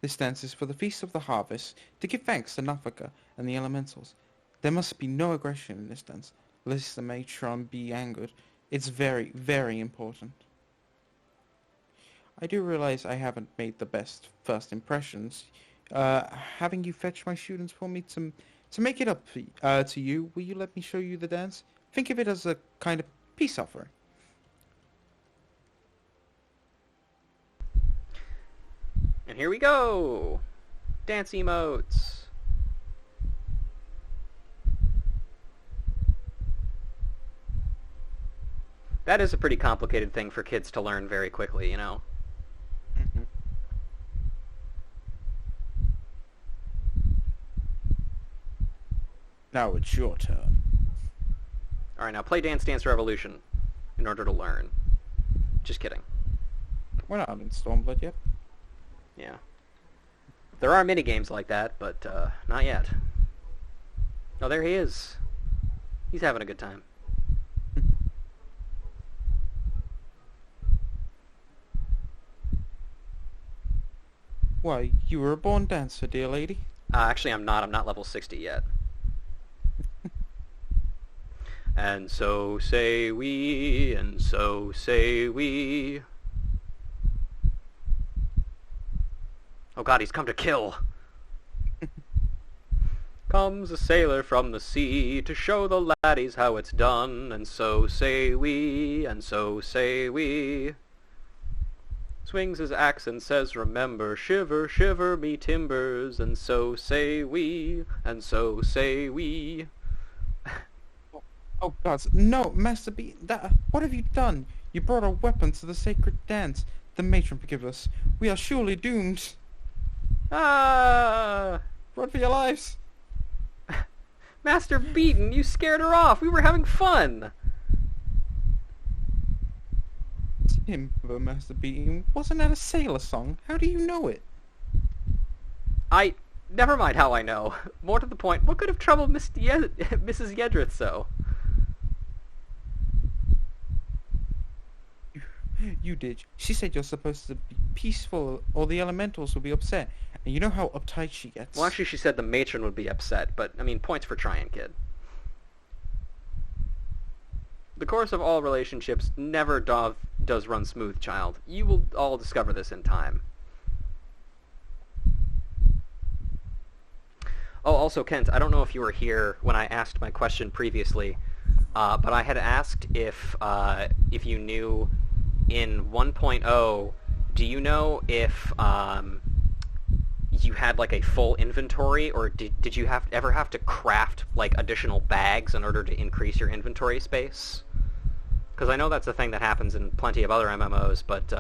This dance is for the Feast of the Harvest, to give thanks to Nafaka and the elementals. There must be no aggression in this dance, lest the matron be angered. It's very, very important. I do realize I haven't made the best first impressions. Having you fetch my students for me to make it up to you, will you let me show you the dance? Think of it as a kind of peace offering. And here we go! Dance emotes! That is a pretty complicated thing for kids to learn very quickly, you know? Mm-hmm. Now it's your turn. Alright, now play Dance Dance Revolution in order to learn. Just kidding. We're not in Stormblood yet. Yeah. There are minigames like that, but not yet. Oh, there he is. He's having a good time. Why, you were a born dancer, dear lady. Actually, I'm not. I'm not level 60 yet. And so say we, and so say we. Oh god, he's come to kill. Comes a sailor from the sea to show the laddies how it's done, and so say we, and so say we. Swings his axe and says, remember, shiver, shiver me timbers, and so say we, and so say we. Oh gods, no, Master B, what have you done? You brought a weapon to the sacred dance. The matron forgive us. We are surely doomed. Ah! Run for your lives. Master Beaten, you scared her off. We were having fun. Timber, Master B, wasn't that a sailor song? How do you know it? Never mind how I know. More to the point, what could have troubled Mrs. Yedrith so? You did. She said you're supposed to be peaceful or the elementals will be upset. And you know how uptight she gets. Well, actually, she said the matron would be upset, but, I mean, points for trying, kid. The course of all relationships never does run smooth, child. You will all discover this in time. Oh, also, Kent, I don't know if you were here when I asked my question previously, but I had asked if you knew in 1.0, do you know if you had like a full inventory, or did you ever have to craft like additional bags in order to increase your inventory space? Because I know that's a thing that happens in plenty of other MMOs, but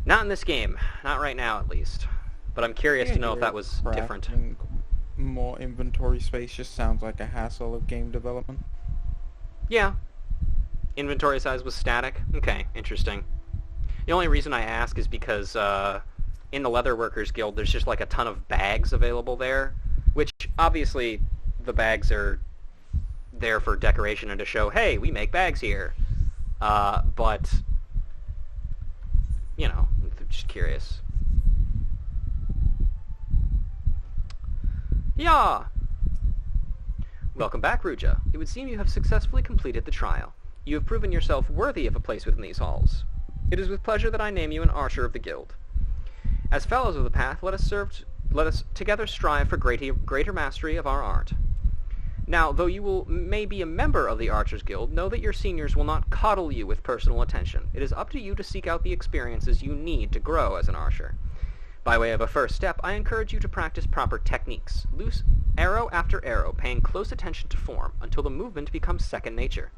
not in this game. Not right now, at least. But I'm curious to know if that was different. More inventory space just sounds like a hassle of game development. Yeah. Inventory size was static? Okay, interesting. The only reason I ask is because in the Leatherworkers Guild there's just like a ton of bags available there, which obviously the bags are there for decoration and to show, hey, we make bags here. But, you know, I'm just curious. Yeah! Welcome back, Ruja. It would seem you have successfully completed the trial. You have proven yourself worthy of a place within these halls. It is with pleasure that I name you an Archer of the Guild. As fellows of the Path, let us together strive for greater mastery of our art. Now, though you may be a member of the Archers Guild, know that your seniors will not coddle you with personal attention. It is up to you to seek out the experiences you need to grow as an archer. By way of a first step, I encourage you to practice proper techniques. Loose arrow after arrow, paying close attention to form, until the movement becomes second nature.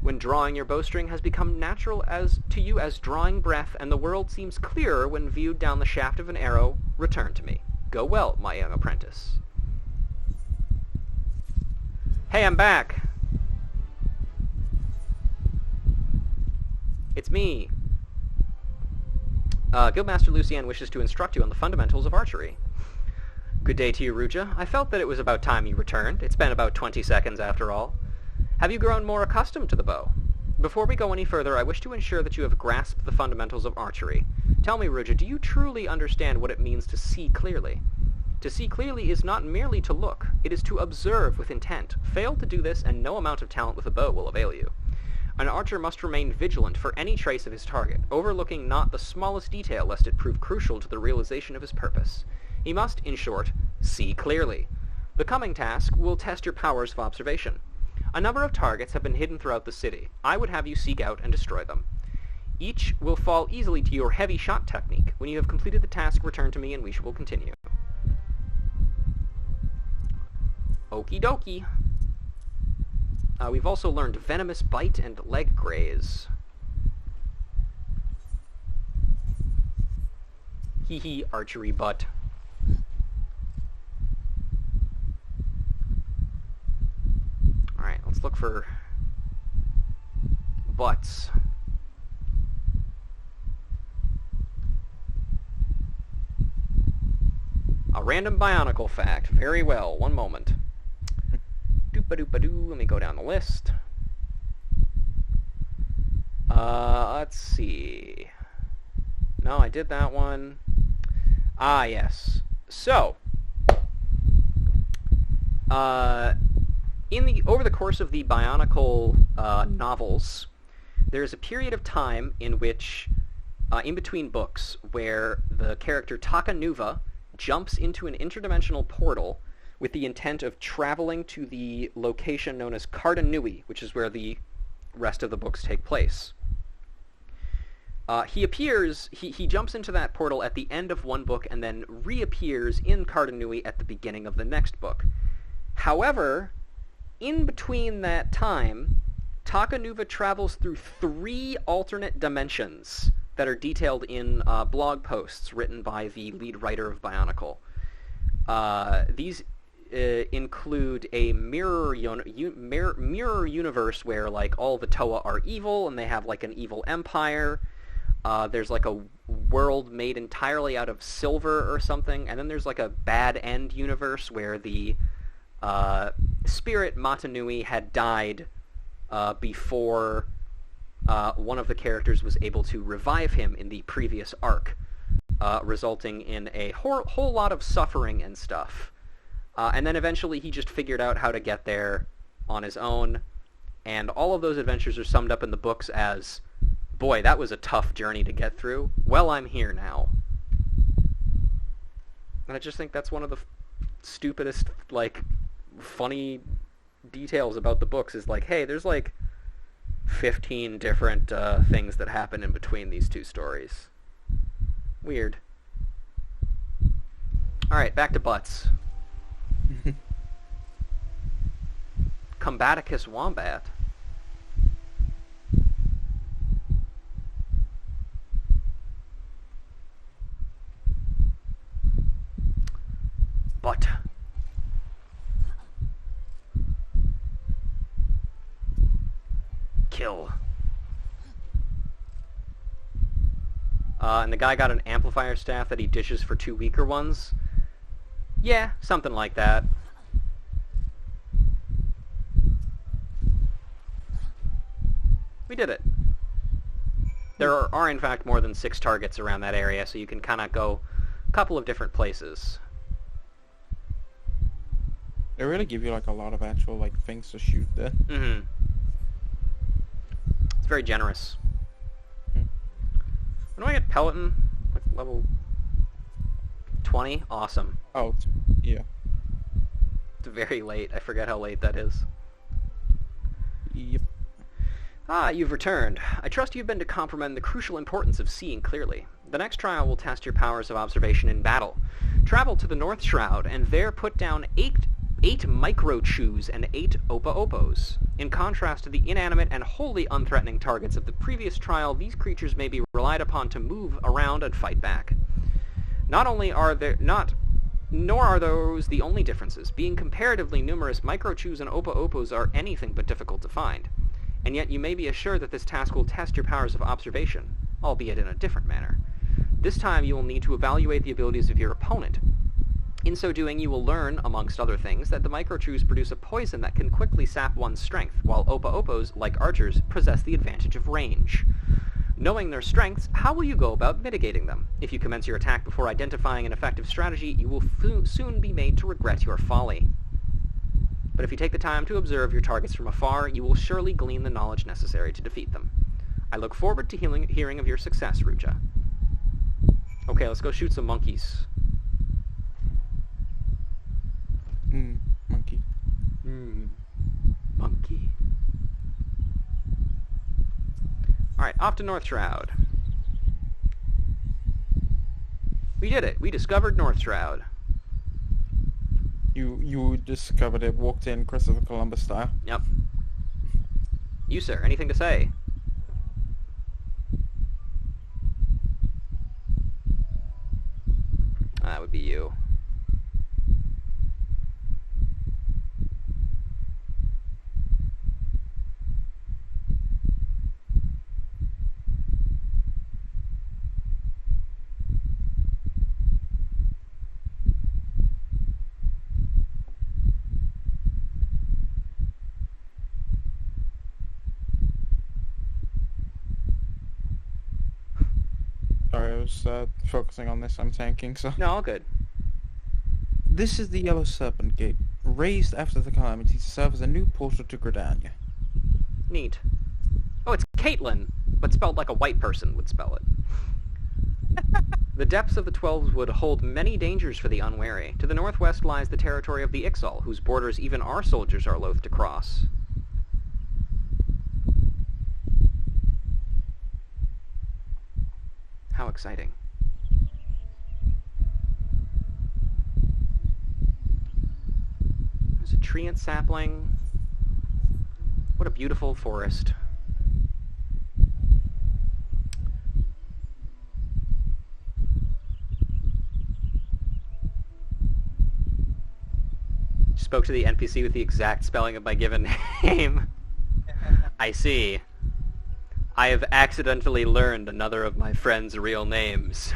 When drawing your bowstring has become natural to you as drawing breath, and the world seems clearer when viewed down the shaft of an arrow, return to me. Go well, my young apprentice. Hey, I'm back! It's me. Guildmaster Lucien wishes to instruct you on the fundamentals of archery. Good day to you, Ruja. I felt that it was about time you returned. It's been about 20 seconds, after all. Have you grown more accustomed to the bow? Before we go any further, I wish to ensure that you have grasped the fundamentals of archery. Tell me, Ruja, do you truly understand what it means to see clearly? To see clearly is not merely to look. It is to observe with intent. Fail to do this, and no amount of talent with a bow will avail you. An archer must remain vigilant for any trace of his target, overlooking not the smallest detail lest it prove crucial to the realization of his purpose. He must, in short, see clearly. The coming task will test your powers of observation. A number of targets have been hidden throughout the city. I would have you seek out and destroy them. Each will fall easily to your heavy shot technique. When you have completed the task, return to me and we will continue. Okie dokie. We've also learned Venomous Bite and Leg Graze. Hee hee, archery butt. Alright, let's look for butts. A random Bionicle fact. Very well, one moment. Doop-a-doop-a-doo. Let me go down the list. Let's see. No, I did that one. Ah, yes. So, over the course of the Bionicle novels, there's a period of time in which, in between books, where the character Takanuva jumps into an interdimensional portal with the intent of traveling to the location known as Cardanui, which is where the rest of the books take place. He jumps into that portal at the end of one book and then reappears in Cardanui at the beginning of the next book. However, in between that time, Takanuva travels through 3 alternate dimensions that are detailed in blog posts written by the lead writer of Bionicle. These include a mirror universe where like all the Toa are evil and they have like an evil empire. There's like a world made entirely out of silver or something, and then there's like a bad end universe where the spirit Matanui had died before one of the characters was able to revive him in the previous arc. resulting in a whole lot of suffering and stuff. And then eventually he just figured out how to get there on his own, and all of those adventures are summed up in the books as, boy, that was a tough journey to get through. Well, I'm here now. And I just think that's one of the stupidest, like, funny details about the books is, like, hey, there's, like, 15 different things that happen in between these two stories. Weird. Alright, back to butts. Combaticus Wombat. Butt. Kill. And the guy got an amplifier staff that he dishes for 2 weaker ones. Yeah, something like that. We did it. There are in fact more than 6 targets around that area, so you can kind of go a couple of different places. They really give you like a lot of actual like things to shoot there. Mm-hmm. It's very generous. Hmm. When do I get Peloton? Like level 20? Awesome. Oh, yeah. It's very late. I forget how late that is. Yep. Ah, you've returned. I trust you've been to comprehend the crucial importance of seeing clearly. The next trial will test your powers of observation in battle. Travel to the North Shroud, and there put down eight micro-chews and 8 opa-opos. In contrast to the inanimate and wholly unthreatening targets of the previous trial, these creatures may be relied upon to move around and fight back. Nor are those the only differences. Being comparatively numerous, micro-chews and opa-opos are anything but difficult to find. And yet you may be assured that this task will test your powers of observation, albeit in a different manner. This time you will need to evaluate the abilities of your opponent. In so doing, you will learn, amongst other things, that the micro-chews produce a poison that can quickly sap one's strength, while opa-opos, like archers, possess the advantage of range. Knowing their strengths, how will you go about mitigating them? If you commence your attack before identifying an effective strategy, you will soon be made to regret your folly. But if you take the time to observe your targets from afar, you will surely glean the knowledge necessary to defeat them. I look forward to hearing of your success, Ruja. Okay, let's go shoot some monkeys. Monkey. Monkey. Alright, off to North Shroud. We did it! We discovered North Shroud. You discovered it, walked in Christopher Columbus style. Yep. You, sir, anything to say? That would be you. Sorry, I was focusing on this. I'm tanking, so... No, all good. This is the Yellow Serpent Gate, raised after the calamity to serve as a new portal to Gridania. Neat. Oh, it's Caitlin, but spelled like a white person would spell it. The depths of the Twelves would hold many dangers for the unwary. To the northwest lies the territory of the XIV, whose borders even our soldiers are loath to cross. How exciting. There's a tree and sapling. What a beautiful forest. Spoke to the NPC with the exact spelling of my given name. I see. I have accidentally learned another of my friend's real names.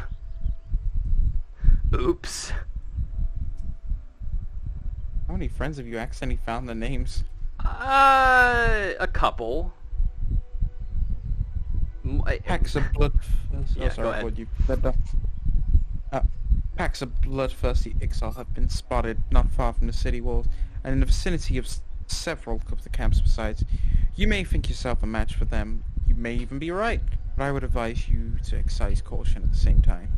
Oops. How many friends have you accidentally found the names? A couple. Packs of blood. Yeah, sorry, go ahead. what you said that. Packs of bloodthirsty Ixal have been spotted not far from the city walls, and in the vicinity of several of the camps besides. You may think yourself a match for them. You may even be right, but I would advise you to exercise caution at the same time.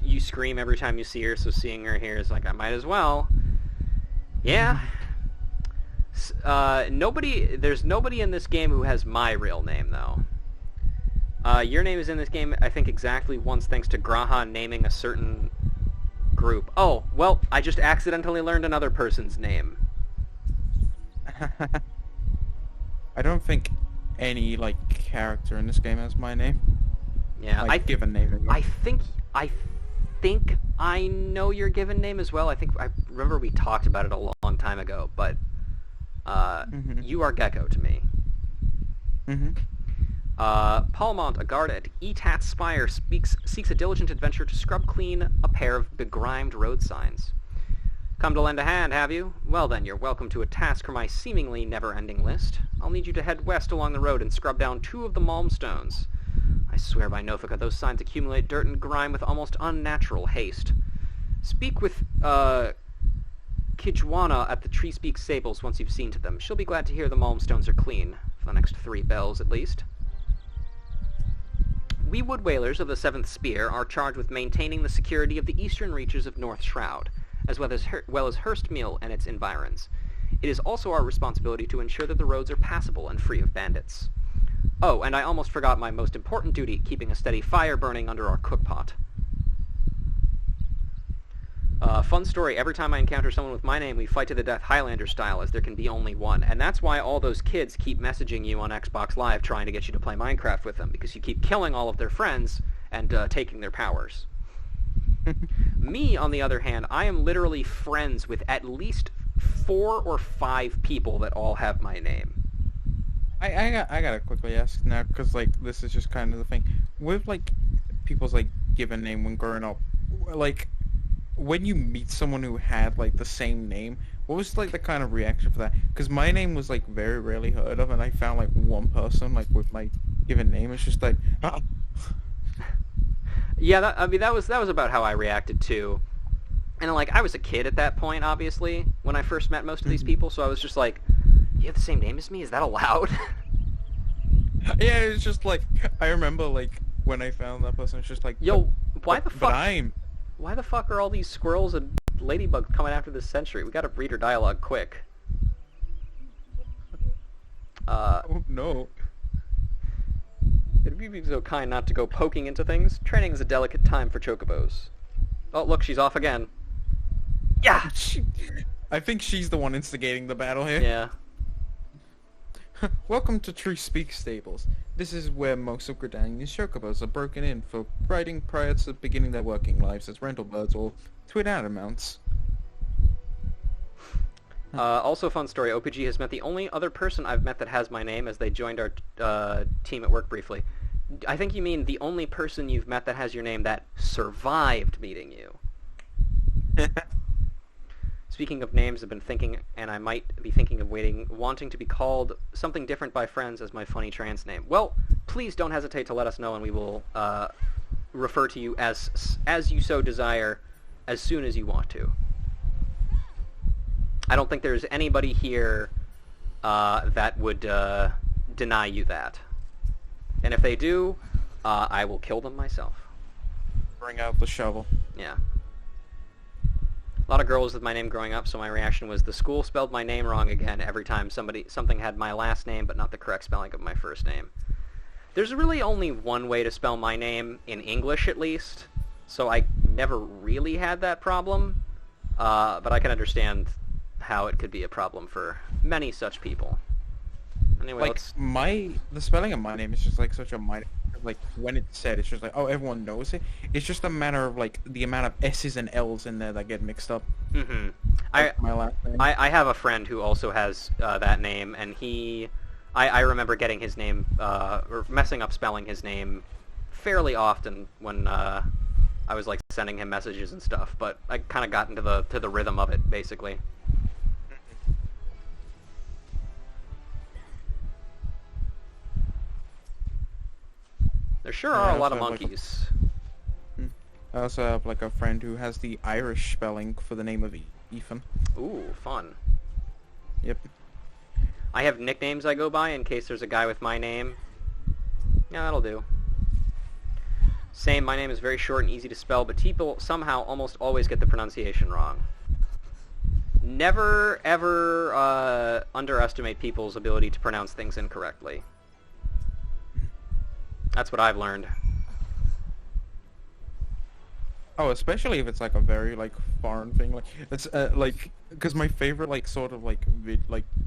You scream every time you see her, so seeing her here is like, I might as well. Yeah. There's nobody in this game who has my real name, though. Your name is in this game, I think, exactly once, thanks to Graha naming a certain group. Oh, well, I just accidentally learned another person's name. I don't think any, like, character in this game has my name. Yeah, like, given name. Anyway. I think I know your given name as well. I remember we talked about it a long time ago, but you are Gecko to me. Palmont, a guard at Etat's Spire, seeks a diligent adventurer to scrub clean a pair of begrimed road signs. Come to lend a hand, have you? Well then, you're welcome to a task from my seemingly never-ending list. I'll need you to head west along the road and scrub down 2 of the malmstones. I swear by Nofika, those signs accumulate dirt and grime with almost unnatural haste. Speak with, Kijwana at the Tree Speak Sables once you've seen to them. She'll be glad to hear the malmstones are clean, for the next 3 bells at least. We wood whalers of the 7th Spear are charged with maintaining the security of the eastern reaches of North Shroud, as well as Hurstmeal and its environs. It is also our responsibility to ensure that the roads are passable and free of bandits. Oh, and I almost forgot my most important duty, keeping a steady fire burning under our cookpot. Fun story, every time I encounter someone with my name, we fight to the death Highlander style, as there can be only one. And that's why all those kids keep messaging you on Xbox Live trying to get you to play Minecraft with them, because you keep killing all of their friends and taking their powers. Me, on the other hand, I am literally friends with at least 4 or 5 people that all have my name. I gotta quickly ask now, because, like, this is just kind of the thing. With, like, people's, like, given name when growing up, like, when you meet someone who had, like, the same name, what was, like, the kind of reaction for that? Because my name was, like, very rarely heard of, and I found, like, one person, like, with my given name. It's just like, ah. Yeah, that was about how I reacted, too. And, like, I was a kid at that point, obviously, when I first met most of these people, so I was just like, you have the same name as me? Is that allowed? Yeah, it's just like, I remember, like, when I found that person, it's just like, yo, why the fuck? But Why the fuck are all these squirrels and ladybugs coming after this century? We gotta read her dialogue quick. Oh, no. It'd be so kind not to go poking into things. Training is a delicate time for chocobos. Oh, look, she's off again. Yeah! I think she's the one instigating the battle here. Yeah. Welcome to Tree Speak Stables. This is where most of Gridania's chocobos are broken in for riding prior to beginning their working lives as rental birds or twin adder mounts. Also, fun story, OPG has met the only other person I've met that has my name as they joined our team at work briefly. I think you mean the only person you've met that has your name that survived meeting you. Speaking of names, I've been thinking, and I might be thinking of wanting to be called something different by friends as my funny trans name. Well, please don't hesitate to let us know, and we will refer to you as you so desire as soon as you want to. I don't think there's anybody here that would deny you that. And if they do, I will kill them myself. Bring out the shovel. Yeah. A lot of girls with my name growing up, so my reaction was the school spelled my name wrong again every time something had my last name but not the correct spelling of my first name. There's really only one way to spell my name, in English at least, so I never really had that problem, but I can understand how it could be a problem for many such people. Anyway, like, the spelling of my name is just like such a minor, like, when it's said, it's just like, oh, everyone knows it. It's just a matter of, like, the amount of S's and L's in there that get mixed up. Mm-hmm. Like my last name. I have a friend who also has that name, and I remember getting his name, or messing up spelling his name fairly often when I was, like, sending him messages and stuff, but I kind of got into the rhythm of it, basically. There sure And are I a lot also of have, like, monkeys. I also have like a friend who has the Irish spelling for the name of Ethan. Ooh, fun. Yep. I have nicknames I go by in case there's a guy with my name. Yeah, that'll do. Same, my name is very short and easy to spell, but people somehow almost always get the pronunciation wrong. Never, ever underestimate people's ability to pronounce things incorrectly. That's what I've learned. Oh, especially if it's like a very like foreign thing, like it's like because my favorite like sort of like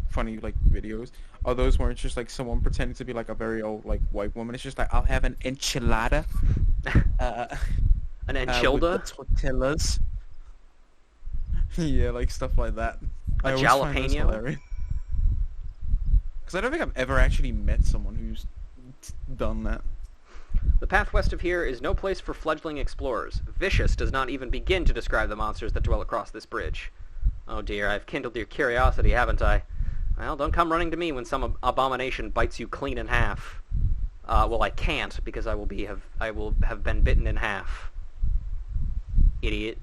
funny like videos are those where it's just like someone pretending to be like a very old like white woman. It's just like I'll have an enchilada, An with enchilada? the tortillas. Yeah, like stuff like that. A I always find those jalapeno? hilarious. Because I don't think I've ever actually met someone who's done that. The path west of here is no place for fledgling explorers. Vicious does not even begin to describe the monsters that dwell across this bridge. Oh dear, I've kindled your curiosity, haven't I? Well, don't come running to me when some abomination bites you clean in half. Well, I can't, because I will have been bitten in half. Idiot.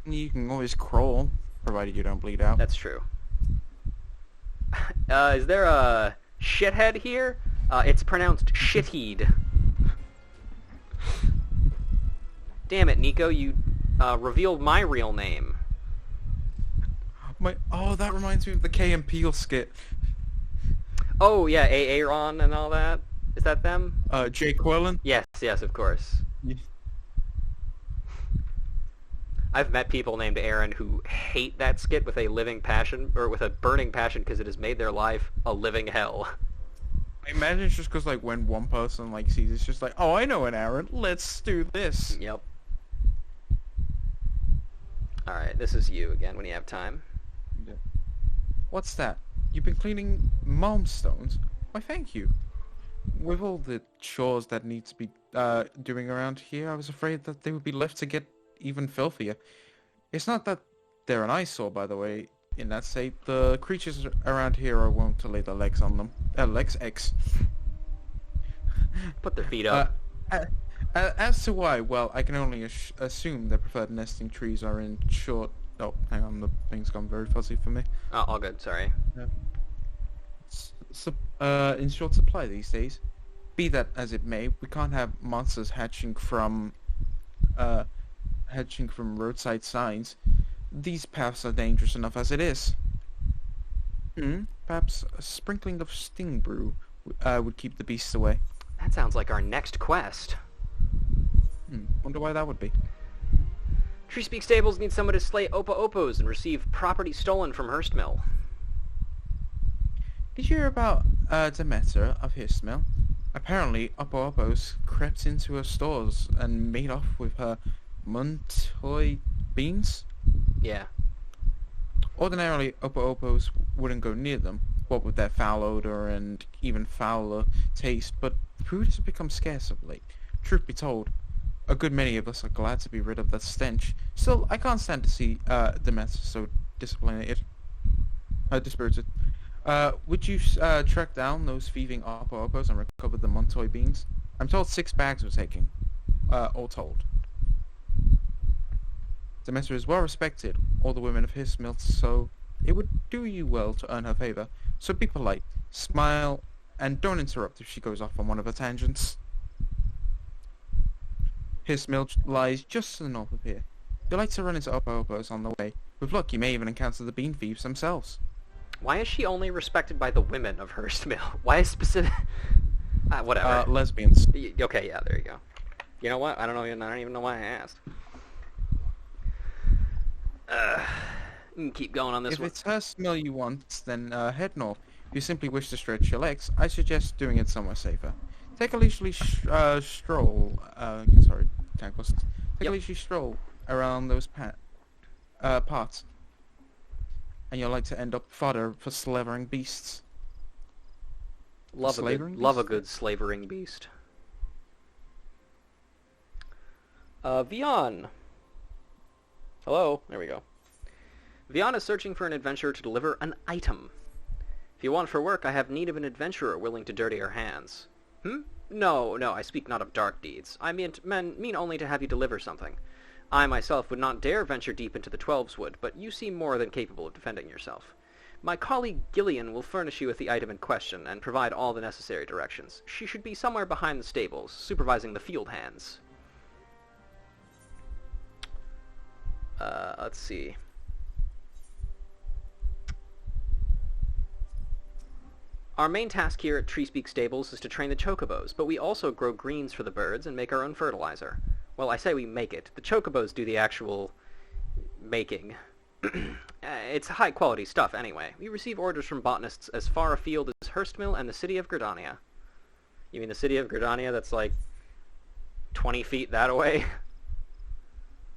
You can always crawl, provided you don't bleed out. That's true. Is there a shithead here? It's pronounced shitheed. Damn it, Nico, you revealed my real name. Oh, that reminds me of the Key and Peele skit. Oh, yeah, Aaron and all that. Is that them? Jay Quillen. Yes, of course. Yeah. I've met people named Aaron who hate that skit with a living passion, or with a burning passion, because it has made their life a living hell. I imagine it's just because like when one person like sees it's just like, oh, I know an Aaron. Let's do this. Yep. Alright, this is you again when you have time. Yeah. What's that? You've been cleaning stones? Why, thank you. With all the chores that need to be doing around here, I was afraid that they would be left to get even filthier. It's not that they're an eyesore, by the way. In that state, the creatures around here are wont to lay their legs on them. Legs X. Put their feet up. As to why, well, I can only assume their preferred nesting trees are in short... Oh, hang on, the thing's gone very fuzzy for me. Oh, all good, sorry. In short supply these days. Be that as it may, we can't have monsters hatching from roadside signs. These paths are dangerous enough as it is. Perhaps a sprinkling of sting brew would keep the beasts away. That sounds like our next quest. Wonder why that would be. Treespeak Stables needs someone to slay Opa-Opos and receive property stolen from Hurstmill. Did you hear about Demeter of Hissmill? Apparently, Opa-Opos crept into her stores and made off with her Muntoy beans. Yeah. Ordinarily, Opa-Opos wouldn't go near them, what with their foul odor and even fouler taste, but food has become scarce of late. Truth be told, a good many of us are glad to be rid of that stench. Still, I can't stand to see Demeter so dispirited. Would you track down those thieving Opa-Opos and recover the Montoy beans? I'm told 6 bags were taken, all told. Demeter is well respected, all the women of his mill, so it would do you well to earn her favor. So be polite, smile, and don't interrupt if she goes off on one of her tangents. His mill lies just to the north of here. You like to run into Opa-Opos on the way. With luck, you may even encounter the bean thieves themselves. Why is she only respected by the women of Hurstmill? Why is specific... whatever. Lesbians. Okay, yeah, there you go. You know what? I don't even know why I asked. You can keep going on this If one. it's her smell you want, then head north. If you simply wish to stretch your legs, I suggest doing it somewhere safer. Take a leisurely stroll. Take a leisurely stroll around those parts, and you'll like to end up fodder for slavering beasts. Love a good slavering beast. Vion. Hello. There we go. Vion is searching for an adventurer to deliver an item. If you want for work, I have need of an adventurer willing to dirty our hands. No, no, I speak not of dark deeds. I mean only to have you deliver something. I myself would not dare venture deep into the Twelveswood, but you seem more than capable of defending yourself. My colleague Gillian will furnish you with the item in question and provide all the necessary directions. She should be somewhere behind the stables, supervising the field hands. Let's see. Our main task here at Treespeak Stables is to train the chocobos, but we also grow greens for the birds and make our own fertilizer. Well, I say we make it. The chocobos do the actual making. It's high-quality stuff, anyway. We receive orders from botanists as far afield as Hurstmill and the city of Gridania. You mean the city of Gridania that's like 20 feet that way?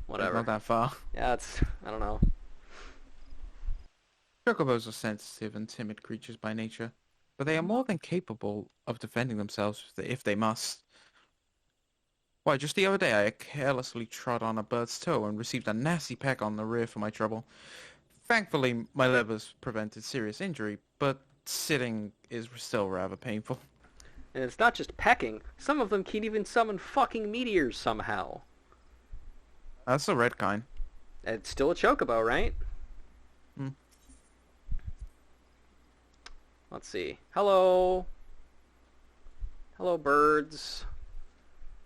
Whatever. Not that far. Yeah, I don't know. Chocobos are sensitive and timid creatures by nature, but they are more than capable of defending themselves if they must. Why, just the other day I carelessly trod on a bird's toe and received a nasty peck on the rear for my trouble. Thankfully, my levers prevented serious injury, but sitting is still rather painful. And it's not just pecking. Some of them can even summon fucking meteors somehow. That's the red kind. It's still a chocobo, right? Hmm. Let's see. Hello. Hello, birds.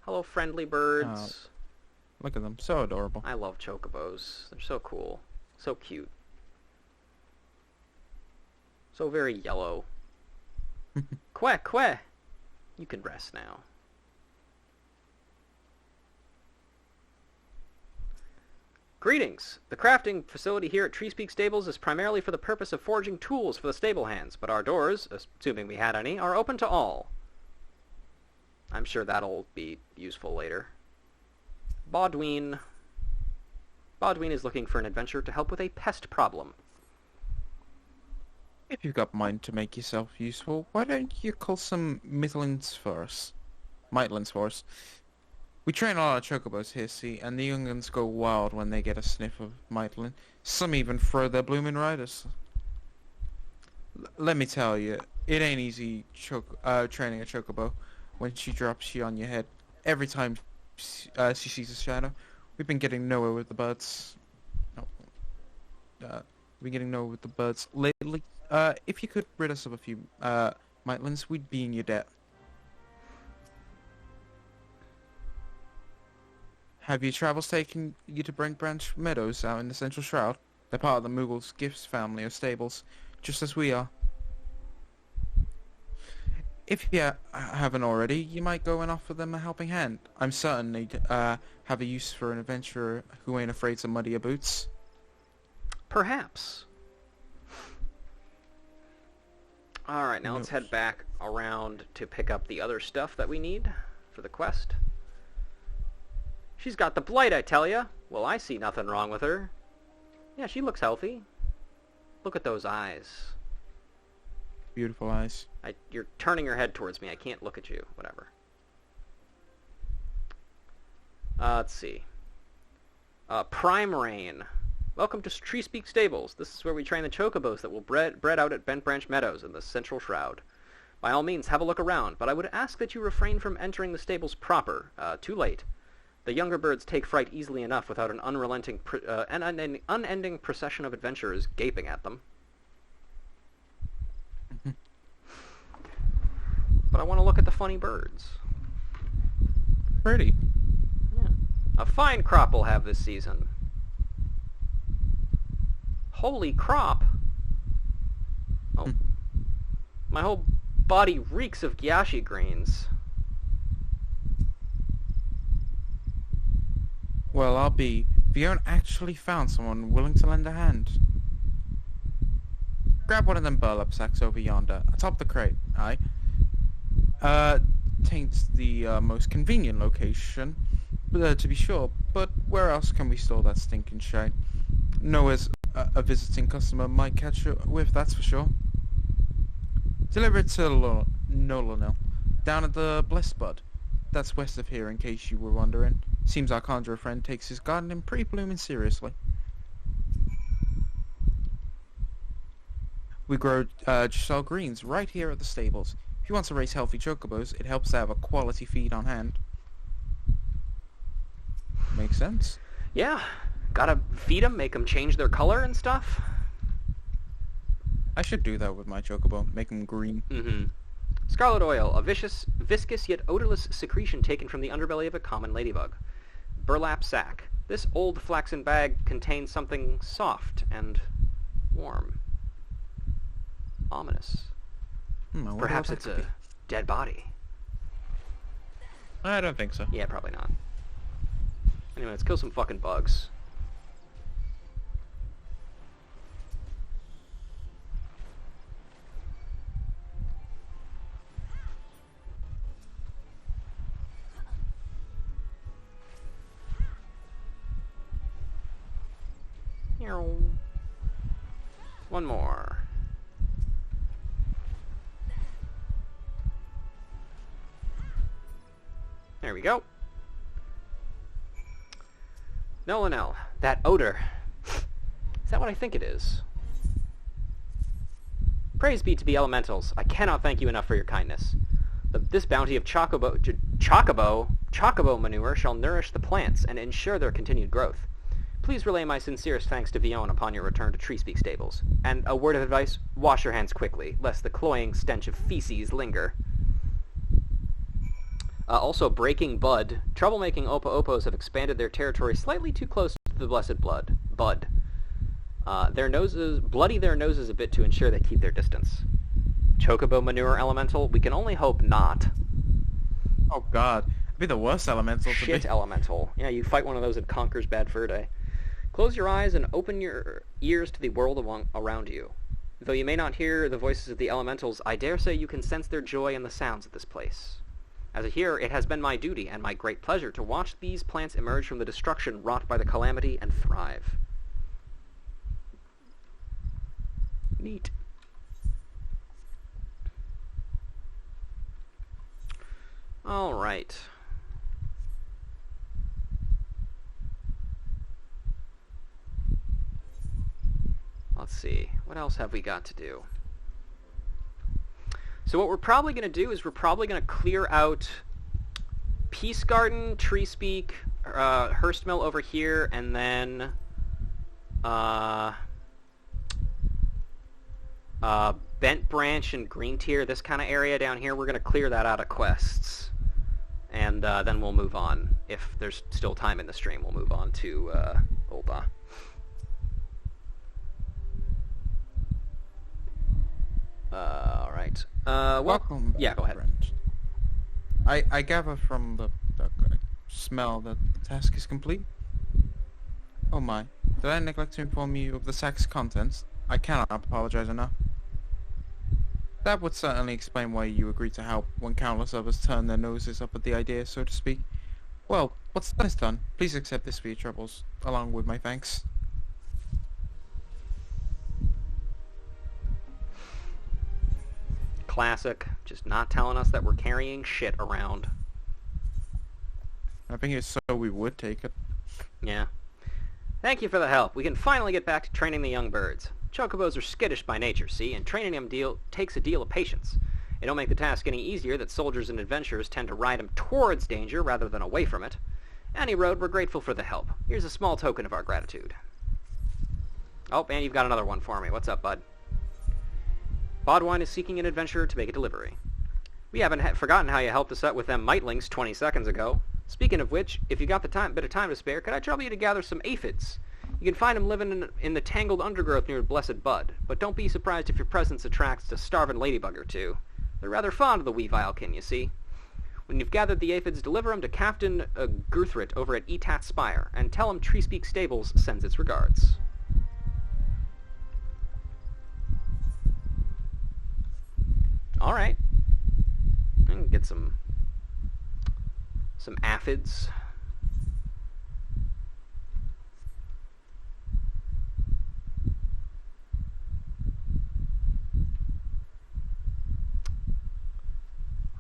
Hello, friendly birds. Look at them. So adorable. I love chocobos. They're so cool. So cute. So very yellow. Quack, quack. You can rest now. Greetings! The crafting facility here at Treespeak Stables is primarily for the purpose of forging tools for the stable hands, but our doors, assuming we had any, are open to all. I'm sure that'll be useful later. Baudouin. Baudouin is looking for an adventurer to help with a pest problem. If you've got mind to make yourself useful, why don't you call some Midlands for us? Mitlands for us. We train a lot of chocobos here, see, and the young ones go wild when they get a sniff of Mitland. Some even throw their bloomin' riders. Let me tell you, it ain't easy training a chocobo when she drops you on your head. Every time she sees a shadow, we've been getting nowhere with the birds. We've been getting nowhere with the birds lately. If you could rid us of a few Mitlands, we'd be in your debt. Have your travels taken you to Brent Branch Meadows out in the Central Shroud? They're part of the Moogle's Gifts family of stables, just as we are. If you haven't already, you might go and offer them a helping hand. I'm certain they'd have a use for an adventurer who ain't afraid to muddy your boots. Perhaps. Alright, now let's head back around to pick up the other stuff that we need for the quest. She's got the blight, I tell ya. Well, I see nothing wrong with her. Yeah, she looks healthy. Look at those eyes. Beautiful eyes. You're turning your head towards me. I can't look at you. Whatever. Let's see. Prime Rain. Welcome to Treespeak Stables. This is where we train the chocobos that will bred out at Bent Branch Meadows in the Central Shroud. By all means, have a look around, but I would ask that you refrain from entering the stables proper. Too late. The younger birds take fright easily enough without an unrelenting, unending procession of adventurers gaping at them. But I want to look at the funny birds. Pretty. Yeah. A fine crop we'll have this season. Holy crop! Oh. My whole body reeks of gyashi greens. Well, I'll be if you haven't actually found someone willing to lend a hand. Grab one of them burlap sacks over yonder, atop the crate, aye? Tain't the most convenient location, to be sure, but where else can we store that stinking shite? Nowhere's a visiting customer might catch a whiff, that's for sure. Deliver it to Nolanel, down at the Blessed Bud. That's west of here, in case you were wondering. Seems our conjurer friend takes his gardening pretty blooming seriously. We grow Giselle greens right here at the stables. If you want to raise healthy chocobos, it helps to have a quality feed on hand. Makes sense. Yeah, gotta feed them, make them change their color and stuff. I should do that with my chocobo. Make them green. Mm-hmm. Scarlet oil, a viscous yet odorless secretion taken from the underbelly of a common ladybug. Burlap sack. This old flaxen bag contains something soft and warm. Ominous. I wonder Perhaps what it's that could a dead body. be. I don't think so. Yeah, probably not. Anyway, let's kill some fucking bugs. One more. There we go. Nolanel, that odor. Is that what I think it is? Praise be to the elementals. I cannot thank you enough for your kindness. This bounty of chocobo manure shall nourish the plants and ensure their continued growth. Please relay my sincerest thanks to Vion upon your return to Treespeak Stables. And a word of advice, wash your hands quickly, lest the cloying stench of feces linger. Also, Breaking Bud. Troublemaking Opa-Opos have expanded their territory slightly too close to the Blessed Bud. Bloody their noses a bit to ensure they keep their distance. Chocobo manure elemental? We can only hope not. Oh god. It'd be the worst elemental to Shit be. elemental. Yeah, you fight one of those, it conquers Bad Fur Day. Close your eyes and open your ears to the world around you. Though you may not hear the voices of the elementals, I dare say you can sense their joy in the sounds of this place. As a hearer, it has been my duty and my great pleasure to watch these plants emerge from the destruction wrought by the calamity and thrive. Neat. All right. Let's see. What else have we got to do? So what we're probably going to do is we're probably going to clear out Peace Garden, Treespeak, Hurstmill over here, and then Bent Branch and Green Tier, this kind of area down here. We're going to clear that out of quests. And then we'll move on. If there's still time in the stream, we'll move on to Ulba. Alright. Welcome back, yeah, go ahead. friend. I gather from the smell that the task is complete. Oh my. Did I neglect to inform you of the sack's contents? I cannot apologize enough. That would certainly explain why you agreed to help when countless others turned their noses up at the idea, so to speak. Well, what's done is done. Please accept this for your troubles, along with my thanks. Classic. Just not telling us that we're carrying shit around. I think it's so we would take it. Yeah. Thank you for the help. We can finally get back to training the young birds. Chocobos are skittish by nature, see, and training them takes a deal of patience. It don't make the task any easier that soldiers and adventurers tend to ride them towards danger rather than away from it. Any road, we're grateful for the help. Here's a small token of our gratitude. Oh, and you've got another one for me. What's up, bud? Bodwine is seeking an adventurer to make a delivery. We haven't forgotten how you helped us out with them mitlings 20 seconds ago. Speaking of which, if you got the bit of time to spare, could I trouble you to gather some aphids? You can find them living in the tangled undergrowth near Blessed Bud, but don't be surprised if your presence attracts a starving ladybug or two. They're rather fond of the wee vilekin, you see. When you've gathered the aphids, deliver them to Captain Guthrit over at Etat Spire, and tell him Treespeak Stables sends its regards. Alright. I can get some aphids.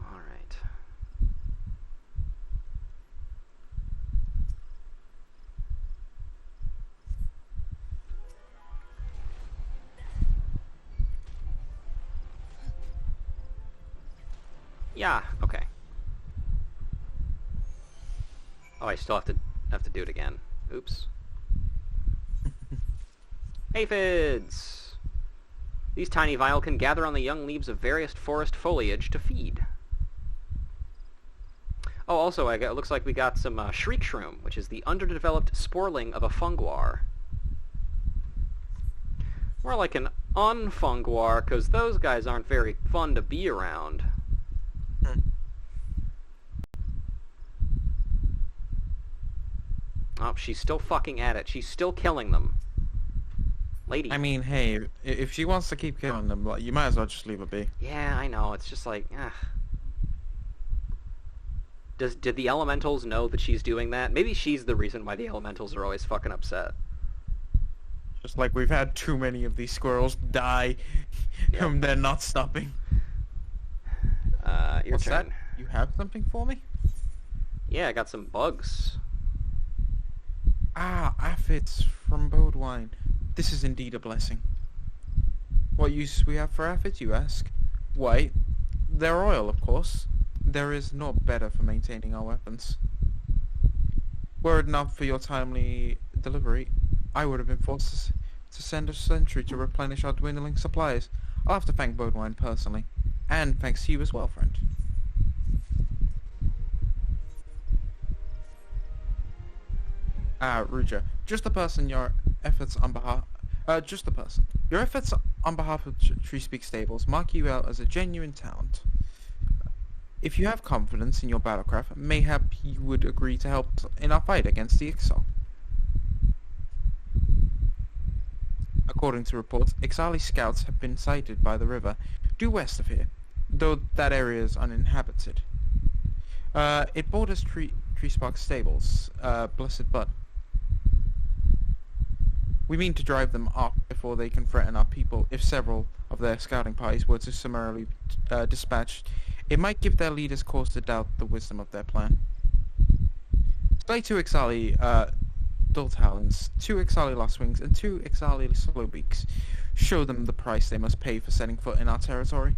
Alright. Yeah, okay. Oh, I still have to do it again. Oops. Aphids! These tiny vile can gather on the young leaves of various forest foliage to feed. Oh, also, it looks like we got some shriek shroom, which is the underdeveloped sporling of a funguar. More like an unfunguar, because those guys aren't very fun to be around. Oh, she's still fucking at it. She's still killing them. Lady. I mean, hey, if she wants to keep killing them, like, you might as well just leave her be. Yeah, I know. It's just like, Did the elementals know that she's doing that? Maybe she's the reason why the elementals are always fucking upset. Just like we've had too many of these squirrels die, and they're not stopping. Your What's turn. that? You have something for me? Yeah, I got some bugs. Ah, aphids from Bodewine. This is indeed a blessing. What use we have for aphids, you ask? Why, their oil, of course. There is naught better for maintaining our weapons. Were it not for your timely delivery, I would have been forced to send a sentry to replenish our dwindling supplies. I'll have to thank Bodewine personally. And thanks to you as well, friend. Ruja, just the person your efforts on behalf... just the person. Your efforts on behalf of Tree Speak Stables mark you out as a genuine talent. If you have confidence in your battlecraft, mayhap you would agree to help in our fight against the Ixal. According to reports, Ixali scouts have been sighted by the river, due west of here, though that area is uninhabited. It borders Tree Spark Stables, Blessed Bud. We mean to drive them off before they can threaten our people. If several of their scouting parties were to summarily dispatched, it might give their leaders cause to doubt the wisdom of their plan. Slay 2 Ixali Dull Talons, 2 Ixali Lostwings, and 2 Ixali Slowbeaks. Show them the price they must pay for setting foot in our territory.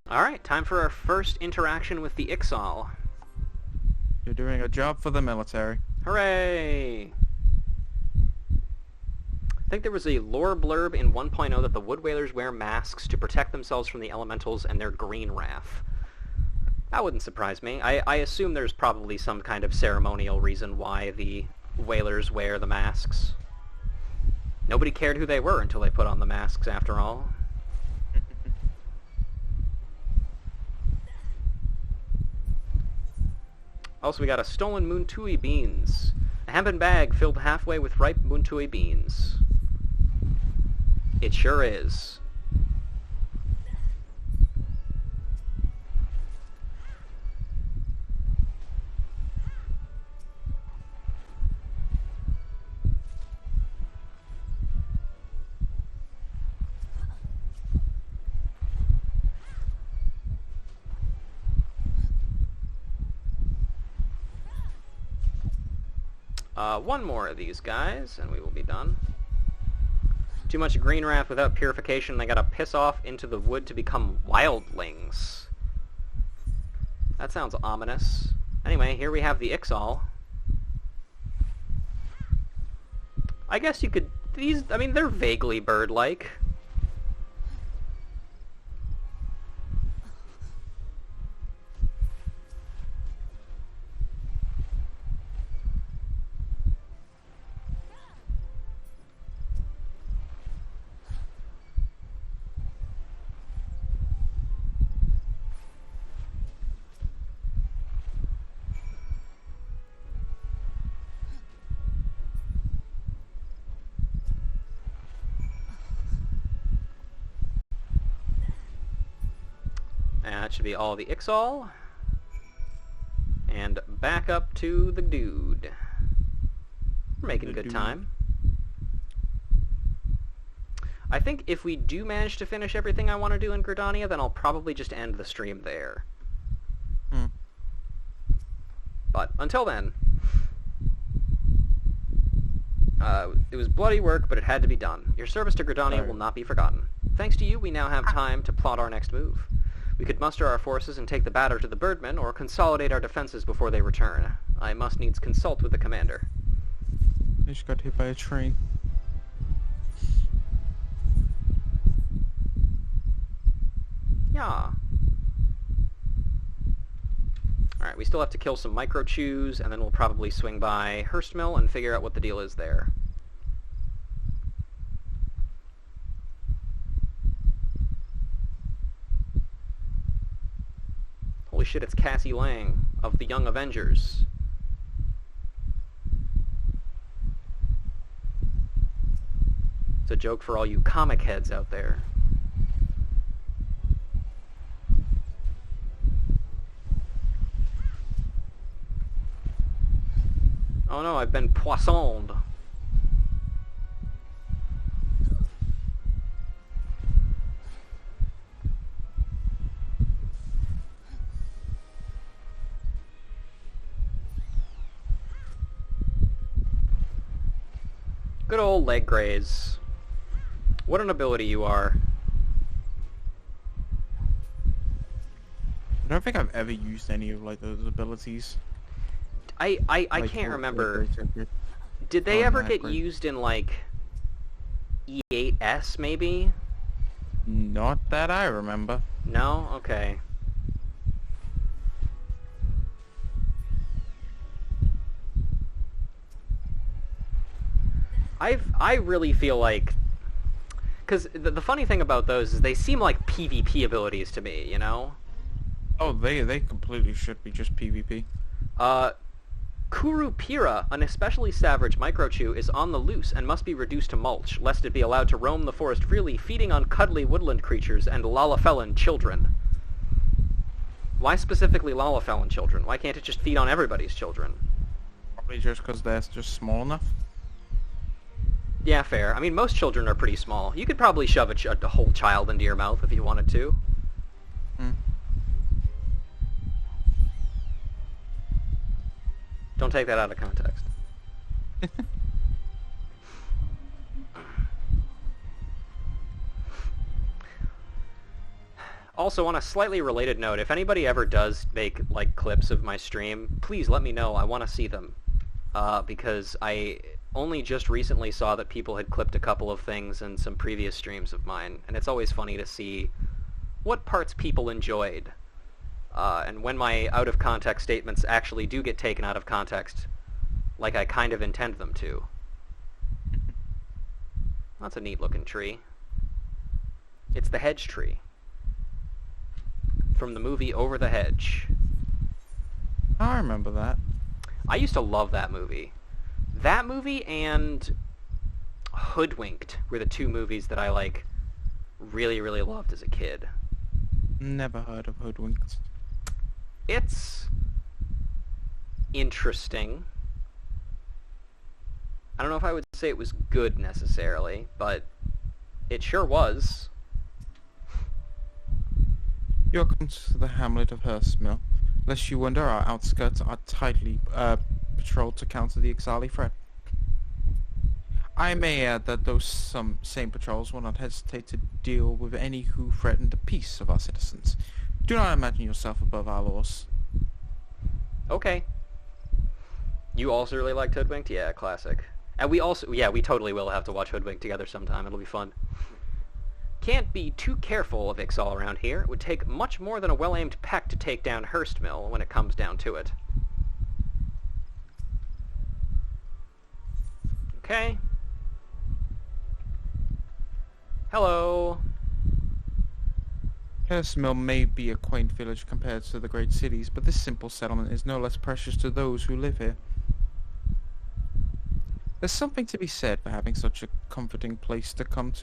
Alright, time for our first interaction with the Ixal. You're doing a job for the military. Hooray! I think there was a lore blurb in 1.0 that the Wood Whalers wear masks to protect themselves from the elementals and their green wrath. That wouldn't surprise me. I assume there's probably some kind of ceremonial reason why the Whalers wear the masks. Nobody cared who they were until they put on the masks, after all. Also, we got a stolen Muntui beans. A hempen bag filled halfway with ripe Muntui beans. It sure is. One more of these guys, and we will be done. Too much green wrath without purification, they gotta piss off into the wood to become wildlings. That sounds ominous. Anyway, here we have the Ixal. I guess you could... I mean, they're vaguely bird-like. And that should be all the Ixal. And back up to the dude. We're making good time. I think if we do manage to finish everything I want to do in Gridania, then I'll probably just end the stream there. But until then, it was bloody work, but it had to be done. Your service to Gridania will not be forgotten. Thanks to you, we now have time to plot our next move. We could muster our forces and take the battle to the Birdmen, or consolidate our defenses before they return. I must needs consult with the commander. I just got hit by a train. Yeah. Alright, we still have to kill some micro-chews, and then we'll probably swing by Hurstmill and figure out what the deal is there. Holy shit, it's Cassie Lang of the Young Avengers. It's a joke for all you comic heads out there. Oh no, I've been poissoned. Good old leg graze. What an ability you are. I don't think I've ever used any of like those abilities. I Like, can't for- remember. for- Did they Oh, ever not get great. used in like E8S maybe? Not that I remember. No? Okay. I really feel like, because the funny thing about those is they seem like PvP abilities to me, you know? Oh, they completely should be just PvP. Kurupira, an especially savage microchew, is on the loose and must be reduced to mulch, lest it be allowed to roam the forest freely, feeding on cuddly woodland creatures and Lalafellan children. Why specifically Lalafellan children? Why can't it just feed on everybody's children? Probably just because they're just small enough. Yeah, fair. I mean, most children are pretty small. You could probably shove a whole child into your mouth if you wanted to. Hmm. Don't take that out of context. Also, on a slightly related note, if anybody ever does make, like, clips of my stream, please let me know. I want to see them. Because I only just recently saw that people had clipped a couple of things in some previous streams of mine, and it's always funny to see what parts people enjoyed. And when my out-of-context statements actually do get taken out of context, like I kind of intend them to. That's a neat-looking tree. It's the hedge tree. From the movie Over the Hedge. I remember that. I used to love that movie. That movie and Hoodwinked were the two movies that I, like, really, really loved as a kid. Never heard of Hoodwinked. It's interesting. I don't know if I would say it was good necessarily, but it sure was. You're welcome to the hamlet of Hurstmill. Lest you wonder, our outskirts are tightly patrolled to counter the XIV threat. I may add that those same patrols will not hesitate to deal with any who threaten the peace of our citizens. Do not imagine yourself above our laws. Okay. You also really liked Hoodwinked? Yeah, classic. And we totally will have to watch Hoodwinked together sometime. It'll be fun. Can't be too careful of Ixal around here. It would take much more than a well-aimed peck to take down Hurstmill when it comes down to it. Okay. Hello. Hurstmill may be a quaint village compared to the great cities, but this simple settlement is no less precious to those who live here. There's something to be said for having such a comforting place to come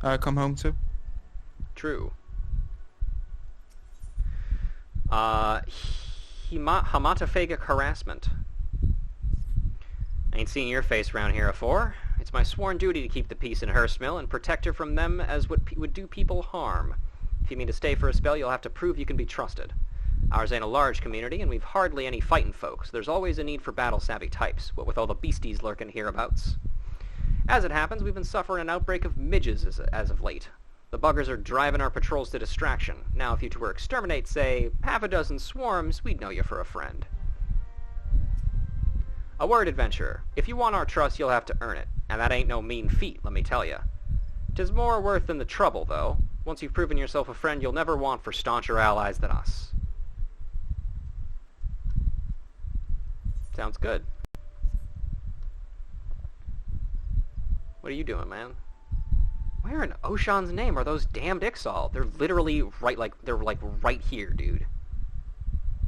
home to. True. Hamatophagic harassment. Ain't seen your face round here afore. It's my sworn duty to keep the peace in Hurstmill and protect her from them as what would do people harm. If you mean to stay for a spell, you'll have to prove you can be trusted. Ours ain't a large community, and we've hardly any fightin' folks. There's always a need for battle-savvy types, what with all the beasties lurking hereabouts. As it happens, we've been suffering an outbreak of midges as of late. The buggers are driving our patrols to distraction. Now, if you were to exterminate, say, half a dozen swarms, we'd know you for a friend. A word, adventurer. If you want our trust, you'll have to earn it. And that ain't no mean feat, let me tell ya. 'Tis more worth than the trouble, though. Once you've proven yourself a friend, you'll never want for stauncher allies than us. Sounds good. What are you doing, man? Where in Oshan's name are those damned Ixal? They're literally right here, dude.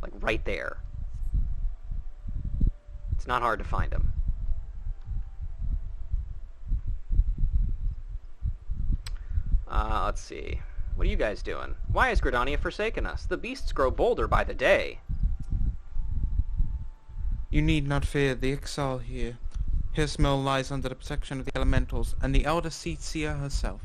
Like, right there. It's not hard to find them. Let's see. What are you guys doing? Why has Gridania forsaken us? The beasts grow bolder by the day. You need not fear the exile here. Hismil lies under the protection of the elementals and the elder seat seer herself.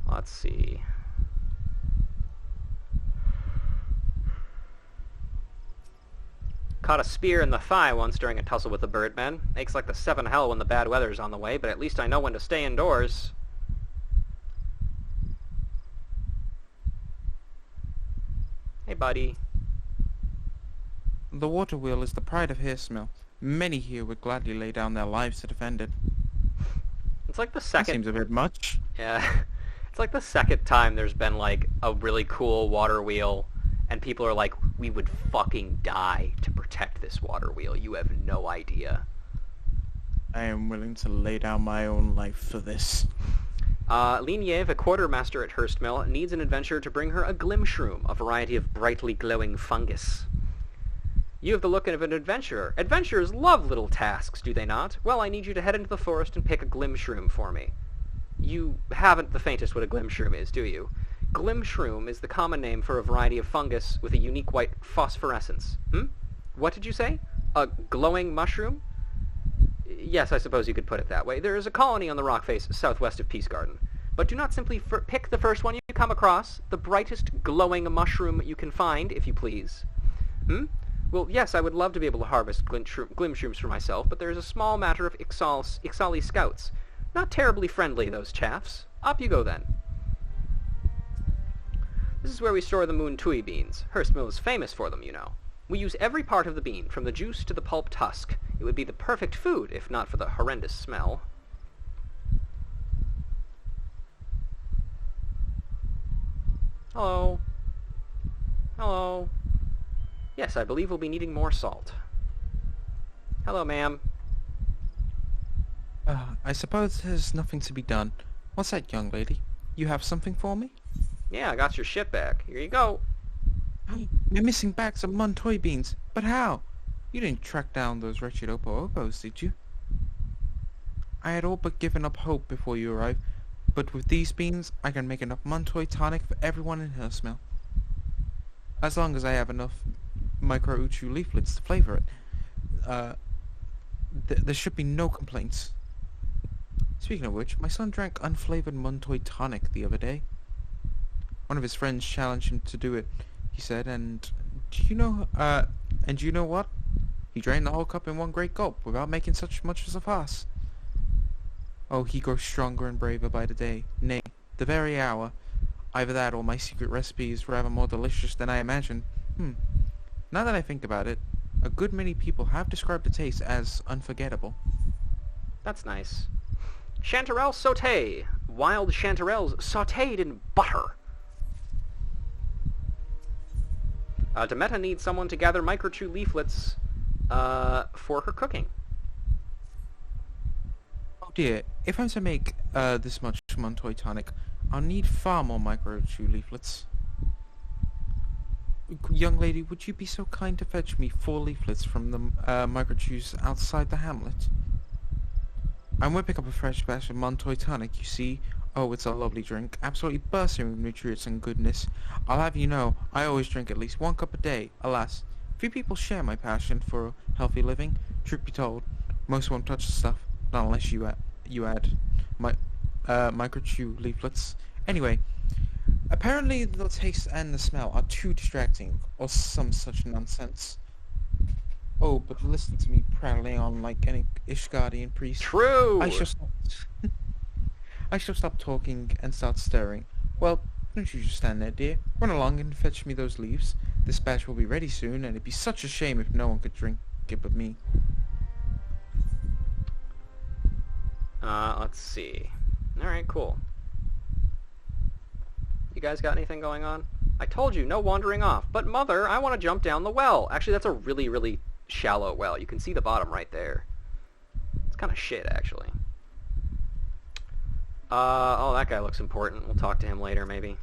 Let's see. Caught a spear in the thigh once during a tussle with the birdmen. Aches like the seven hell when the bad weather's on the way, but at least I know when to stay indoors. Hey, buddy. The water wheel is the pride of Hismil. Many here would gladly lay down their lives to defend it. It's like the That second... seems a bit much. Yeah. It's like the second time there's been, like, a really cool water wheel, and people are like, we would fucking die to protect this water wheel. You have no idea. I am willing to lay down my own life for this. Liniev, a quartermaster at Hurstmill, needs an adventurer to bring her a glimshroom, a variety of brightly glowing fungus. You have the look of an adventurer. Adventurers love little tasks, do they not? Well, I need you to head into the forest and pick a glimshroom for me. You haven't the faintest what a glimshroom is, do you? Glimshroom is the common name for a variety of fungus with a unique white phosphorescence. What did you say? A glowing mushroom? Yes, I suppose you could put it that way. There is a colony on the rock face southwest of Peace Garden. But do not simply pick the first one you come across, the brightest glowing mushroom you can find, if you please. Well, yes, I would love to be able to harvest glimshrooms for myself, but there is a small matter of Ixali scouts. Not terribly friendly, those chaffs. Up you go, then. This is where we store the Moon Tui beans. Hurstmill is famous for them, you know. We use every part of the bean, from the juice to the pulp tusk. It would be the perfect food, if not for the horrendous smell. Hello. Hello. Yes, I believe we'll be needing more salt. Hello, ma'am. I suppose there's nothing to be done. What's that, young lady? You have something for me? Yeah, I got your shit back. Here you go. You're missing bags of Montoy beans. But how? You didn't track down those wretched Opo-Opos, did you? I had all but given up hope before you arrived, but with these beans, I can make enough Montoy tonic for everyone in Hillsmill. As long as I have enough micro-uchu leaflets to flavor it. There should be no complaints. Speaking of which, my son drank unflavored Montoy tonic the other day. One of his friends challenged him to do it, he said, and do you know what? He drained the whole cup in one great gulp without making such much as a fuss. Oh, he grows stronger and braver by the day, nay, the very hour. Either that or my secret recipe is rather more delicious than I imagined. Now that I think about it, a good many people have described the taste as unforgettable. That's nice. Chanterelle sauté. Wild chanterelles sautéed in butter. Demetta needs someone to gather microchew leaflets for her cooking. Oh dear, if I'm to make this much Montoy tonic, I'll need far more microchew leaflets. Young lady, would you be so kind to fetch me 4 leaflets from the microchews outside the hamlet? I'm whipping up a fresh batch of Montoy tonic, you see. Oh, it's a lovely drink, absolutely bursting with nutrients and goodness. I'll have you know, I always drink at least 1 cup a day. Alas, few people share my passion for healthy living. Truth be told, most won't touch the stuff, not unless you add microchew leaflets. Anyway, apparently the taste and the smell are too distracting, or some such nonsense. Oh, but listen to me prattling on like any Ishgardian priest. True! I shall stop. I shall stop talking and start stirring. Well, don't you just stand there, dear. Run along and fetch me those leaves. This batch will be ready soon, and it'd be such a shame if no one could drink it but me. Let's see. Alright, cool. You guys got anything going on? I told you, no wandering off. But Mother, I want to jump down the well. Actually, that's a really, really shallow well. You can see the bottom right there. It's kind of shit, actually. Oh, that guy looks important. We'll talk to him later, maybe.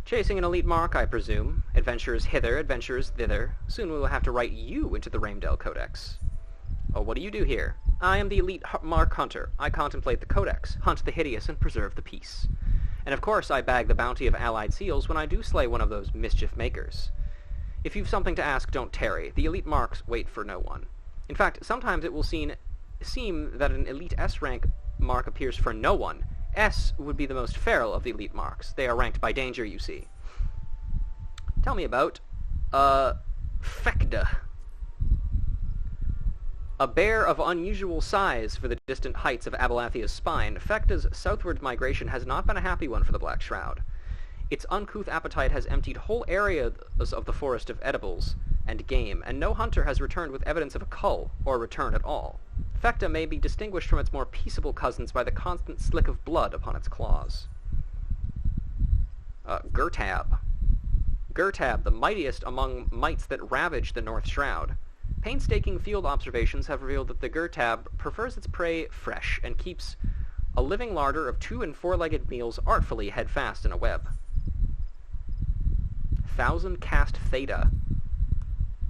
Chasing an elite mark, I presume. Adventurers hither, adventurers thither. Soon we will have to write you into the Raimdell Codex. Oh, what do you do here? I am the elite mark hunter. I contemplate the Codex, hunt the hideous, and preserve the peace. And of course I bag the bounty of allied seals when I do slay one of those mischief makers. If you've something to ask, don't tarry. The elite marks wait for no one. In fact, sometimes it will seem that an elite S-rank mark appears for no one. S would be the most feral of the elite marks. They are ranked by danger, you see. Tell me about, Fekda. A bear of unusual size for the distant heights of Abalathia's spine, Fekda's southward migration has not been a happy one for the Black Shroud. Its uncouth appetite has emptied whole areas of the forest of edibles and game, and no hunter has returned with evidence of a cull, or return at all. Fekda may be distinguished from its more peaceable cousins by the constant slick of blood upon its claws. Gurtab. Gurtab, the mightiest among mites that ravage the North Shroud. Painstaking field observations have revealed that the Gurtab prefers its prey fresh and keeps a living larder of 2- and 4-legged meals artfully held fast in a web. Thousand Cast Theta.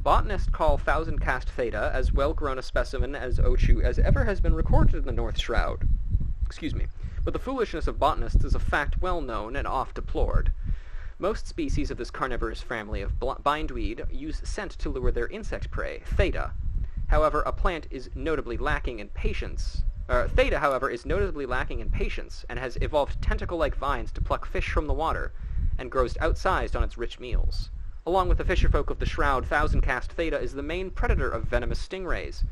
Botanists call Thousand Cast Theta as well-grown a specimen as Ochu as ever has been recorded in the North Shroud. Excuse me. But the foolishness of botanists is a fact well known and oft deplored. Most species of this carnivorous family of bindweed use scent to lure their insect prey, Theta. However, a plant is notably lacking in patience. Theta, however, is notably lacking in patience and has evolved tentacle-like vines to pluck fish from the water and grows outsized on its rich meals. Along with the fisherfolk of the Shroud, Thousand Cast Theta is the main predator of venomous stingrays.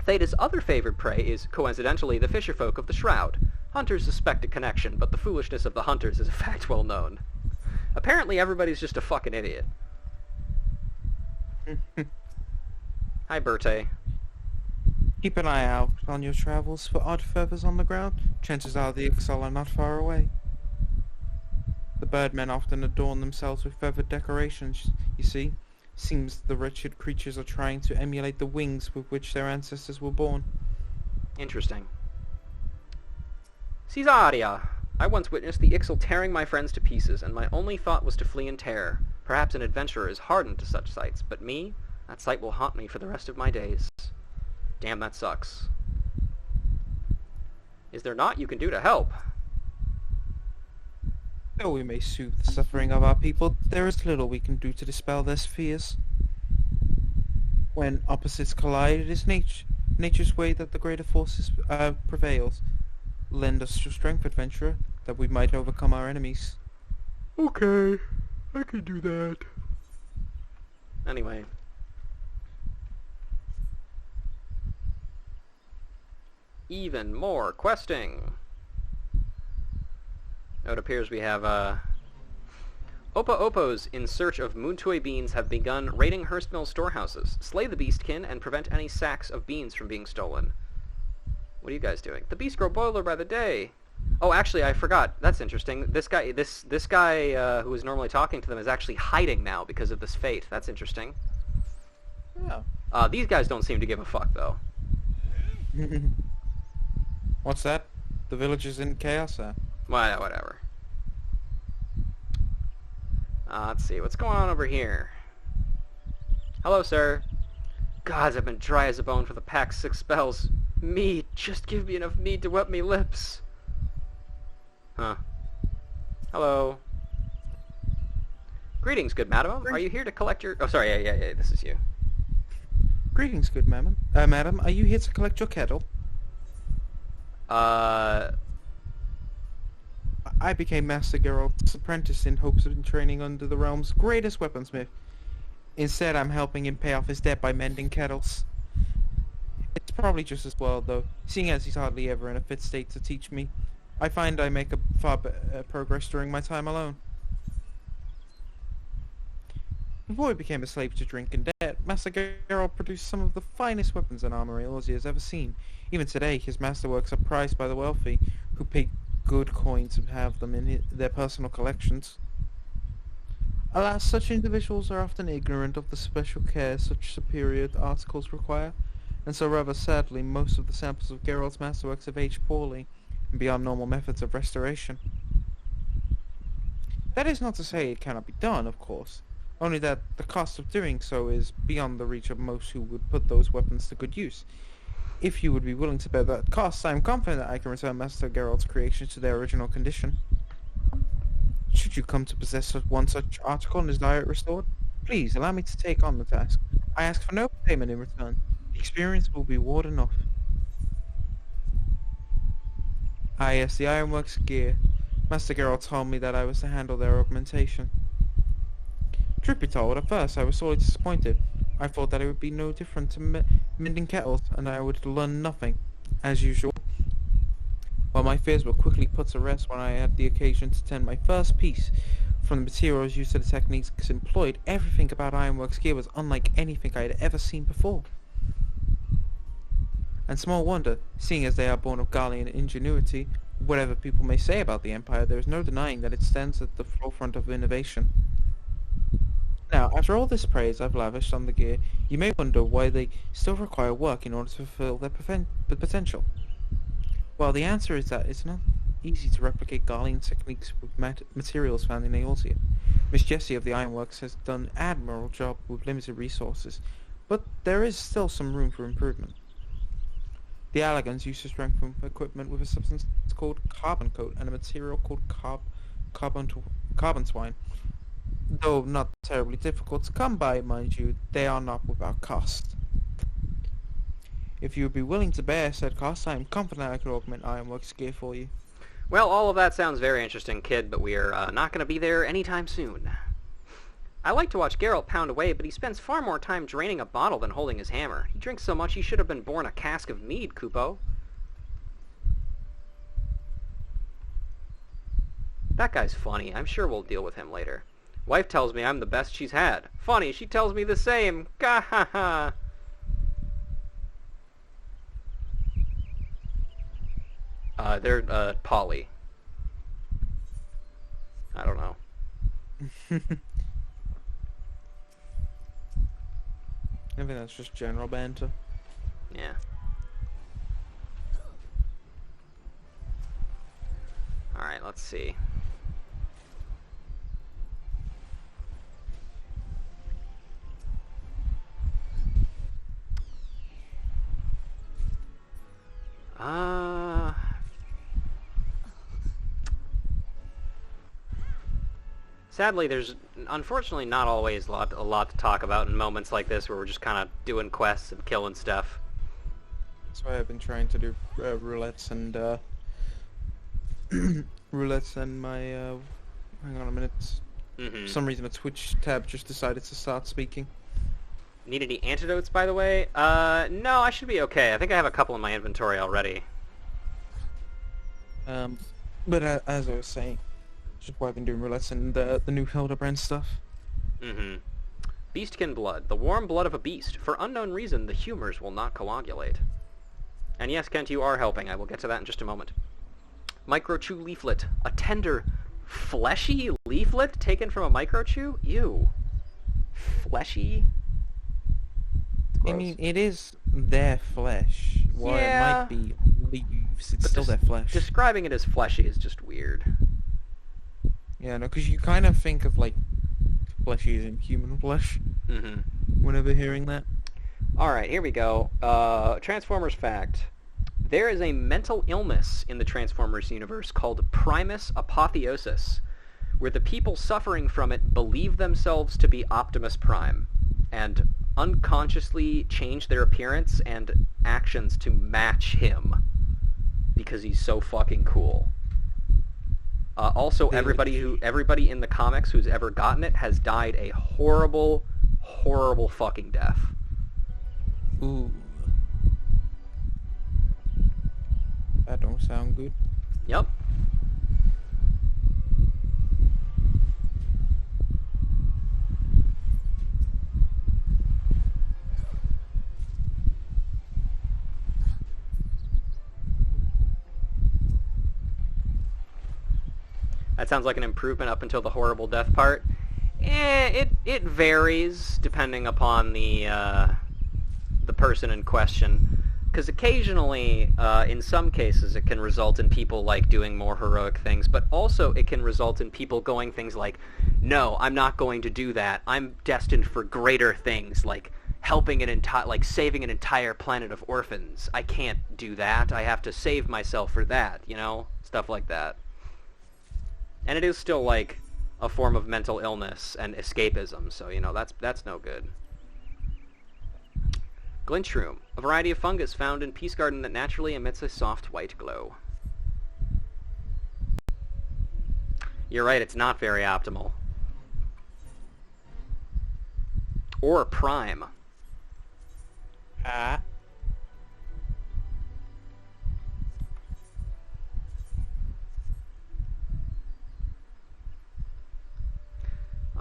Theta's other favored prey is, coincidentally, the fisherfolk of the Shroud. Hunters suspect a connection, but the foolishness of the hunters is a fact well known. Apparently everybody's just a fucking idiot. Hi, Bertie. Keep an eye out on your travels for odd feathers on the ground. Chances are the Ixal are not far away. The birdmen often adorn themselves with feathered decorations, you see. Seems the wretched creatures are trying to emulate the wings with which their ancestors were born. Interesting. Caesaria! I once witnessed the Ixal tearing my friends to pieces, and my only thought was to flee in terror. Perhaps an adventurer is hardened to such sights, but me? That sight will haunt me for the rest of my days. Damn, that sucks. Is there naught you can do to help? Though we may soothe the suffering of our people, there is little we can do to dispel their fears. When opposites collide, it is nature's way that the greater forces prevails. Lend us your strength, adventurer, that we might overcome our enemies. Okay, I can do that. Anyway. Even more questing. It appears we have, Opa Opos in search of Moontoi beans have begun raiding Hurstmill storehouses. Slay the beastkin and prevent any sacks of beans from being stolen. What are you guys doing? The beasts grow boiler by the day. Oh, actually, I forgot. That's interesting. This guy, this guy who was normally talking to them is actually hiding now because of this fate. That's interesting. Yeah. These guys don't seem to give a fuck, though. What's that? The village is in chaos, Well, whatever. Let's see. What's going on over here? Hello, sir. Gods, I've been dry as a bone for the past 6 spells. Mead. Just give me enough mead to wet me lips. Huh. Hello. Greetings, good madam. Are you here to collect your... Oh, sorry. Yeah. This is you. Greetings, good madam. Madam, are you here to collect your kettle? I became Master Geralt's apprentice in hopes of training under the realm's greatest weaponsmith. Instead, I'm helping him pay off his debt by mending kettles. It's probably just as well, though, seeing as he's hardly ever in a fit state to teach me. I find I make a far better progress during my time alone. Before he became a slave to drink and debt, Master Geralt produced some of the finest weapons and armor Eorzea has ever seen. Even today, his masterworks are prized by the wealthy, who pay good coin to have them in their personal collections. Alas, such individuals are often ignorant of the special care such superior articles require, and so rather sadly, most of the samples of Geralt's masterworks have aged poorly, and beyond normal methods of restoration. That is not to say it cannot be done, of course, only that the cost of doing so is beyond the reach of most who would put those weapons to good use. If you would be willing to bear that cost, I am confident that I can return Master Geralt's creations to their original condition. Should you come to possess one such article and desire it restored, please allow me to take on the task. I ask for no payment in return. The experience will be reward enough. Ah yes, the Ironworks gear. Master Geralt told me that I was to handle their augmentation. Truth be told, at first I was sorely disappointed. I thought that it would be no different to mending kettles, and I would learn nothing, as usual. Well, my fears were quickly put to rest when I had the occasion to tend my first piece. From the materials used to the techniques employed, everything about Ironworks gear was unlike anything I had ever seen before. And small wonder, seeing as they are born of Garlean ingenuity. Whatever people may say about the Empire, there is no denying that it stands at the forefront of innovation. Now, after all this praise I've lavished on the gear, you may wonder why they still require work in order to fulfill their potential. Well, the answer is that it's not easy to replicate Garlean techniques with materials found in Eorzea. Miss Jessie of the Ironworks has done an admirable job with limited resources, but there is still some room for improvement. The Allagans used to strengthen equipment with a substance called carbon coat and a material called carbon twine. Though not terribly difficult to come by, mind you, they are not without cost. If you would be willing to bear said cost, I am confident I could augment Ironworks gear for you. Well, all of that sounds very interesting, kid, but we are not going to be there anytime soon. I like to watch Geralt pound away, but he spends far more time draining a bottle than holding his hammer. He drinks so much he should have been born a cask of mead, Kupo. That guy's funny. I'm sure we'll deal with him later. Wife tells me I'm the best she's had. Funny, she tells me the same. Gah ha ha. They're, Polly. I don't know. I think that's just general banter. Yeah. Alright, let's see. Sadly, there's unfortunately not always a lot to talk about in moments like this where we're just kind of doing quests and killing stuff. That's why I've been trying to do roulettes and roulettes and my hang on a minute. For some reason, a Twitch tab just decided to start speaking. Need any antidotes, by the way? No, I should be okay. I think I have a couple in my inventory already. But as I was saying, just why I've been doing roulettes and the new Hildebrand stuff. Beastkin blood. The warm blood of a beast. For unknown reason, the humors will not coagulate. And yes, Kent, you are helping. I will get to that in just a moment. Microchew leaflet. A tender, fleshy leaflet taken from a microchew? Ew. Fleshy? I mean, it is their flesh. While it might be leaves, it's still their flesh. Describing it as fleshy is just weird. Yeah, no, because you kind of think of, like, fleshy as in human flesh. Whenever hearing that. Alright, here we go. Transformers fact. There is a mental illness in the Transformers universe called Primus Apotheosis, where the people suffering from it believe themselves to be Optimus Prime, and unconsciously change their appearance and actions to match him, because he's so fucking cool. Also, everybody in the comics who's ever gotten it has died a horrible, horrible fucking death. Ooh. That don't sound good. Yep. That sounds like an improvement up until the horrible death part. It varies depending upon the person in question. Because occasionally, in some cases, it can result in people like doing more heroic things, but also it can result in people going things like, no, I'm not going to do that. I'm destined for greater things, like helping saving an entire planet of orphans. I can't do that. I have to save myself for that, stuff like that. And it is still like a form of mental illness and escapism, so that's no good. Glintshroom, a variety of fungus found in Peace Garden that naturally emits a soft white glow. You're right, it's not very optimal. Or prime. Ah.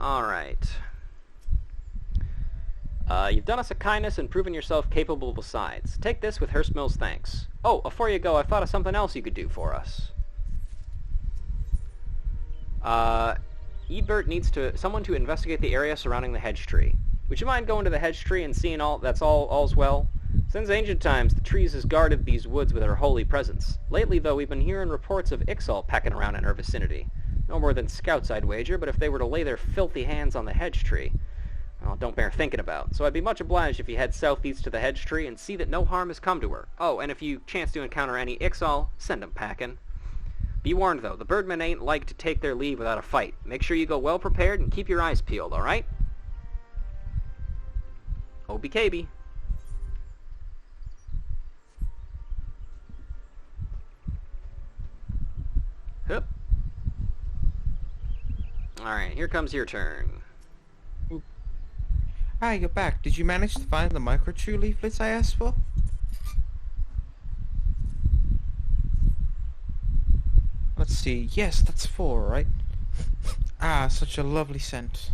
Alright. You've done us a kindness and proven yourself capable besides. Take this with Hurstmill's thanks. Oh, before you go, I thought of something else you could do for us. Ebert needs someone to investigate the area surrounding the hedge tree. Would you mind going to the hedge tree and seeing all's well? Since ancient times, the trees has guarded these woods with her holy presence. Lately, though, we've been hearing reports of Ixal pecking around in her vicinity. No more than scouts, I'd wager, but if they were to lay their filthy hands on the hedge tree, well, don't bear thinking about. So I'd be much obliged if you head southeast to the hedge tree and see that no harm has come to her. Oh, and if you chance to encounter any Ixal, send 'em packing. Be warned, though, the birdmen ain't like to take their leave without a fight. Make sure you go well prepared and keep your eyes peeled, alright? OBKB. Hup. Alright, here comes your turn. Hi, you're back. Did you manage to find the microchew leaflets I asked for? Let's see. Yes, that's 4, right? Ah, such a lovely scent.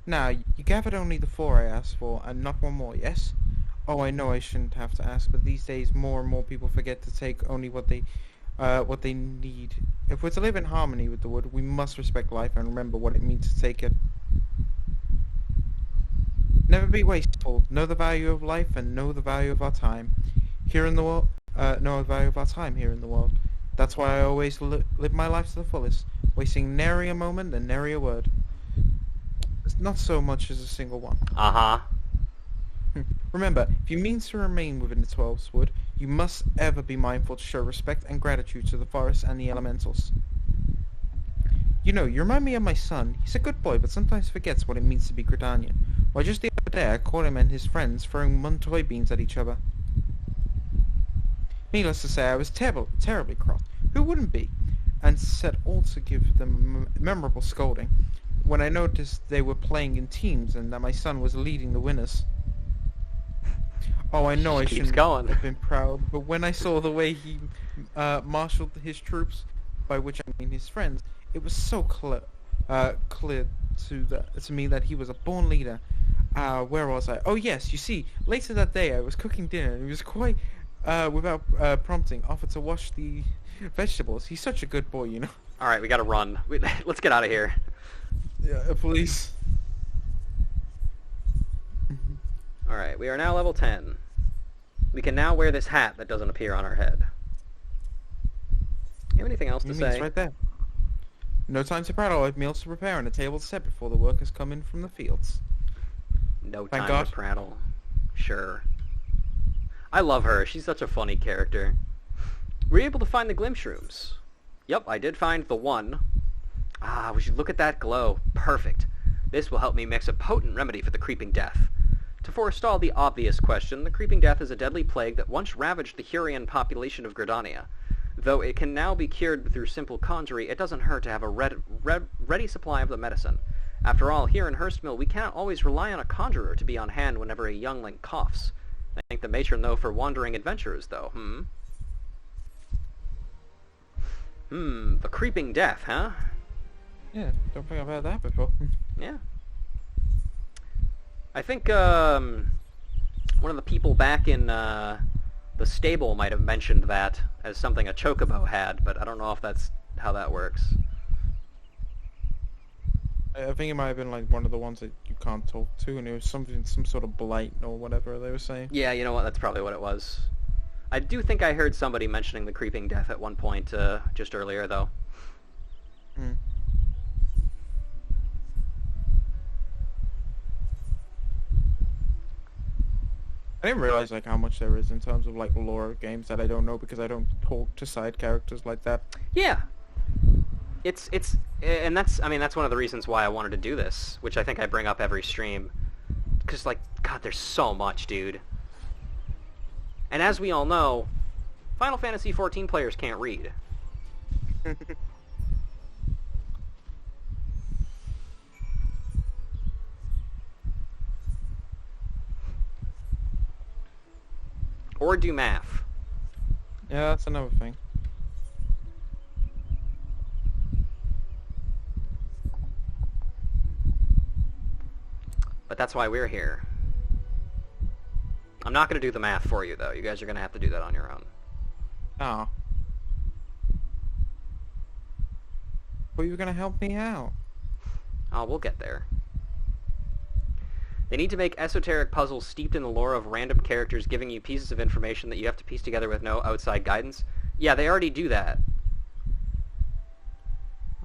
Now, you gathered only the 4 I asked for, and not one more, yes? Oh, I know I shouldn't have to ask, but these days more and more people forget to take only what they need. If we're to live in harmony with the wood, we must respect life and remember what it means to take it. Never be wasteful. Know the value of life and know the value of our time here in the world. Know the value of our time here in the world. That's why I always live my life to the fullest, wasting nary a moment and nary a word. Not so much as a single one. Uh-huh. Remember, if you mean to remain within the 12's wood, you must ever be mindful to show respect and gratitude to the forest and the elementals. You know, you remind me of my son. He's a good boy, but sometimes forgets what it means to be Gridanian. Why, just the other day I caught him and his friends throwing Muntoy beans at each other. Needless to say, I was terribly cross. Who wouldn't be? And set all to give them a memorable scolding when I noticed they were playing in teams and that my son was leading the winners. Oh, I know I shouldn't have been proud, but when I saw the way he marshaled his troops, by which I mean his friends, it was so clear to me that he was a born leader. Where was I? Oh yes, you see, later that day I was cooking dinner and he was quite, without prompting, offered to wash the vegetables. He's such a good boy, you know. Alright, we gotta run. Let's get out of here. Yeah, please. Alright, we are now level 10. We can now wear this hat that doesn't appear on our head. You have anything else to say? It's right there. No time to prattle. I have meals to prepare and a table to set before the workers come in from the fields. No time to prattle. Sure. I love her. She's such a funny character. Were you able to find the Glimshrooms? Yep, I did find the one. Ah, we should look at that glow. Perfect. This will help me mix a potent remedy for the Creeping Death. To forestall the obvious question, the Creeping Death is a deadly plague that once ravaged the Hurrian population of Gridania. Though it can now be cured through simple conjury, it doesn't hurt to have a ready supply of the medicine. After all, here in Hurstmill, we cannot always rely on a conjurer to be on hand whenever a youngling coughs. I thank the matron, though, for wandering adventurers, though. The creeping death, huh? Yeah, don't think I've heard that before. Yeah. I think, one of the people back in, the stable might have mentioned that as something a chocobo had, but I don't know if that's how that works. I think it might have been like one of the ones that you can't talk to, and it was something, some sort of blight or whatever they were saying. Yeah, you know what, that's probably what it was. I do think I heard somebody mentioning the creeping death at one point, just earlier, though. Hmm. I didn't realize like how much there is in terms of like lore of games that I don't know because I don't talk to side characters like that. Yeah. And that's one of the reasons why I wanted to do this, which I think I bring up every stream. Because, like, God, there's so much, dude. And as we all know, Final Fantasy XIV players can't read. Or do math. Yeah, that's another thing. But that's why we're here. I'm not going to do the math for you, though. You guys are going to have to do that on your own. Oh. But you were gonna help me out. Oh, we'll get there. They need to make esoteric puzzles steeped in the lore of random characters giving you pieces of information that you have to piece together with no outside guidance. Yeah, they already do that.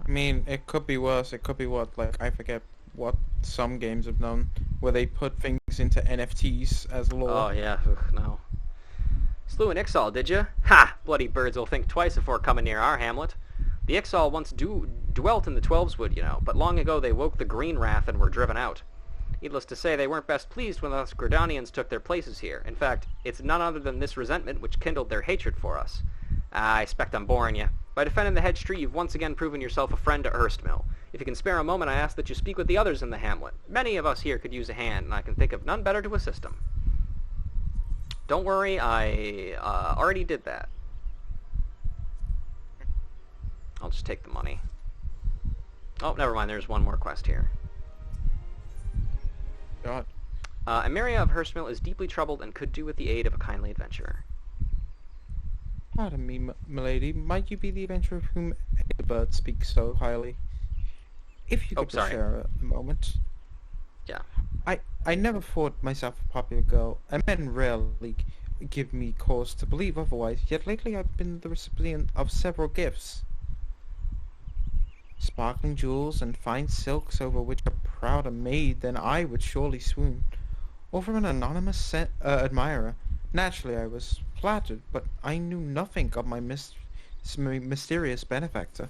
I mean, it could be worse. It could be what, like, I forget what some games have done, where they put things into NFTs as lore. Oh, yeah. Ugh, no. Slew an Ixal, did you? Ha! Bloody birds will think twice before coming near our hamlet. The Ixal once dwelt in the Twelveswood, you know, but long ago they woke the Green Wrath and were driven out. Needless to say, they weren't best pleased when us Gridanians took their places here. In fact, it's none other than this resentment which kindled their hatred for us. I expect I'm boring you. By defending the hedge tree, you've once again proven yourself a friend to Hurstmill. If you can spare a moment, I ask that you speak with the others in the hamlet. Many of us here could use a hand, and I can think of none better to assist them. Don't worry, I already did that. I'll just take the money. Oh, never mind, there's one more quest here. God. Emeria of Hurstmill is deeply troubled and could do with the aid of a kindly adventurer. Pardon me, milady. Might you be the adventurer of whom Edelbert speaks so highly? If you could sorry. share a moment. Yeah. I never thought myself a popular girl, and men rarely give me cause to believe otherwise, yet lately I've been the recipient of several gifts. Sparkling jewels and fine silks over which a prouder maid than I would surely swoon. Or from an anonymous admirer. Naturally I was flattered, but I knew nothing of my mysterious benefactor.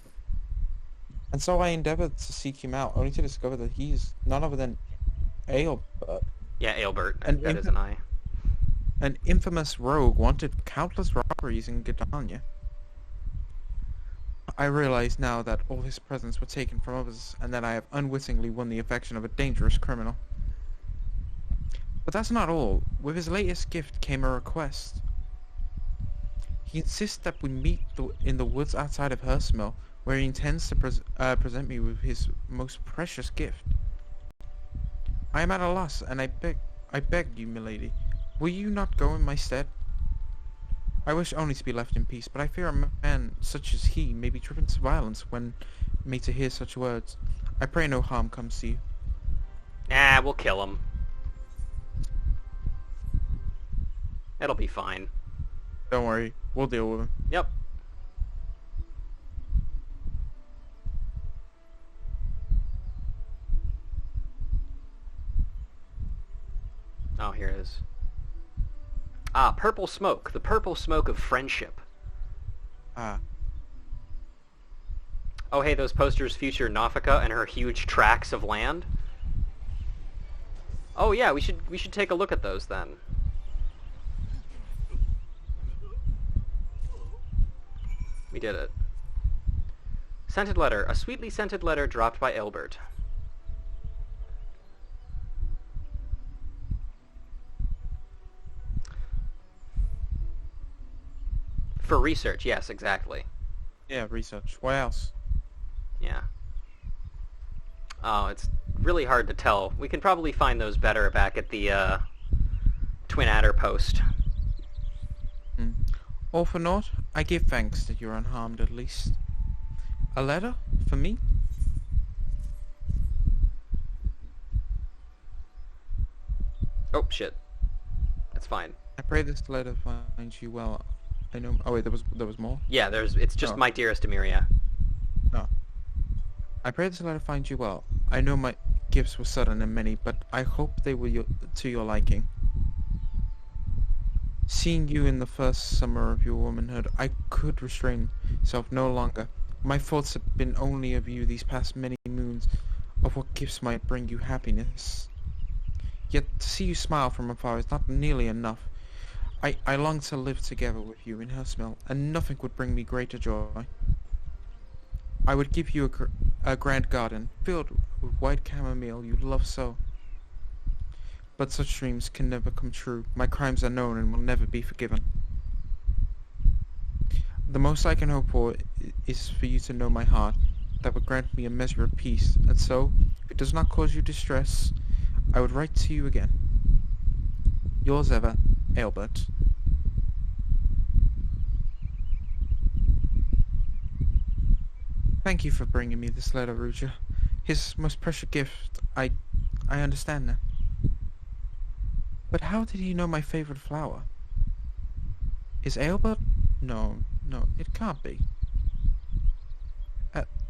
And so I endeavored to seek him out, only to discover that he is none other than Aelbert. Yeah, Aelbert. And that isn't I. An infamous rogue wanted countless robberies in Gridania. I realize now that all his presents were taken from others, and that I have unwittingly won the affection of a dangerous criminal. But that's not all. With his latest gift came a request. He insists that we meet in the woods outside of Hurstmill, where he intends to present me with his most precious gift. I am at a loss, and I beg you, milady, will you not go in my stead? I wish only to be left in peace, but I fear a man such as he may be driven to violence when made to hear such words. I pray no harm comes to you. Nah, we'll kill him. It'll be fine. Don't worry, we'll deal with him. Yep. Oh, here it is. Ah, purple smoke. The purple smoke of friendship. Ah. Oh, hey, those posters feature Nafika and her huge tracts of land. Oh, yeah, we should take a look at those then. We did it. Scented letter. A sweetly scented letter dropped by Aelbert. For research, yes, exactly. Yeah, research. What else? Yeah. Oh, it's really hard to tell. We can probably find those better back at the Twin Adder post. All for naught, I give thanks that you're unharmed at least. A letter? For me? Oh, shit. That's fine. I pray this letter finds you well. I know... Oh wait, there was more? Yeah, it's just Oh. my dearest Emiria. No. I pray this letter finds you well. I know my gifts were sudden and many, but I hope they were to your liking. Seeing you in the first summer of your womanhood, I could restrain myself no longer. My thoughts had been only of you these past many moons, of what gifts might bring you happiness. Yet to see you smile from afar is not nearly enough. I long to live together with you in Hersmil, and nothing would bring me greater joy. I would give you a grand garden, filled with white chamomile you love so. But such dreams can never come true. My crimes are known and will never be forgiven. The most I can hope for is for you to know my heart. That would grant me a measure of peace, and so, if it does not cause you distress, I would write to you again. Yours ever, Aelbert. Thank you for bringing me this letter, Ruja. His most precious gift. I understand now. But how did he know my favorite flower? Is Aelbert? No, it can't be.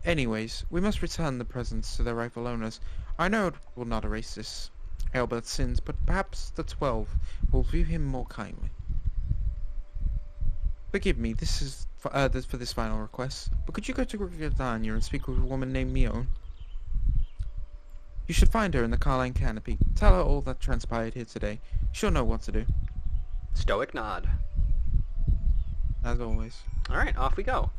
Anyways, we must return the presents to their rightful owners. I know it will not erase this Aelbert's sins, but perhaps the 12 will view him more kindly. Forgive me, this is for this final request, but could you go to Gridania and speak with a woman named Mion? You should find her in the Carline Canopy. Tell her all that transpired here today. She'll know what to do. Stoic nod. As always. Alright, off we go.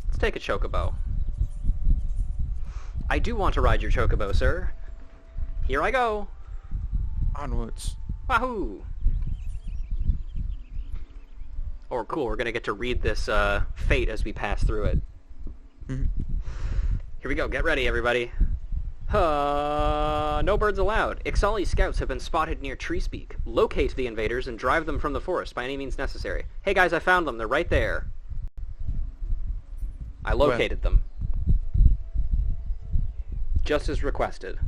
Let's take a chocobo. I do want to ride your chocobo, sir. Here I go. Onwards. Wahoo! Oh, cool, we're gonna get to read this fate as we pass through it. Here we go, get ready, everybody. No birds allowed. Ixali scouts have been spotted near Treespeak. Locate the invaders and drive them from the forest by any means necessary. Hey guys, I found them. They're right there. I located them. Just as requested.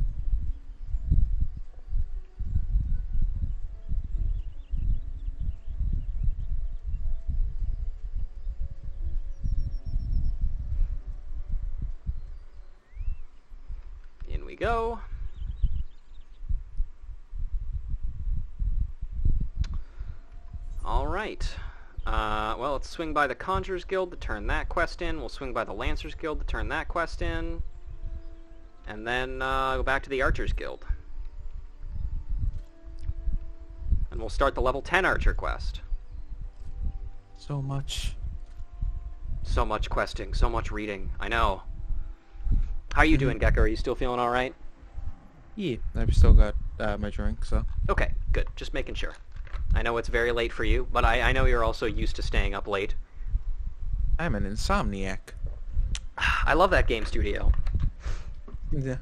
In we go. Alright. Well, let's swing by the Conjurer's Guild to turn that quest in. We'll swing by the Lancer's Guild to turn that quest in. And then go back to the Archer's Guild. And we'll start the level 10 Archer quest. So much. So much questing, so much reading. I know. How are you doing, Gecko? Are you still feeling alright? Yeah, I've still got my drink, so... Okay, good. Just making sure. I know it's very late for you, but I know you're also used to staying up late. I'm an insomniac. I love that game studio. Yeah.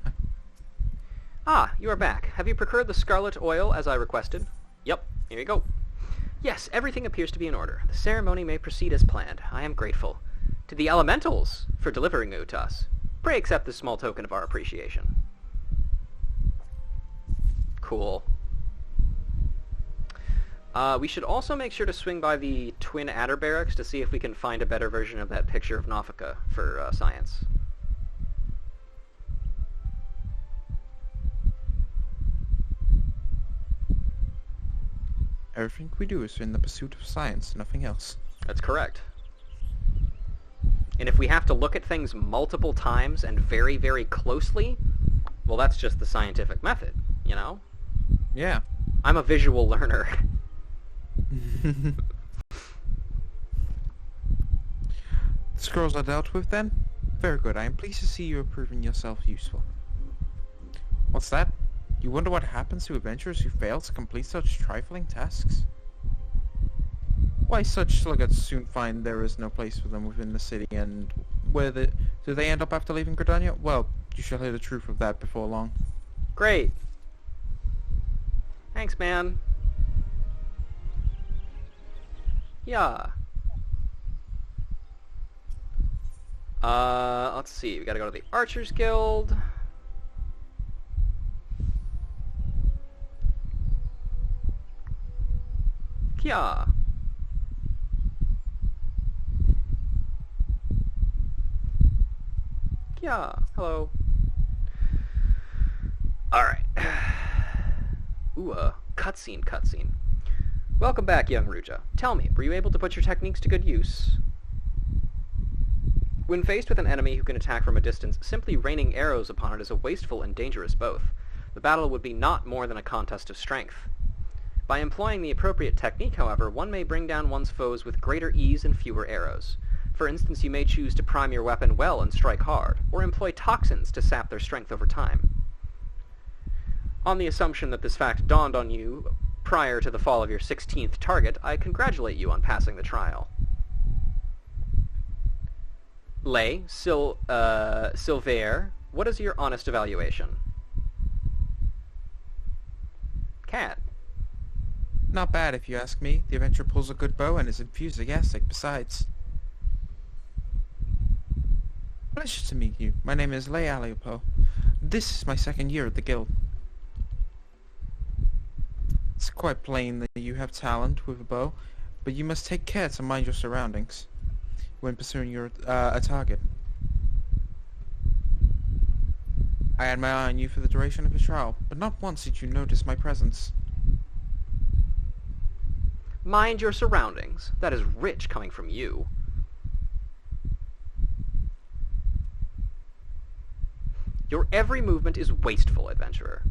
Ah, you are back. Have you procured the scarlet oil as I requested? Yep, here you go. Yes, everything appears to be in order. The ceremony may proceed as planned. I am grateful to the elementals for delivering it to us. Pray accept this small token of our appreciation. Cool. We should also make sure to swing by the Twin Adder Barracks to see if we can find a better version of that picture of Nofika for science. Everything we do is in the pursuit of science, nothing else. That's correct. And if we have to look at things multiple times and very, very closely, well, that's just the scientific method, you know? Yeah. I'm a visual learner. The scrolls are dealt with, then? Very good. I am pleased to see you have proven yourself useful. What's that? You wonder what happens to adventurers who fail to complete such trifling tasks? Why, such sluggards soon find there is no place for them within the city, and do they end up after leaving Gridania? Well, you shall hear the truth of that before long. Great. Thanks, man. Yeah. Let's see. We gotta go to the Archers Guild. Yeah. Yeah. Hello. Alright. Ooh, cutscene. Welcome back, young Ruja. Tell me, were you able to put your techniques to good use? When faced with an enemy who can attack from a distance, simply raining arrows upon it is a wasteful and dangerous both. The battle would be not more than a contest of strength. By employing the appropriate technique, however, one may bring down one's foes with greater ease and fewer arrows. For instance, you may choose to prime your weapon well and strike hard, or employ toxins to sap their strength over time. On the assumption that this fact dawned on you prior to the fall of your 16th target, I congratulate you on passing the trial. Lay, Silvaire, what is your honest evaluation? Cat. Not bad, if you ask me. The adventurer pulls a good bow and is enthusiastic besides. Pleasure to meet you. My name is Lay Aliopo. This is my second year at the guild. It's quite plain that you have talent with a bow, but you must take care to mind your surroundings when pursuing a target. I had my eye on you for the duration of your trial, but not once did you notice my presence. Mind your surroundings. That is rich coming from you. Your every movement is wasteful, adventurer.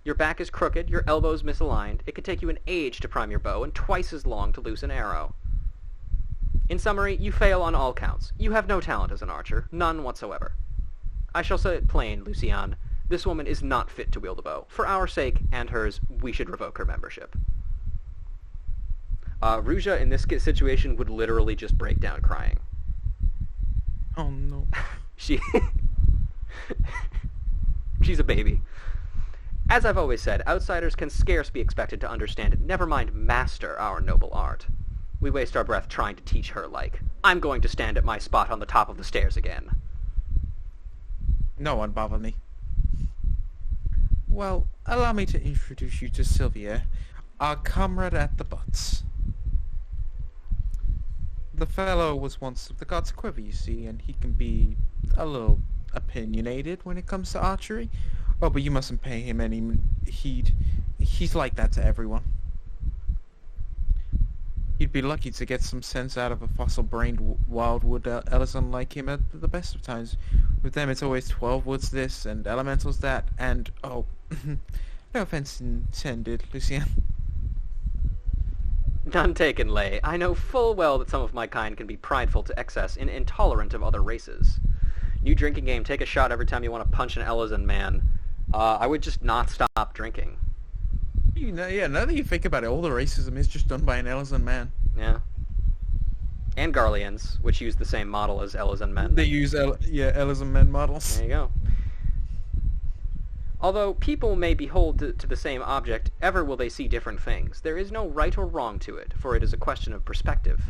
Your back is crooked, your elbows misaligned. It could take you an age to prime your bow and twice as long to loose an arrow. In summary, you fail on all counts. You have no talent as an archer, none whatsoever. I shall say it plain, Lucian. This woman is not fit to wield a bow. For our sake and hers, we should revoke her membership. Ruja, in this situation, would literally just break down crying. Oh no. She's a baby. As I've always said, outsiders can scarce be expected to understand, never mind master, our noble art. We waste our breath trying to teach her, like, I'm going to stand at my spot on the top of the stairs again. No one bother me. Well, allow me to introduce you to Sylvia, our comrade at the butts. The fellow was once of the god's quiver, you see, and he can be a little opinionated when it comes to archery. Oh, but you mustn't pay him any heed. He's like that to everyone. You'd be lucky to get some sense out of a fossil-brained wildwood Ellison like him at the best of times. With them, it's always 12 woods this and elementals that, and, oh, no offense intended, Lucien. None taken, Lay. I know full well that some of my kind can be prideful to excess and intolerant of other races. New drinking game, take a shot every time you want to punch an Ellison man. I would just not stop drinking. You know, yeah, now that you think about it, all the racism is just done by an Ellison man. Yeah. And Garleans, which use the same model as Ellison men. They use, Ellison men models. There you go. Although people may behold to the same object, ever will they see different things. There is no right or wrong to it, for it is a question of perspective.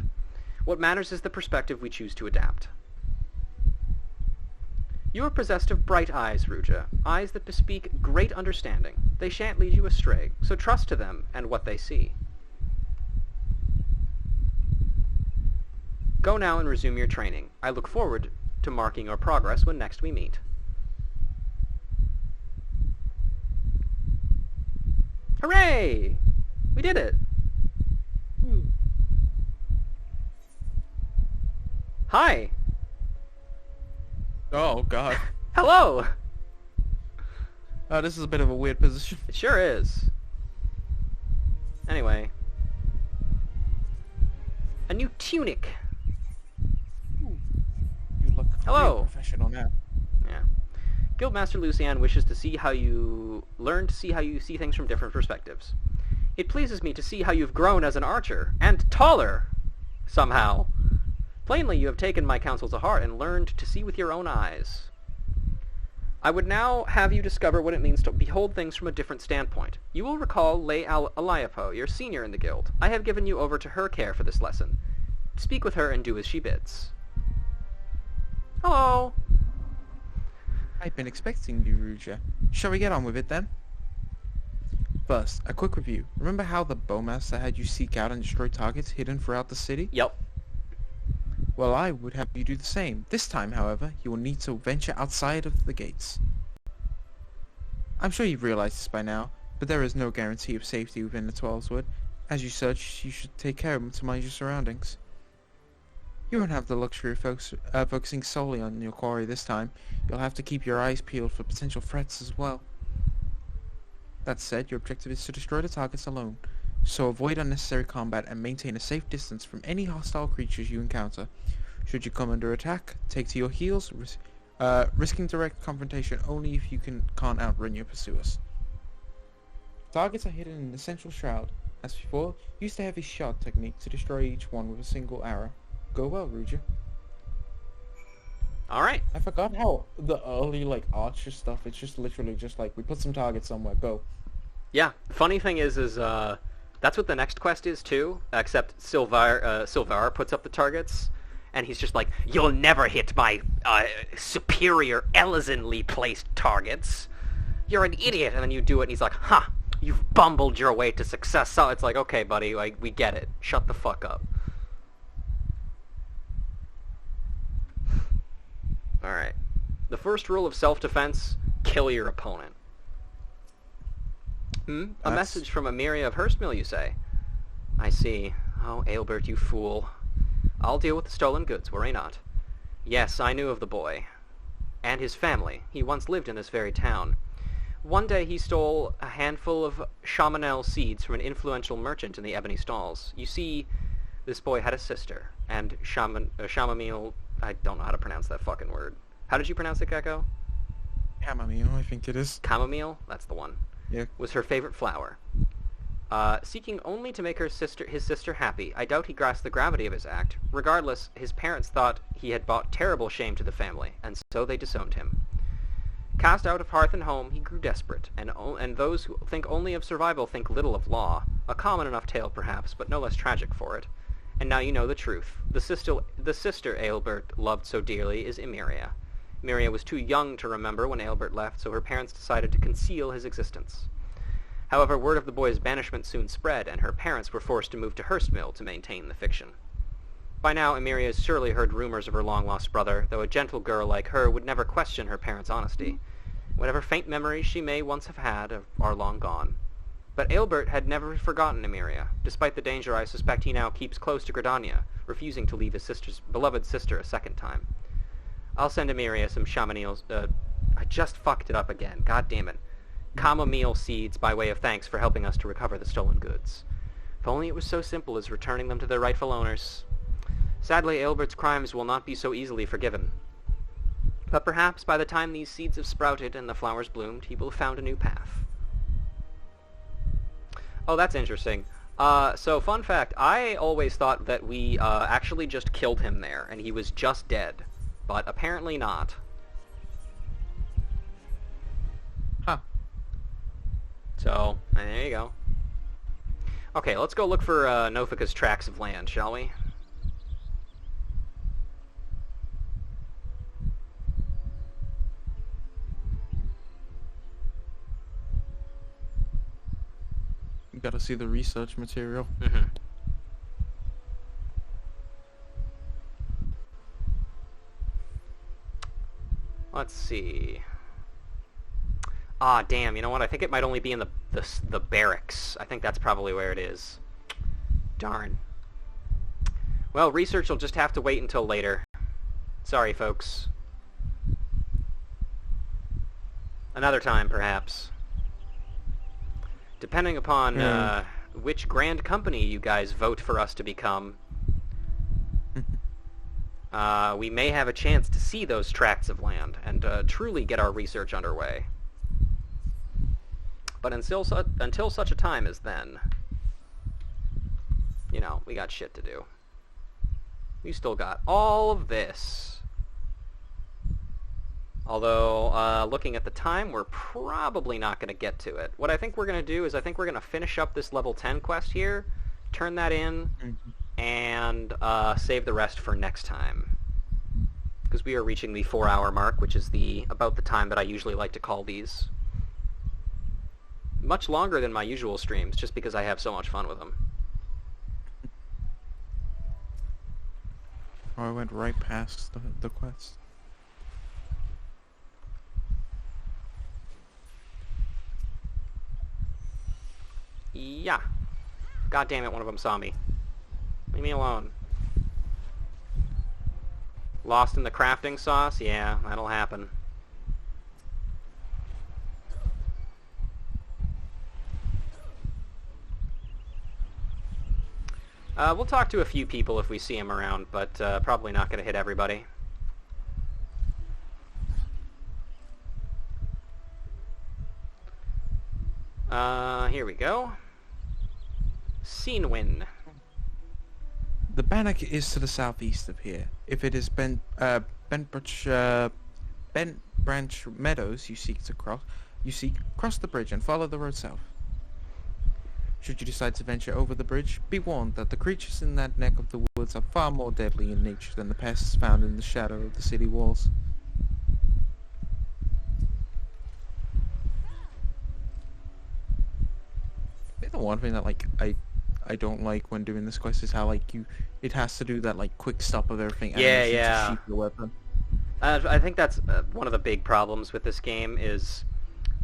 What matters is the perspective we choose to adapt. You are possessed of bright eyes, Ruja, eyes that bespeak great understanding. They shan't lead you astray, so trust to them and what they see. Go now and resume your training. I look forward to marking your progress when next we meet. Hooray! We did it! Hi! Oh, God. Hello! This is a bit of a weird position. It sure is. Anyway. A new tunic! You look Hello. real professional now. Yeah. Guildmaster Lucian wishes to see how you learn to see how you see things from different perspectives. It pleases me to see how you've grown as an archer, and taller, somehow. Plainly you have taken my counsel to heart and learned to see with your own eyes. I would now have you discover what it means to behold things from a different standpoint. You will recall Lay Eliapo, your senior in the guild. I have given you over to her care for this lesson. Speak with her and do as she bids. Hello. I've been expecting you, Ruja. Shall we get on with it then? First, a quick review. Remember how the Bowmaster had you seek out and destroy targets hidden throughout the city? Yep. Well, I would have you do the same. This time, however, you will need to venture outside of the gates. I'm sure you've realized this by now, but there is no guarantee of safety within the 12's Wood. As you search, you should take care to mind your surroundings. You won't have the luxury of focusing solely on your quarry this time. You'll have to keep your eyes peeled for potential threats as well. That said, your objective is to destroy the targets alone, so avoid unnecessary combat and maintain a safe distance from any hostile creatures you encounter. Should you come under attack, take to your heels, risking direct confrontation only if you can't outrun your pursuers. Targets are hidden in the central shroud. As before, use the heavy shot technique to destroy each one with a single arrow. Go well, Ruja. Alright. I forgot how the early, archer stuff, it's just literally just we put some targets somewhere, go. Yeah, funny thing is that's what the next quest is too, except Silvar puts up the targets, and he's just like, you'll never hit my superior, elegantly placed targets. You're an idiot, and then you do it, and he's like, ha, you've bumbled your way to success. So it's like, okay, buddy, we get it. Shut the fuck up. Alright. The first rule of self-defense, kill your opponent. A message from Emiria of Hurstmill, you say? I see. Oh, Aelbert, you fool. I'll deal with the stolen goods, worry not. Yes, I knew of the boy. And his family. He once lived in this very town. One day he stole a handful of chamanel seeds from an influential merchant in the Ebony Stalls. You see, this boy had a sister, and chamomile... I don't know how to pronounce that fucking word. How did you pronounce it, Gecko? Chamomile, I think it is. Chamomile? That's the one. Yeah. Was her favorite flower. Seeking only to make his sister happy, I doubt he grasped the gravity of his act. Regardless, his parents thought he had brought terrible shame to the family, and so they disowned him. Cast out of hearth and home, he grew desperate, and those who think only of survival think little of law. A common enough tale, perhaps, but no less tragic for it. And now you know the truth. The sister Aelbert loved so dearly is Emiria. Emiria was too young to remember when Aelbert left, so her parents decided to conceal his existence. However, word of the boy's banishment soon spread, and her parents were forced to move to Hurstmill to maintain the fiction. By now, Emiria has surely heard rumors of her long-lost brother, though a gentle girl like her would never question her parents' honesty. Whatever faint memories she may once have had are long gone. But Aelbert had never forgotten Emiria. Despite the danger, I suspect he now keeps close to Gridania, refusing to leave his beloved sister a second time. I'll send Emiria some chamomile... I just fucked it up again. God damn it. Chamomile seeds by way of thanks for helping us to recover the stolen goods. If only it was so simple as returning them to their rightful owners. Sadly, Aelbert's crimes will not be so easily forgiven. But perhaps by the time these seeds have sprouted and the flowers bloomed, he will have found a new path. Oh, that's interesting. So, fun fact, I always thought that we actually just killed him there, and he was just dead. But apparently not. Huh. So, there you go. Okay, let's go look for Nofika's tracts of land, shall we? You gotta see the research material. Mm-hmm. Let's see. Ah, damn, you know what? I think it might only be in the barracks. I think that's probably where it is. Darn. Well, research will just have to wait until later. Sorry, folks. Another time, perhaps. Depending upon which grand company you guys vote for us to become, we may have a chance to see those tracts of land and truly get our research underway. But until such a time as then, you know, we got shit to do. We still got all of this. Although, looking at the time, we're probably not going to get to it. What I think we're going to do is I think we're going to finish up this level 10 quest here, turn that in, and save the rest for next time. Because we are reaching the 4-hour mark, which is about the time that I usually like to call these. Much longer than my usual streams, just because I have so much fun with them. Oh, I went right past the quest. Yeah. God damn it, one of them saw me. Leave me alone. Lost in the crafting sauce? Yeah, that'll happen. We'll talk to a few people if we see them around, but probably not going to hit everybody. Here we go. Sinwin. The bannock is to the southeast of here. If it is Bent Branch Meadows you seek to cross, cross the bridge and follow the road south. Should you decide to venture over the bridge, be warned that the creatures in that neck of the woods are far more deadly in nature than the pests found in the shadow of the city walls. The one thing that I don't like when doing this quest is how it has to do that quick stop of everything. Yeah. To sheath your weapon. I think that's one of the big problems with this game is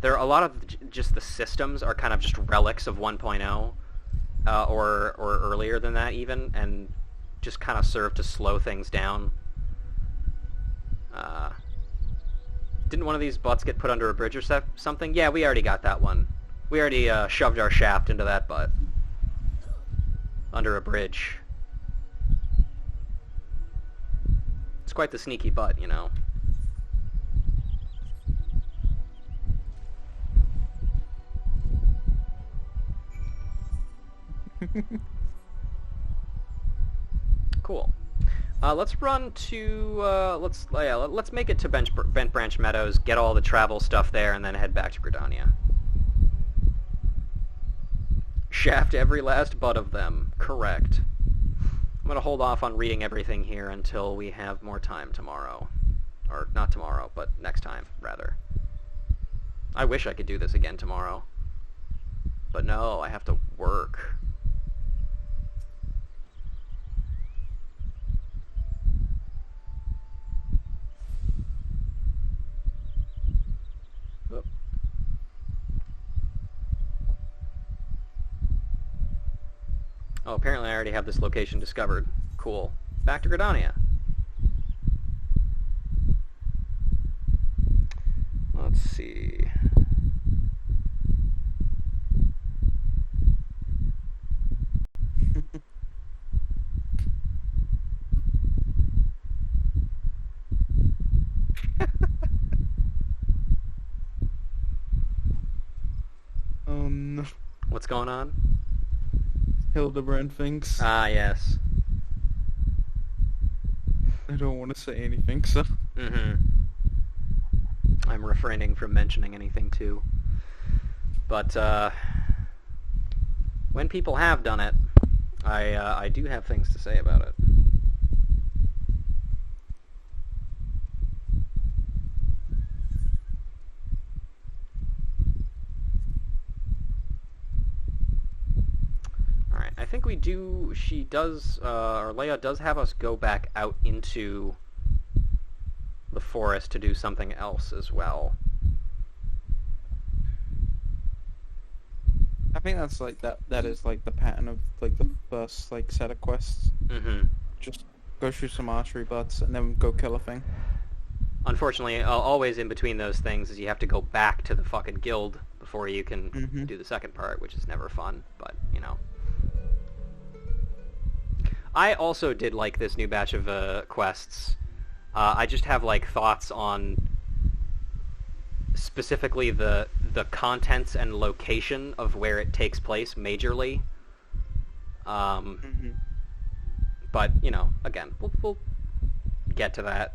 there are a lot of just the systems are kind of just relics of 1.0 or earlier than that even, and just kind of serve to slow things down. Didn't one of these butts get put under a bridge or something? Yeah, we already got that one. We already shoved our shaft into that butt. Under a bridge. It's quite the sneaky butt, you know. Cool. Let's run to let's make it to Bent Branch Meadows, get all the travel stuff there, and then head back to Gridania. Shaft every last butt of them. Correct. I'm going to hold off on reading everything here until we have more time tomorrow. Or not tomorrow, but next time, rather. I wish I could do this again tomorrow. But no, I have to work. Oop. Oh, apparently I already have this location discovered. Cool. Back to Gridania. Let's see. Oh no. What's going on? Hildebrand thinks. Ah, yes. I don't want to say anything, so... Mm-hmm. I'm refraining from mentioning anything, too. But, when people have done it, I do have things to say about it. Alright, I think we do... She does, or Leia does have us go back out into the forest to do something else as well. I think that's that is the pattern of the first set of quests. Mm-hmm. Just go shoot some archery butts and then go kill a thing. Unfortunately, always in between those things is you have to go back to the fucking guild before you can do the second part, which is never fun, but, you know. I also did like this new batch of quests. I just have thoughts on specifically the contents and location of where it takes place majorly. But, you know, again, we'll get to that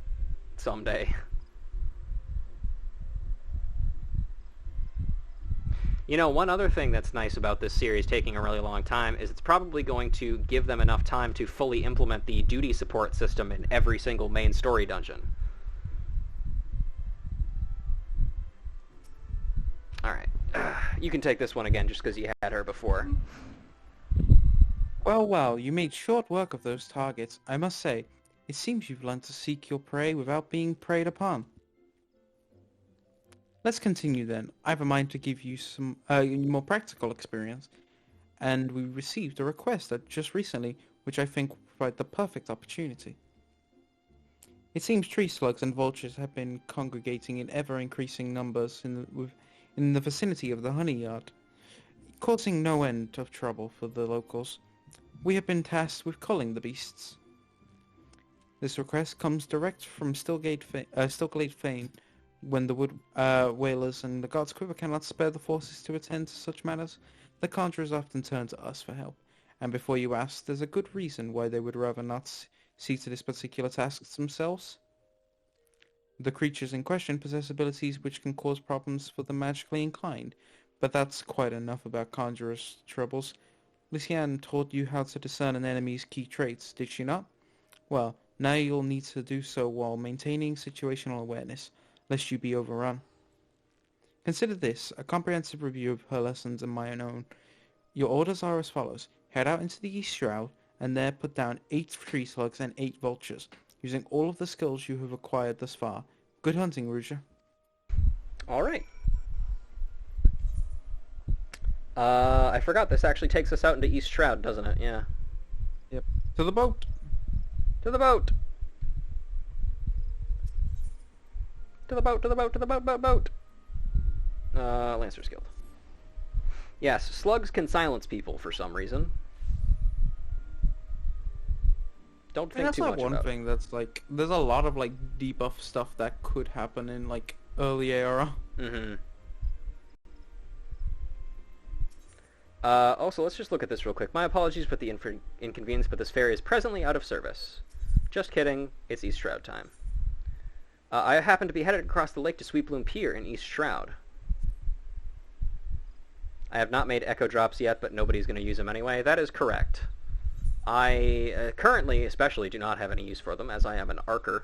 someday. You know, one other thing that's nice about this series taking a really long time is it's probably going to give them enough time to fully implement the duty support system in every single main story dungeon. Alright. You can take this one again just because you had her before. Well, you made short work of those targets. I must say, it seems you've learned to seek your prey without being preyed upon. Let's continue then. I have a mind to give you some more practical experience, and we received a request just recently, which I think will provide the perfect opportunity. It seems tree slugs and vultures have been congregating in ever-increasing numbers in the vicinity of the honey yard, causing no end of trouble for the locals. We have been tasked with culling the beasts. This request comes direct from Stillgate Fane, when the wood whalers and the God's Quiver cannot spare the forces to attend to such matters. The conjurers often turn to us for help, and before you ask, there's a good reason why they would rather not see to this particular task themselves. The creatures in question possess abilities which can cause problems for the magically inclined, but that's quite enough about conjurers' troubles. Lucienne taught you how to discern an enemy's key traits, did she not? Well, now you'll need to do so while maintaining situational awareness, lest you be overrun. Consider this, a comprehensive review of her lessons and my own. Your orders are as follows. Head out into the East Shroud, and there put down 8 tree slugs and 8 vultures, using all of the skills you have acquired thus far. Good hunting, Rouge. Alright. I forgot this actually takes us out into East Shroud, doesn't it? Yeah. Yep. To the boat! To the boat! To the boat, to the boat, to the boat! Lancer's Guild. Yes, slugs can silence people for some reason. Don't think too much about it. That's one thing that's like, there's a lot of like debuff stuff that could happen in like early era. Mm-hmm. Also, let's just look at this real quick. My apologies for the inconvenience, but this ferry is presently out of service. Just kidding, it's East Shroud time. I happen to be headed across the lake to Sweetbloom Pier in East Shroud. I have not made echo drops yet, but nobody's going to use them anyway. That is correct. I currently especially do not have any use for them, as I am an archer.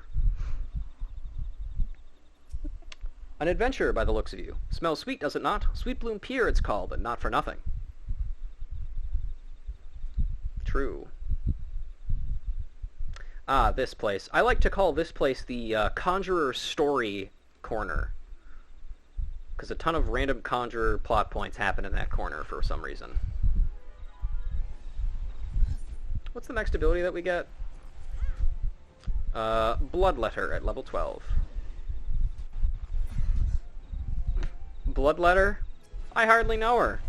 An adventure, by the looks of you. Smells sweet, does it not? Sweetbloom Pier, it's called, and not for nothing. True. Ah, this place. I like to call this place the Conjurer Story Corner. Because a ton of random Conjurer plot points happen in that corner for some reason. What's the next ability that we get? Bloodletter at level 12. Bloodletter? I hardly know her.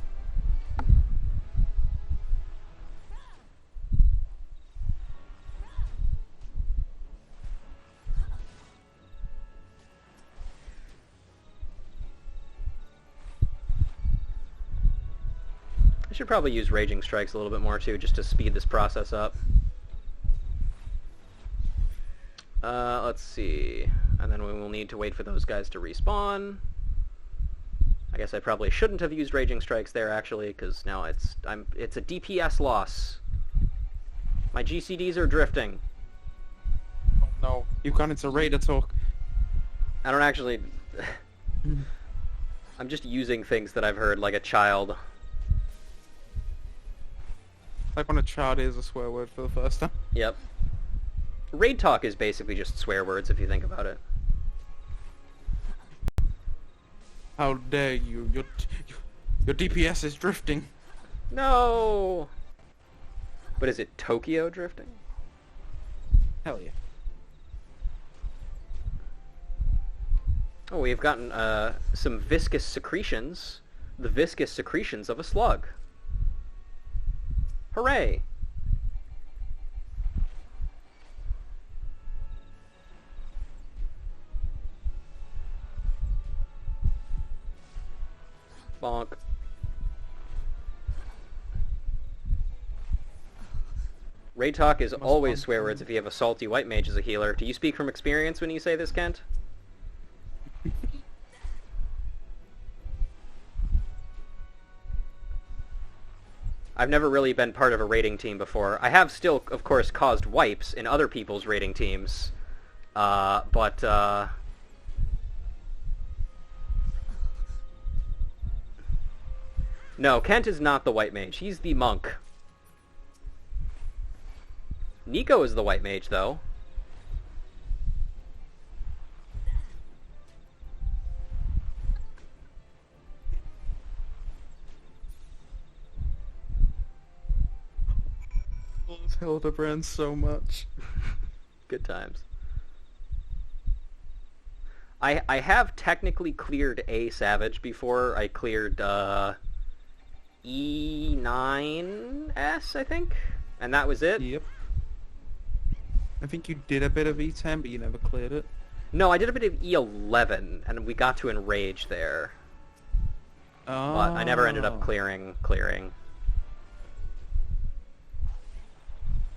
I should probably use Raging Strikes a little bit more too, just to speed this process up. Let's see. And then we will need to wait for those guys to respawn. I guess I probably shouldn't have used Raging Strikes there, actually, because now it's a DPS loss. My GCDs are drifting. Oh no, you've gone into Raider talk. I don't actually... I'm just using things that I've heard like a child. Like when a child is a swear word for the first time. Yep. Raid talk is basically just swear words if you think about it. How dare you? Your DPS is drifting. No! But is it Tokyo drifting? Hell yeah. Oh, we've gotten some viscous secretions. The viscous secretions of a slug. Hooray! Bonk. Raid talk is Must always want swear to. words if you have a salty white mage as a healer. Do you speak from experience when you say this, Kent? I've never really been part of a raiding team before. I have still, of course, caused wipes in other people's raiding teams. But no, Kent is not the white mage. He's the monk. Nico is the white mage, though. Hildebrand so much. Good times. I have technically cleared a savage before. I cleared E9S, I think, and that was it. Yep. I think you did a bit of E10, but you never cleared it. No, I did a bit of E11, and we got to Enrage there, Oh. but I never ended up clearing.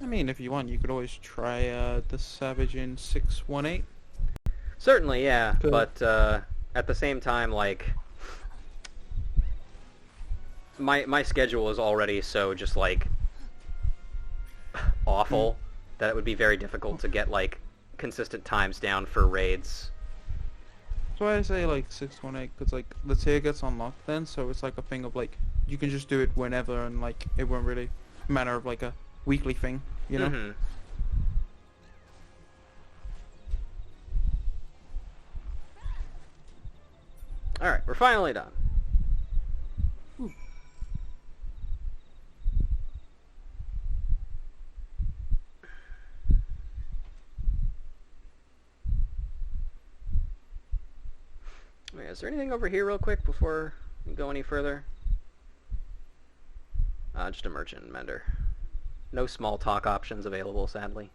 I mean, if you want, you could always try the Savage in 618. Certainly, yeah, Good. but at the same time, like, my schedule is already so just, like, awful that it would be very difficult to get, like, consistent times down for raids. That's why I say, like, 618, because, like, the tier gets unlocked then, so it's, like, a thing of, like, you can just do it whenever, and, like, it won't really matter of, like, a weekly thing, you know? Mhm. Alright, we're finally done. Wait, is there anything over here real quick before we go any further? Just a merchant and mender. No small talk options available, sadly.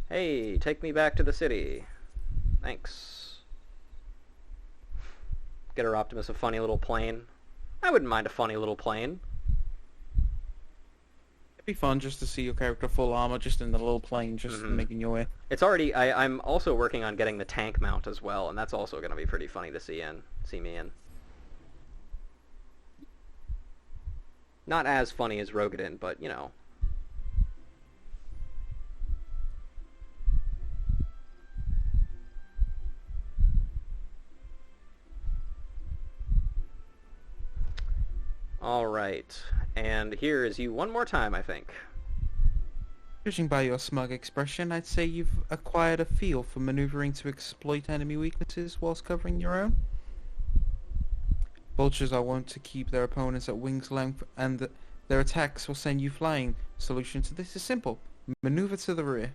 Hey, take me back to the city. Thanks. Get her Optimus a funny little plane. I wouldn't mind a funny little plane. It'd be fun just to see your character full armor, just in the little plane, just making your way. It's already... I'm also working on getting the tank mount as well, and that's also going to be pretty funny to see me in. Not as funny as Rogadin, but, you know. Alright, and here is you one more time, I think. Judging by your smug expression, I'd say you've acquired a feel for maneuvering to exploit enemy weaknesses whilst covering your own. Vultures are wont to keep their opponents at wing's length, and their attacks will send you flying. Solution to this is simple. Maneuver to the rear.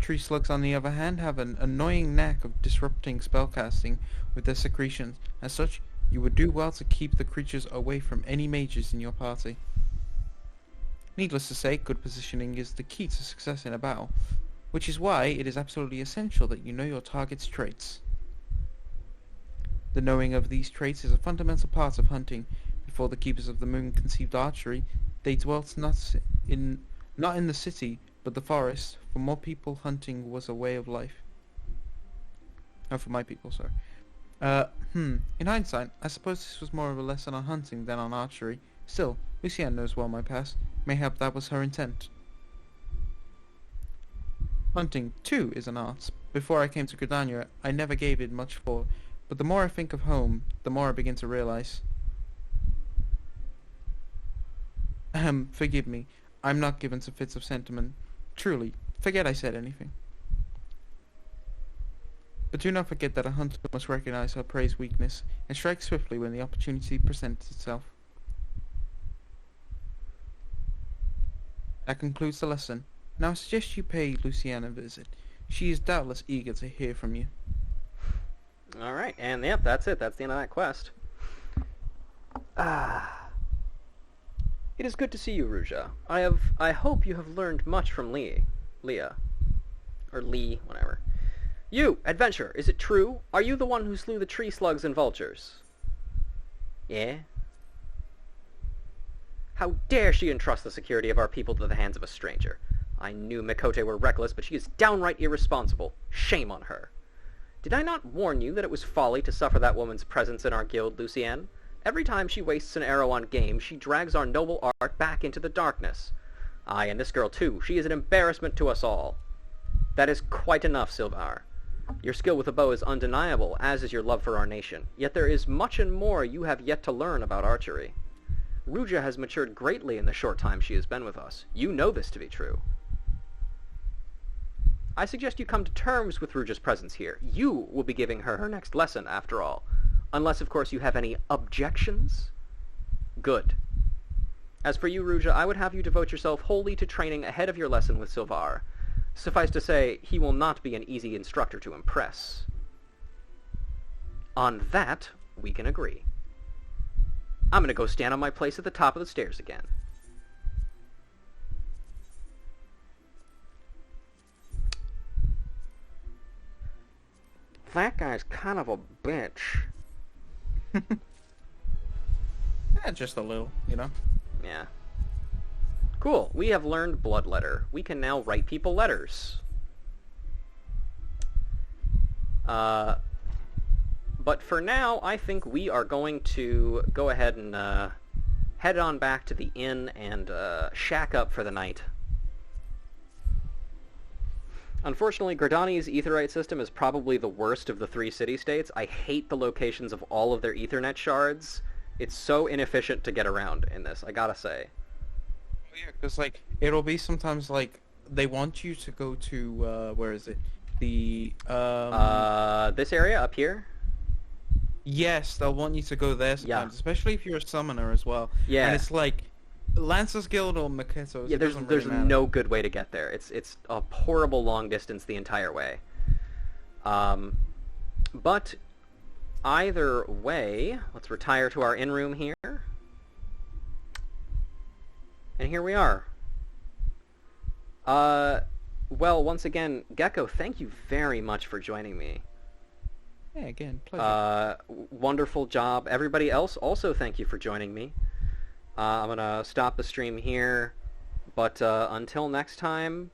Tree slugs, on the other hand, have an annoying knack of disrupting spellcasting with their secretions. As such, you would do well to keep the creatures away from any mages in your party. Needless to say, good positioning is the key to success in a battle, which is why it is absolutely essential that you know your target's traits. The knowing of these traits is a fundamental part of hunting. Before the Keepers of the Moon conceived archery, they dwelt not in the city, but the forest. For more people, hunting was a way of life. Oh, for my people, sorry. In hindsight, I suppose this was more of a lesson on hunting than on archery. Still, Lucienne knows well my past. Mayhap that was her intent. Hunting, too, is an art. Before I came to Gridania, I never gave it much thought, but the more I think of home, the more I begin to realize. Forgive me. I'm not given to fits of sentiment. Truly, forget I said anything. But do not forget that a hunter must recognize her prey's weakness and strike swiftly when the opportunity presents itself. That concludes the lesson. Now I suggest you pay Lucienne a visit. She is doubtless eager to hear from you. Alright, and yep, that's it. That's the end of that quest. It is good to see you, Ruja. I hope you have learned much from Leah. Or Lee, whatever. You, adventurer, is it true? Are you the one who slew the tree slugs and vultures? Yeah? How dare she entrust the security of our people to the hands of a stranger? I knew Mikote were reckless, but she is downright irresponsible. Shame on her. Did I not warn you that it was folly to suffer that woman's presence in our guild, Lucienne? Every time she wastes an arrow on game, she drags our noble art back into the darkness. Aye, and this girl too. She is an embarrassment to us all. That is quite enough, Sylvar. Your skill with a bow is undeniable, as is your love for our nation. Yet there is much and more you have yet to learn about archery. Ruja has matured greatly in the short time she has been with us. You know this to be true. I suggest you come to terms with Ruja's presence here. You will be giving her her next lesson, after all. Unless, of course, you have any objections? Good. As for you, Ruja, I would have you devote yourself wholly to training ahead of your lesson with Sylvar. Suffice to say, he will not be an easy instructor to impress. On that, we can agree. I'm going to go stand on my place at the top of the stairs again. That guy's kind of a bitch. Yeah, just a little, you know? Yeah. Cool. We have learned Bloodletter. We can now write people letters. But for now, I think we are going to go ahead and head on back to the inn and shack up for the night. Unfortunately, Gridania's Aetheryte system is probably the worst of the 3 city-states. I hate the locations of all of their Ethernet shards. It's so inefficient to get around in this, I gotta say. Oh, yeah, because, like, it'll be sometimes, like, they want you to go to, where is it? The, this area up here? Yes, they'll want you to go there sometimes, especially if you're a summoner as well. Yeah. And it's like, Lancer's Guild or Maketo's, Yeah, there's really matter. no good way to get there. It's a horrible long distance the entire way. But either way, let's retire to our inn room here. And here we are. Well, once again, Gecko, thank you very much for joining me. Yeah, again, pleasure. Wonderful job. Everybody else, also thank you for joining me. I'm going to stop the stream here, but until next time,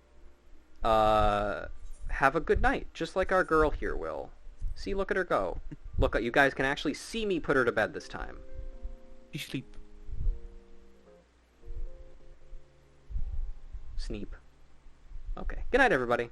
have a good night, just like our girl here will. See, look at her go. Look, you guys can actually see me put her to bed this time. You sleep. Sneep. Okay. Good night, everybody.